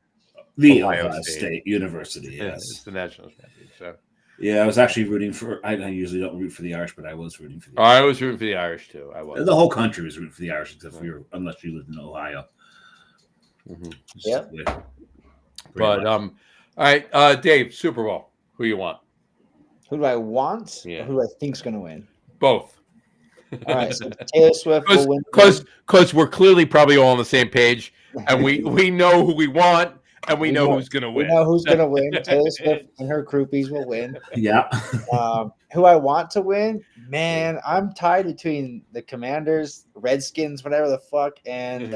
Ohio Ohio State. State. University. yeah, Yes. it's the national champion. So Yeah, I was actually rooting for. I usually don't root for the Irish, but I was rooting for the. I was rooting for the Irish too. I was. The whole country was rooting for the Irish, except for unless you lived in Ohio. Mhm. Yep. Yeah. But all right, Dave, Super Bowl. Who you want? Who do I want? Yeah. Or who do I think's going to win? Both. All right, so Taylor Swift will win. Because we're clearly probably all on the same page, and we know who we want, and we know who's going to We win. know who's going to win. Taylor Swift and her groupies will win. Yeah. Who I want to win? Man, I'm tied between the Commanders, Redskins, whatever the fuck, and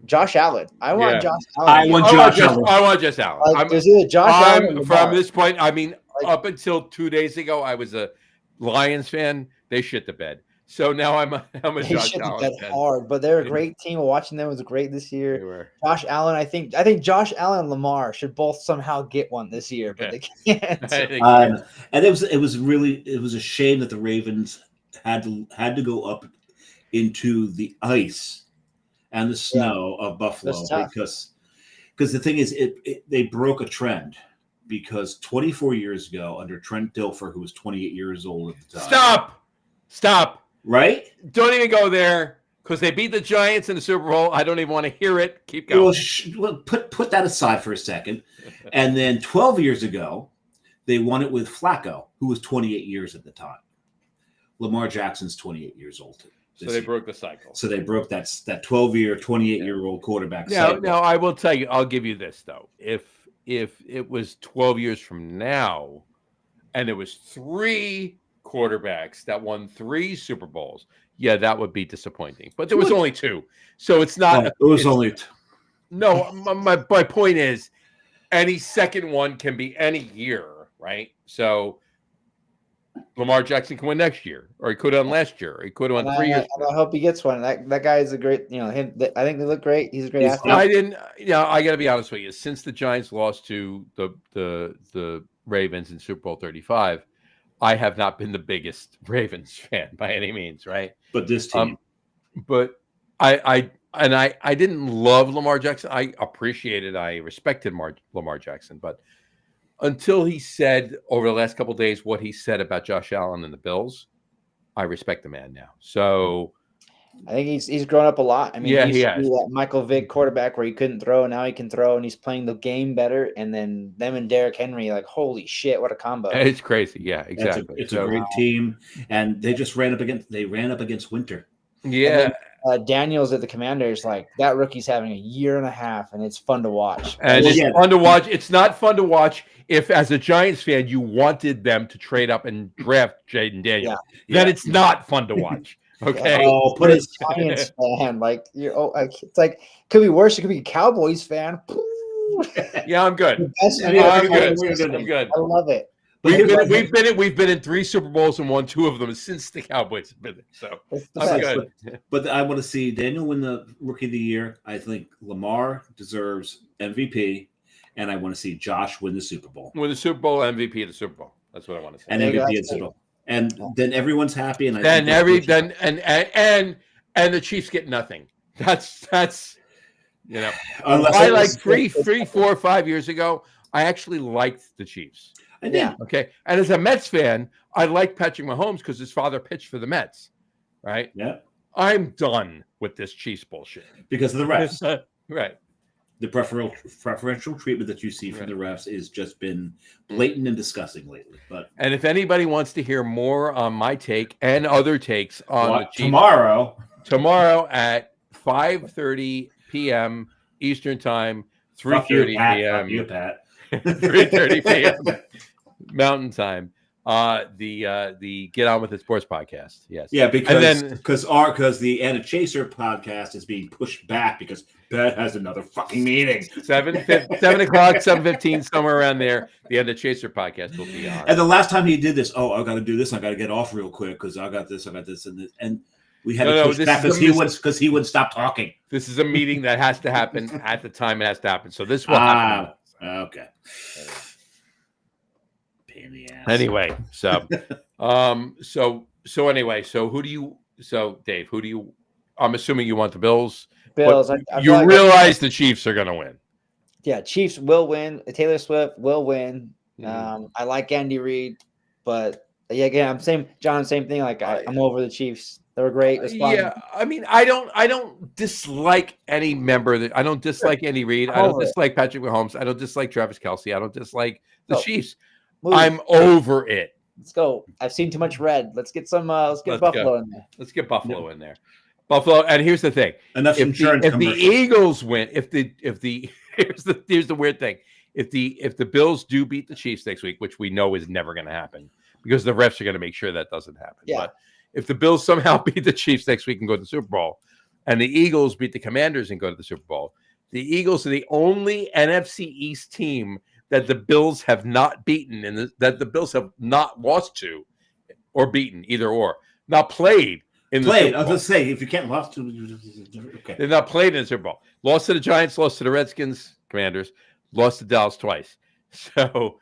Josh Allen. I want Yeah. Josh Allen. I want Josh Allen. I want Josh Allen. Like, there's either Josh Allen or from Lamar. this point, I mean, Like- up until 2 days ago, I was a Lions fan. They shit the bed. So now I'm a They Josh should have Allen bet fan. hard, but they're a great team. Watching them was great this They year. were. Josh Allen, I think Josh Allen and Lamar should both somehow get one this year, but they can't. I think so. And it was a shame that the Ravens had to go up into the ice and the snow of Buffalo That's tough. because the thing is they broke a trend because 24 years ago under Trent Dilfer, who was 28 years old at the time. Stop. Right? Don't even go there because they beat the Giants in the Super Bowl. I don't even want to hear it. Keep going. Well, put that aside for a second. And then 12 years ago, they won it with Flacco, who was 28 years at the time. Lamar Jackson's 28 years old. So they broke the cycle. So they broke that 12-year, 28-year-old quarterback Now, cycle. I will tell you, I'll give you this, though. If it was 12 years from now and there was 3 quarterbacks that won 3 Super Bowls, yeah, that would be disappointing. But there was only 2. So it's not. It was only. No, my point is any second one can be any year, right? So Lamar Jackson can win next year, or he could have won last year, or he could have won 3 years. I hope he gets one. That guy is a great, him. I think they look great. He's a great athlete. I didn't. I got to be honest with you. Since the Giants lost to the Ravens in Super Bowl 35, I have not been the biggest Ravens fan by any means, right? But this team. But I didn't love Lamar Jackson. I appreciated, I respected Lamar Jackson, but until he said over the last couple of days what he said about Josh Allen and the Bills, I respect the man now. So I think he's grown up a lot. I mean, yeah, he he used to has. be that Michael Vick quarterback where he couldn't throw. Now he can throw, and he's playing the game better. And then them and Derrick Henry, like, holy shit, what a combo! It's crazy. Yeah, exactly. It's a great team, and they just ran up against Winter. Yeah. Daniels at the Commanders, like that rookie's having a year and a half, and it's fun to watch. And it's fun to watch. It's not fun to watch if, as a Giants fan, you wanted them to trade up and draft Jaden Daniels. Then it's not fun to watch. Okay. Oh, put it. Giants fan, like it's like could be worse. It could be a Cowboys fan. Yeah, I'm good. I'm good. I love it. We've been in 3 Super Bowls and won 2 of them since the Cowboys have been there. So I'm good. But I want to see Daniel win the Rookie of the Year. I think Lamar deserves MVP, and I want to see Josh win the Super Bowl. Win the Super Bowl, MVP of the Super Bowl. That's what I want to say. And MVP of the Super Bowl. And then everyone's happy. And and the Chiefs get nothing. That's I like 3, 4, 5 years ago. I actually liked the Chiefs. I did. Okay. And as a Mets fan, I like Patrick Mahomes because his father pitched for the Mets. Right. Yeah. I'm done with this Chiefs bullshit. Because of the refs. Right. The preferential treatment that you see from the refs is just been blatant and disgusting lately. And if anybody wants to hear more on my take and other takes on the Chiefs, tomorrow at 5:30 p.m. Eastern Time, 3:30 p.m. 3:30 p.m. Mountain Time. The Get On With It Sports podcast. Yes. Yeah, because the Anna Chaser podcast is being pushed back because Bet has another fucking meeting. 7 o'clock, 7:15, somewhere around there. The Anna Chaser podcast will be on. And the last time he did this, I got to do this. I got to get off real quick because I got this, and this, and we had to push back because he wouldn't stop talking. This is a meeting that has to happen at the time it has to happen. So this will happen. Okay. Pain in the ass. Anyway, so Dave, who do you? I'm assuming you want the Bills. Bills. You realize the Chiefs are going to win. Yeah, Chiefs will win. Taylor Swift will win. I like Andy Reid, but again, same thing. Like I'm over the Chiefs. They were great. Yeah, I mean, I don't dislike any member. I don't dislike Andy Reid. I don't dislike Patrick Mahomes. I don't dislike Travis Kelce. I don't dislike the Chiefs. I'm over it. Let's go. I've seen too much red. Let's get some. Let's get Buffalo in there. Let's get Buffalo in there. Buffalo. And here's the thing. Enough insurance. If the Eagles win, here's the weird thing. If the Bills do beat the Chiefs next week, which we know is never going to happen because the refs are going to make sure that doesn't happen. Yeah. But if the Bills somehow beat the Chiefs next week and go to the Super Bowl, and the Eagles beat the Commanders and go to the Super Bowl, the Eagles are the only NFC East team that the Bills have not beaten and that the Bills have not lost to or beaten, either or. Not played in the Played. Super I was Bowl. going to say, if you can't lost to, okay. They've not played in the Super Bowl. Lost to the Giants, lost to the Redskins, Commanders, lost to Dallas twice. So,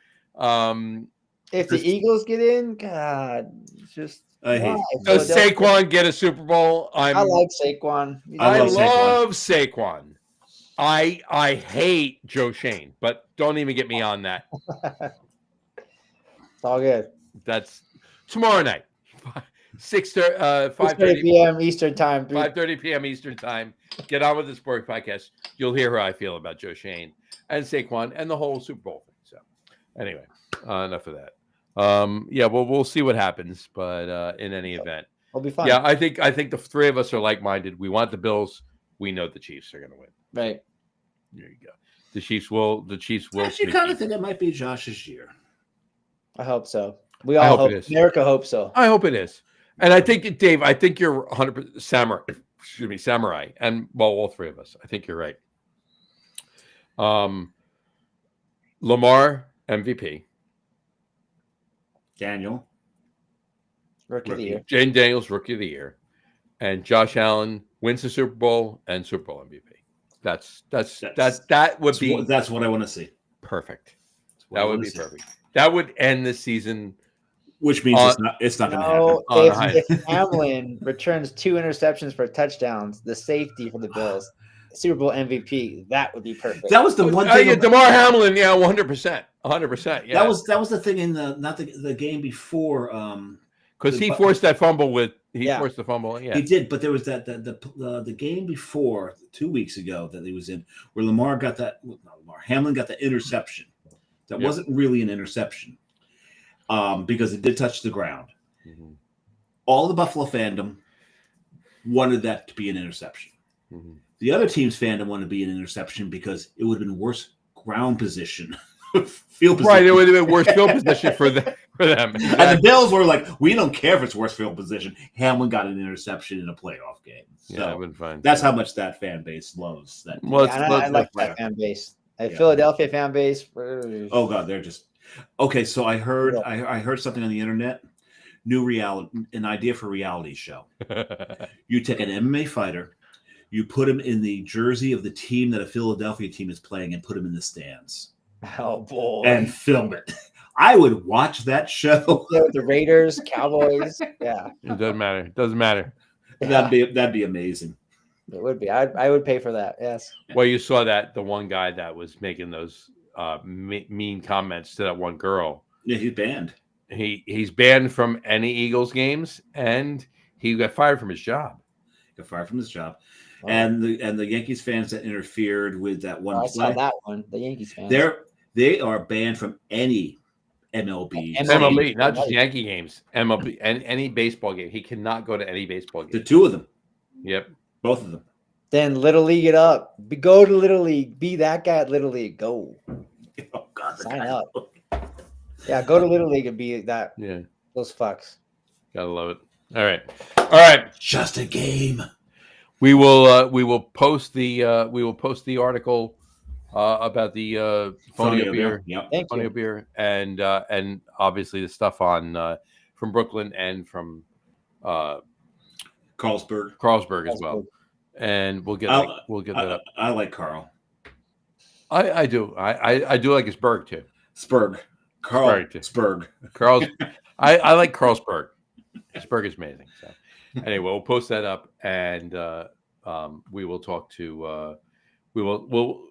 If the Eagles get in, God, just I hate- why? does Philadelphia- Saquon get a Super Bowl? I like Saquon. I love love Saquon. I hate Joe Shane, but don't even get me on that. It's all good. That's tomorrow night, 5:30 6:30 p.m. Eastern time. 5:30 p.m. Eastern time. Get on with the Sports Podcast. You'll hear how I feel about Joe Shane and Saquon and the whole Super Bowl thing. So, anyway, enough of that. Yeah, well, we'll see what happens, but in any event, It'll be fun. yeah, I think the three of us are like-minded. We want the Bills. We know the Chiefs are going to win. Right. There you go. The Chiefs will. I actually kind of think it might be Josh's year. I hope so. We I all hope hope. it is. America hopes so. I hope it is. And I think, Dave, I think you're 100% samurai. And well, all three of us. I think you're right. Lamar, MVP. Daniel. Rookie of the year. Jane Daniels, Rookie of the Year. And Josh Allen wins the Super Bowl and Super Bowl MVP. That would be That's what I want to see. perfect. That's what I That would wanna be see. perfect. That would end the season. Which means it's not going to happen. No, On the high. if Hamlin returns 2 interceptions for touchdowns, the safety for the Bills, Super Bowl MVP, that would be perfect. That was the one thing. Yeah, DeMar Hamlin, yeah, 100%. 100%. Yeah. That was the thing in the game before. Because he forced that fumble Yeah. forced the fumble. Yeah. He did, but there was the game before 2 weeks ago that he was in where Hamlin got the interception. That Yeah. wasn't really an interception because it did touch the ground. Mm-hmm. All the Buffalo fandom wanted that to be an interception. Mm-hmm. The other team's fandom wanted to be an interception because it would have been worse ground position, field position. Right. It would have been worse field position for them. And the Bills were like, we don't care if it's worse field position. Hamlin got an interception in a playoff game. So Yeah, that would be fine. that's how much that fan base loves that. Well, Yeah, and I like that fan base. A Yeah. Philadelphia fan base. Oh God, they're just okay. So I heard something on the internet. New reality, an idea for reality show. You take an MMA fighter, you put him in the jersey of the team that a Philadelphia team is playing, and put him in the stands Oh boy. and film it. I would watch that show. Yeah, with the Raiders, Cowboys. Yeah. It doesn't matter. It doesn't matter. Yeah, That'd be amazing. it would be. I would pay for that. Yes. Well, you saw that the one guy that was making those mean comments to that one girl. Yeah, he's banned. He's banned from any Eagles games, and he got fired from his job. Got fired from his job, Oh. and the Yankees fans that interfered with that one I saw play, that one. The Yankees fans. they are banned from any MLB. MLB, not just Yankee games. MLB and any baseball game. He cannot go to any baseball The game. two of them, Yep. both of them. Then Little League it up. Go to Little League. Be that guy at Little League. Go. Oh God, the Sign guy- up. Yeah, go to Little League and be that. Yeah. Those fucks. Gotta love it. All right. All right. Just a game. We will post the article about the Fonio beer. Yep. Thank Fonio you. beer and obviously the stuff on from Brooklyn and from Carlsberg. Carlsberg as well. And we'll get that up. I like Carl. I do. I do like his Berg too. Spurg. Carl Spurg. Spurg. Carl's I like Carlsberg. Spurg is amazing. So anyway, we'll post that up and we will talk to we'll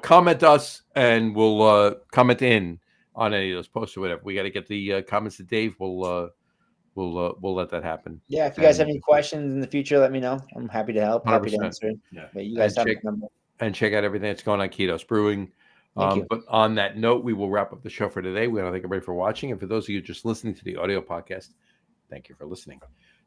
comment us and we'll comment in on any of those posts or whatever. We got to get the comments to Dave. We'll let that happen. Yeah, if you guys have any questions in the future, let me know. I'm happy to help. Happy to 100%. answer. Yeah. But you guys And have a number. And check out everything that's going on Ketos Brewing. Thank you. But on that note, we will wrap up the show for today. We want to thank everybody for watching. And for those of you just listening to the audio podcast, thank you for listening.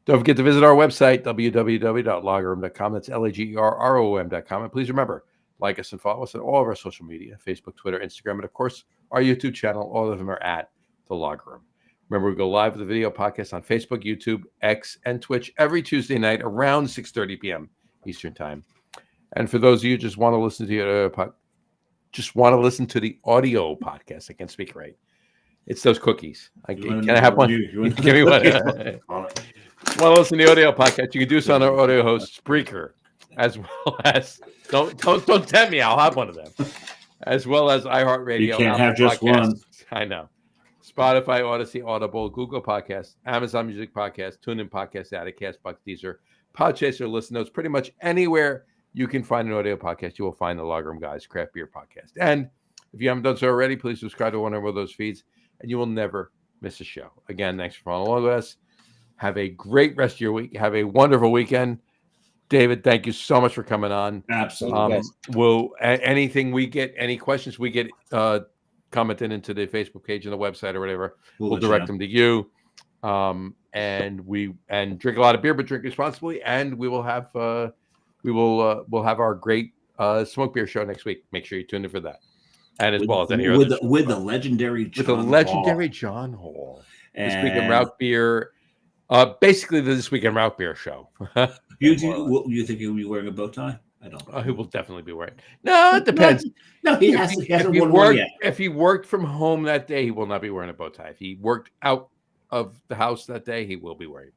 Don't forget to visit our website, www.lagerum.com. That's LAGERROM.com. And please remember, like us and follow us on all of our social media, Facebook, Twitter, Instagram, and of course, our YouTube channel. All of them are at The Lager Room. Remember, we go live with the video podcast on Facebook, YouTube, X, and Twitch every Tuesday night around 6:30 p.m. Eastern Time. And for those of you who just want to listen to the audio podcast, I can't speak right. It's those cookies. Can I have one? You Give me one. Want to listen to the audio podcast? You can do so on our audio host Spreaker, as well as don't tempt me. I'll have one of them, as well as iHeartRadio. You can't have Apple just Podcasts. one. I know. Spotify, Odyssey, Audible, Google Podcasts, Amazon Music Podcasts, TuneIn Podcast Addict, Castbox, Deezer, Podchaser, Listen Notes. Pretty much anywhere you can find an audio podcast, you will find the Lager Room Guys Craft Beer Podcast. And if you haven't done so already, please subscribe to one of those feeds, and you will never miss a show. Again, thanks for following along with us. Have a great rest of your week. Have a wonderful weekend. David, thank you so much for coming on. Absolutely. Yes. Anything we get, any questions we get commented into the Facebook page and the website or whatever, we'll let you direct know. them to you. And drink a lot of beer, but drink responsibly. And we will have we'll have our great smoke beer show next week. Make sure you tune in for that. And as well as any with other the legendary John with the legendary John Hall. This week in and Route Beer. Basically, this week in Route Beer show. you think he'll be wearing a bow tie? I don't. He will definitely be wearing. No, it depends. No, he If hasn't. he, He hasn't if he worn one worked, yet. if he worked from home that day, he will not be wearing a bow tie. If he worked out of the house that day, he will be wearing.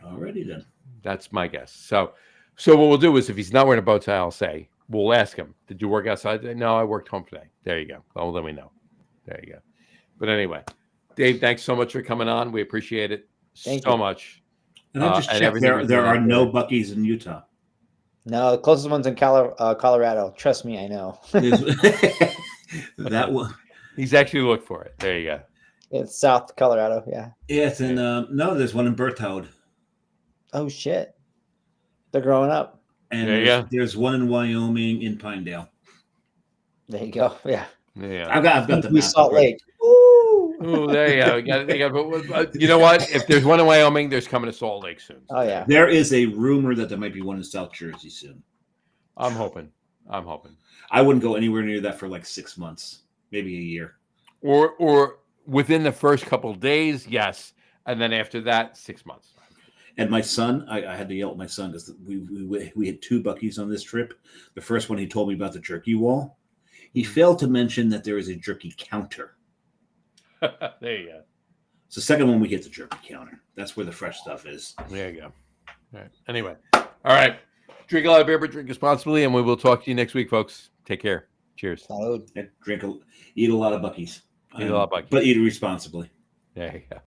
Alrighty then. That's my guess. So what we'll do is, if he's not wearing a bow tie, I'll say we'll ask him, "Did you work outside today?" "No, I worked home today." There you go. Well, then we know. There you go. But anyway, Dave, thanks so much for coming on. We appreciate it Thank so you. much. And I just and checked. everything you're There doing are out no there. Buc-ee's in Utah. No, the closest one's in Colorado. Trust me, I know. That one. He's actually looked for it. There you go. It's South Colorado. Yeah. Yeah, it's in. No, there's one in Berthoud, Oh shit. They're growing up. and There you there's, go. there's one in Wyoming in Pinedale. There you go. Yeah. Yeah. I've got the We map. Salt Lake. Ooh. Oh, there you go. But you know what? If there's one in Wyoming, there's coming to Salt Lake soon. Oh yeah. There is a rumor that there might be one in South Jersey soon. I'm hoping. I wouldn't go anywhere near that for like 6 months, maybe a year. Or within the first couple of days, yes, and then after that, 6 months. And my son, I had to yell at my son because we had 2 Buc-ee's on this trip. The first one, he told me about the jerky wall. He failed to mention that there is a jerky counter. There you go. So the second one, we get the jerky counter. That's where the fresh stuff is. There you go. All right. Anyway, all right. Drink a lot of beer, but drink responsibly, and we will talk to you next week, folks. Take care. Cheers. Salud. Eat a lot of Buc-ee's. Eat a lot of Buc-ee's. But eat it responsibly. There you go.